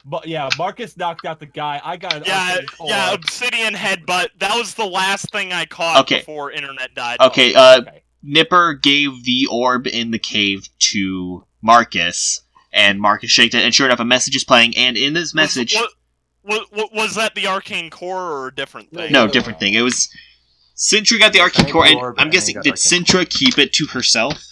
But yeah, Marcus knocked out the guy. I got an Obsidian headbutt. That was the last thing I caught before internet died. Okay, Nipper gave the orb in the cave to Marcus, and Marcus shaked it, and sure enough, a message is playing, and in this message... Was that the arcane core or a different thing? No, different thing. It was... Sintra got the arcane core, and I'm guessing, did Sintra keep it to herself?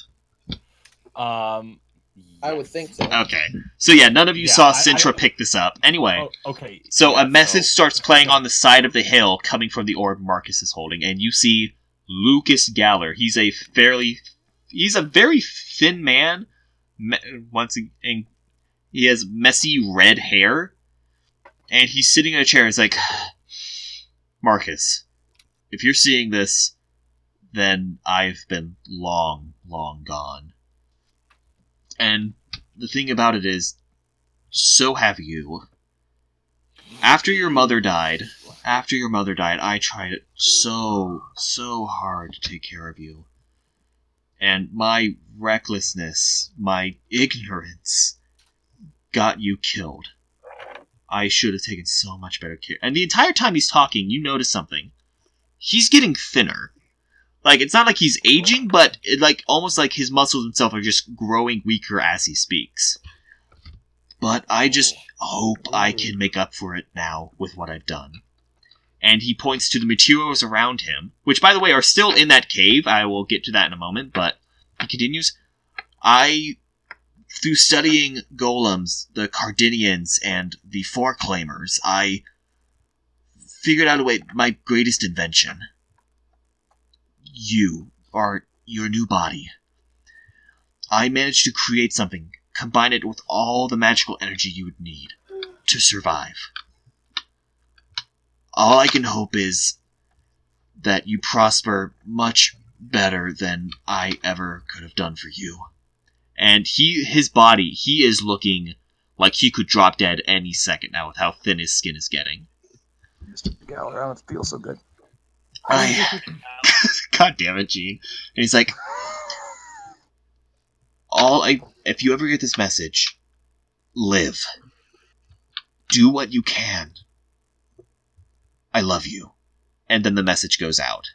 I would think so. Okay. So yeah, none of you saw Sintra pick this up. Anyway. Okay. So a message starts playing on the side of the hill, coming from the orb Marcus is holding, and you see Lucas Galler. He's a very thin man. And he has messy red hair, and he's sitting in a chair. He's like, Marcus, if you're seeing this, then I've been long, long gone. And the thing about it is, so have you. After your mother died, I tried so hard to take care of you. And my recklessness, my ignorance, got you killed. I should have taken so much better care. And the entire time he's talking, you notice something. He's getting thinner. Like, it's not like he's aging, but almost like his muscles himself are just growing weaker as he speaks. But I just hope I can make up for it now with what I've done. And he points to the materials around him, which, by the way, are still in that cave. I will get to that in a moment, but he continues. Through studying golems, the Cardinians, and the Foreclaimers, I figured out a way, my greatest invention. You are your new body. I managed to create something, combine it with all the magical energy you would need to survive. All I can hope is that you prosper much better than I ever could have done for you. And his body, he is looking like he could drop dead any second now with how thin his skin is getting. Mr. Galler, I don't feel so good. God damn it, Gene. And he's like, if you ever get this message, live. Do what you can. I love you. And then the message goes out.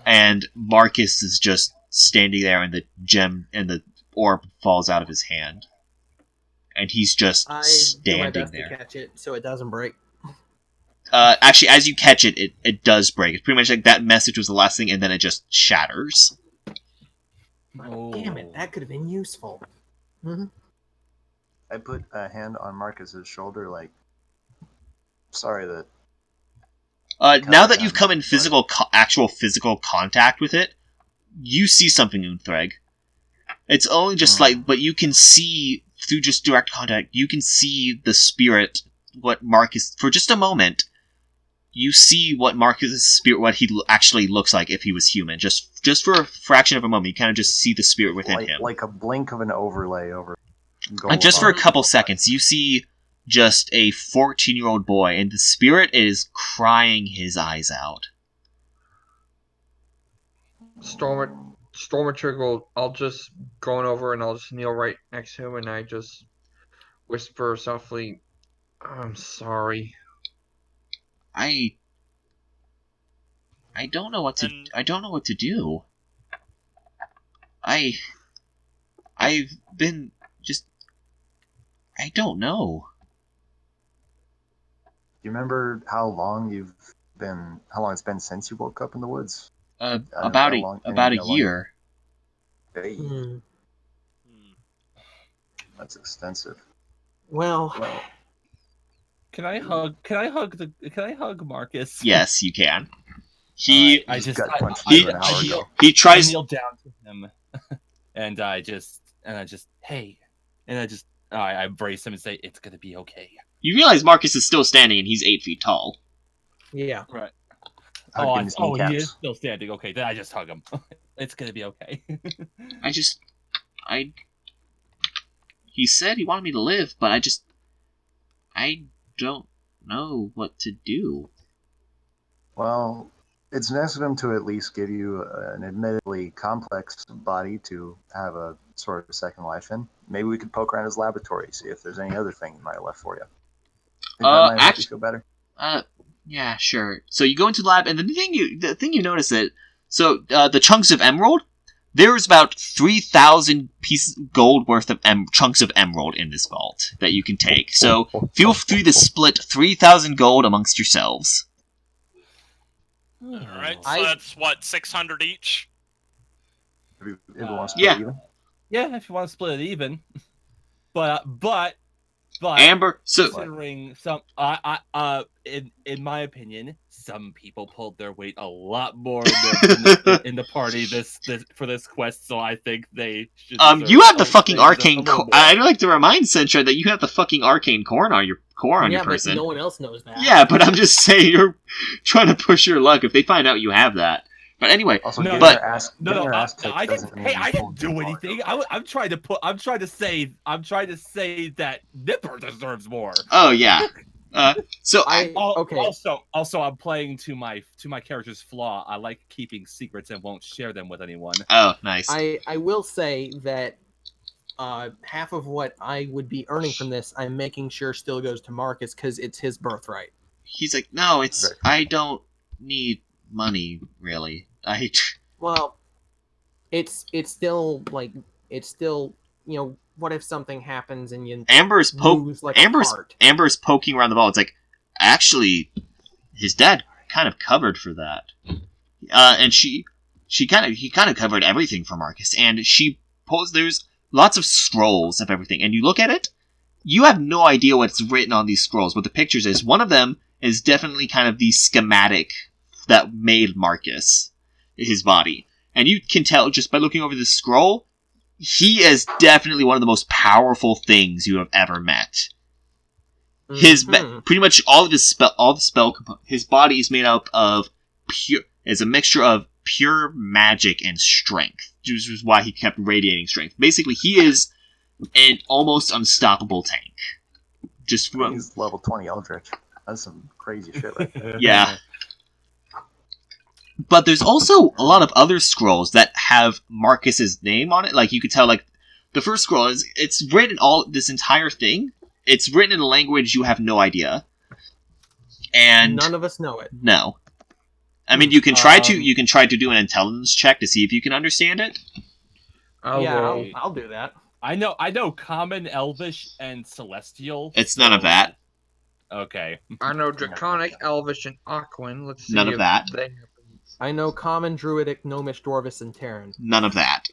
And Marcus is just standing there, and the gem and the orb falls out of his hand. And he's just standing do my best there. To catch it so it doesn't break. Actually, as you catch it, it does break. It's pretty much like that message was the last thing, and then it just shatters. Damn it, that could have been useful. Mm-hmm. I put a hand on Marcus's shoulder, like, sorry that... now that you've come in actual physical contact with it, you see something, Unthreg. It's only just slight, but you can see, through just direct contact, you can see the spirit, what Marcus, for just a moment, you see what Marcus's spirit, what he actually looks like if he was human. Just for a fraction of a moment, you kind of just see the spirit within him. Like a blink of an overlay over... And just for a couple seconds, you see just a 14-year-old boy, and the spirit is crying his eyes out. Stormatrigger, I'll just go on over and I'll just kneel right next to him and I just whisper softly, "I'm sorry." I don't know what to. I don't know what to do. I've been just. I don't know. Do you remember how long it's been since you woke up in the woods? About a year. Hey, that's extensive. Well, Can I hug Marcus? Yes, you can. He tries. I kneel down to him, and I embrace him and say, "It's gonna be okay." You realize Marcus is still standing and he's 8 feet tall. yeah. Right. He He is still standing. Okay, then I just hug him. It's gonna be okay. He said he wanted me to live, but I don't know what to do. Well, it's nice of him to at least give you an admittedly complex body to have a sort of second life in. Maybe we could poke around his laboratory, see if there's any other thing he might have left for you. Think that might help you feel better? Yeah, sure. So you go into the lab, and the thing you notice that the chunks of emerald, there's about 3,000 pieces gold worth of chunks of emerald in this vault that you can take. So feel free to split 3,000 gold amongst yourselves. Alright, so that's what, 600 each? If you want to split it even? Yeah, if you want to split it even. But Amber, considering some, in my opinion, some people pulled their weight a lot more in the party for this quest, so I think they should. You have the fucking arcane core. I'd like to remind Sentra that you have the fucking arcane core on your person. Yeah, but no one else knows that. Yeah, but I'm just saying you're trying to push your luck if they find out you have that. But anyway, I didn't do anything. I'm trying to say that Nipper deserves more. Oh yeah. Also, I'm playing to my character's flaw. I like keeping secrets and won't share them with anyone. Oh, nice. I will say that half of what I would be earning from this, I'm making sure still goes to Marcus because it's his birthright. He's like, no, I don't need money really. Well, it's still what if something happens and you Amber's poking around the vault. It's like, actually, his dad kind of covered for that, and he kind of covered everything for Marcus. And there's lots of scrolls of everything, and you look at it, you have no idea what's written on these scrolls. What the pictures is, one of them is definitely kind of the schematic that made Marcus. His body, and you can tell just by looking over the scroll, he is definitely one of the most powerful things you have ever met. Pretty much all the spell his body is made up of is a mixture of pure magic and strength, which is why he kept radiating strength. Basically, he is an almost unstoppable tank. He's level 20 Eldritch. That's some crazy shit right there. Yeah. But there's also a lot of other scrolls that have Marcus's name on it. Like, you could tell, like, the first scroll it's written this entire thing. It's written in a language you have no idea. And none of us know it. No. I mean, you can try to do an intelligence check to see if you can understand it. I'll do that. I know Common, Elvish, and Celestial. It's none of that. Okay. I know Draconic, Elvish, and Aquan. Let's see. None of that. I know Common, Druidic, Gnomish, Dwarvish, and Terran. None of that.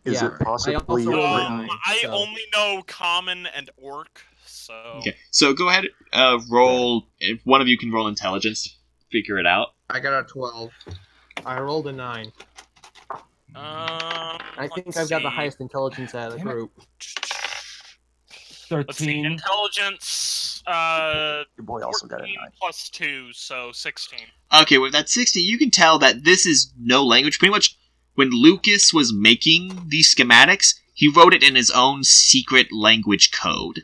Is it possibly written? I only know Common and Orc, so... Okay, so go ahead, roll... If one of you can roll intelligence to figure it out. I got a 12. I rolled a 9. I think I've got the highest intelligence out of the group. 13. Let's see, intelligence, Your boy also got a 9. plus 2, so 16. Okay, with that 16, you can tell that this is no language. Pretty much, when Lucas was making these schematics, he wrote it in his own secret language code.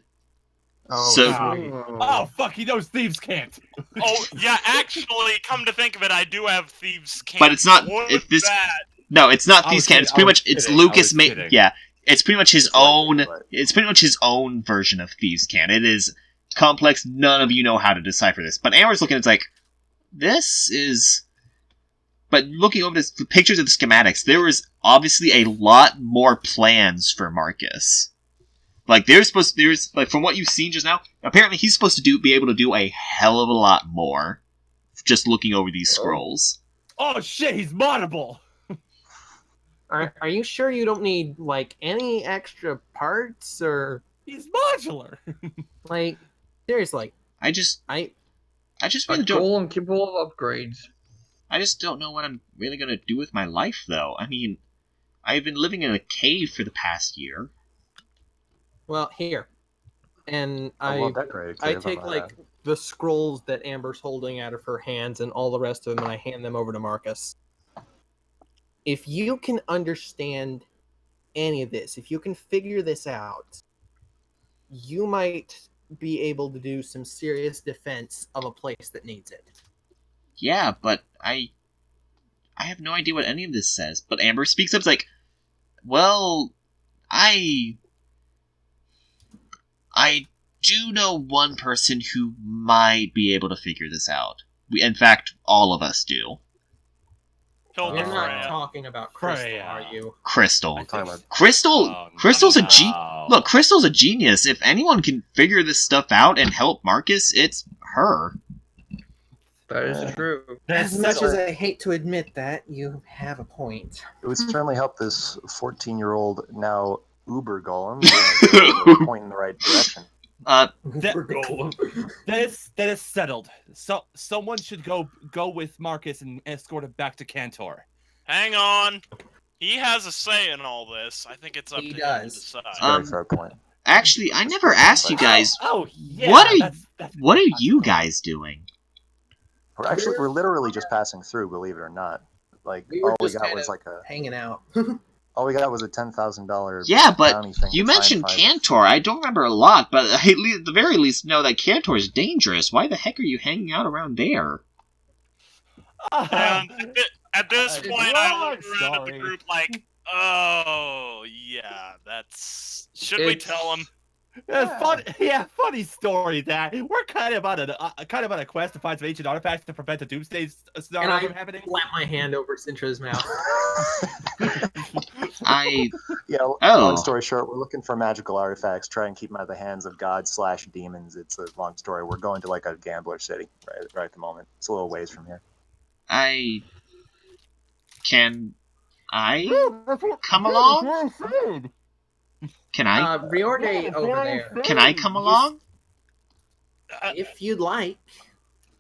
Oh, fuck, he knows thieves can't. Oh, yeah, actually, come to think of it, I do have thieves can't. But it's not... No, it's not I Thieves was Cannon. kidding, It's pretty I was much it's kidding, I Lucas. was kidding. Yeah, it's pretty much his It's like own. it, but- It's pretty much his own version of Thieves Cannon. It is complex. None of you know how to decipher this. But Amber's looking. It's like this is. But looking over the pictures of the schematics, there was obviously a lot more plans for Marcus. Like there's like from what you've seen just now, apparently he's supposed to be able to do a hell of a lot more. Just looking over these scrolls. Oh shit, he's moddable. Are you sure you don't need like any extra parts or He's modular. like seriously? I just I really A don't. golem capable of upgrades. I just don't know what I'm really gonna do with my life, though. I mean, I've been living in a cave for the past year. well here, and A well-decorated I cave, take might like add. the scrolls that Amber's holding out of her hands and all the rest of them, and I hand them over to Marcus. If you can understand any of this, if you can figure this out, you might be able to do some serious defense of a place that needs it. Yeah, but I have no idea what any of this says. But Amber speaks up, like, well, I do know one person who might be able to figure this out. In fact, all of us do. You're not Freya. talking about Crystal, Freya. are you? Crystal. I'm talking about Crystal. Oh, Crystal's a no. Look, Crystal's a genius. If anyone can figure this stuff out and help Marcus, it's her. That is true. That's As much so- as I hate to admit that, you have a point. It would certainly help this 14-year-old now Uber Golem to point in the right direction. That is settled. So someone should go with Marcus and escort him back to Cantor. Hang on. He has a say in all this. I think it's up He to him to does. decide. Very fair point. Actually, I never asked you guys. Oh yeah. What are that's What are you guys doing? We're literally just passing through, believe it or not. Like We were all we just got kind was of like a hanging out. all we got was a $10,000 Yeah, but bounty thing. you to try and mentioned find- Cantor. I don't remember a lot, but I at the very least know that Cantor is dangerous. Why the heck are you hanging out around there? And at this It's point, I long look around at the story. group like, oh, yeah, that's... Should we It's- tell him? Funny story. That we're kind of on a quest to find some ancient artifacts to prevent a doomsday And scenario I from happening. slap my hand over Sintra's mouth. Yeah, Oh. long story short, we're looking for magical artifacts, try and keep them out of the hands of gods/demons. It's a long story. We're going to like a gambler city right at the moment. It's a little ways from here. Can I come along? Can I? Riorde over there. Can I come along? If you'd like.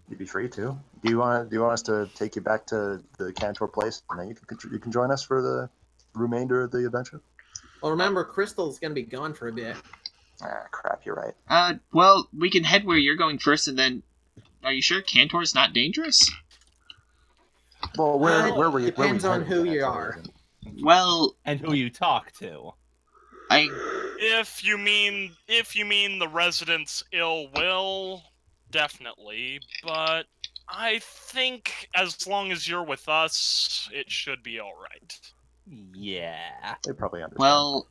You'd be free to. Do you want us to take you back to the Cantor place, and then you can join us for the remainder of the adventure? Well, remember, Crystal's gonna be gone for a bit. Ah, crap. You're right. Well, we can head where you're going first, and then. Are you sure Cantor's not dangerous? Well, where were you? Depends on who you are. Well, And who you talk to. If you mean the residents' ill will, definitely. But I think as long as you're with us, it should be all right. Yeah. They probably understand. well,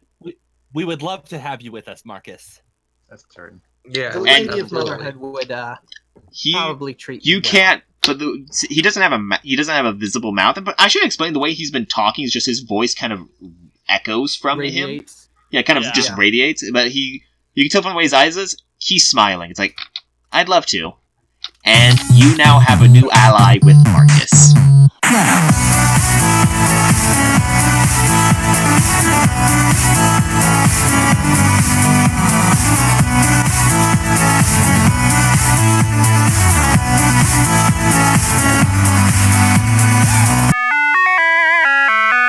We would love to have you with us, Marcus. That's certain. Yeah. The And- Lady of absolutely. Motherhood would he. probably treat You well. can't. But he doesn't have a visible mouth. But I should explain the way he's been talking is just his voice kind of echoes from him. Radiates. Yeah, kind of Yeah. just radiates. But you can tell from the way his eyes is, he's smiling. It's like, I'd love to. And you now have a new ally with Marcus. Now.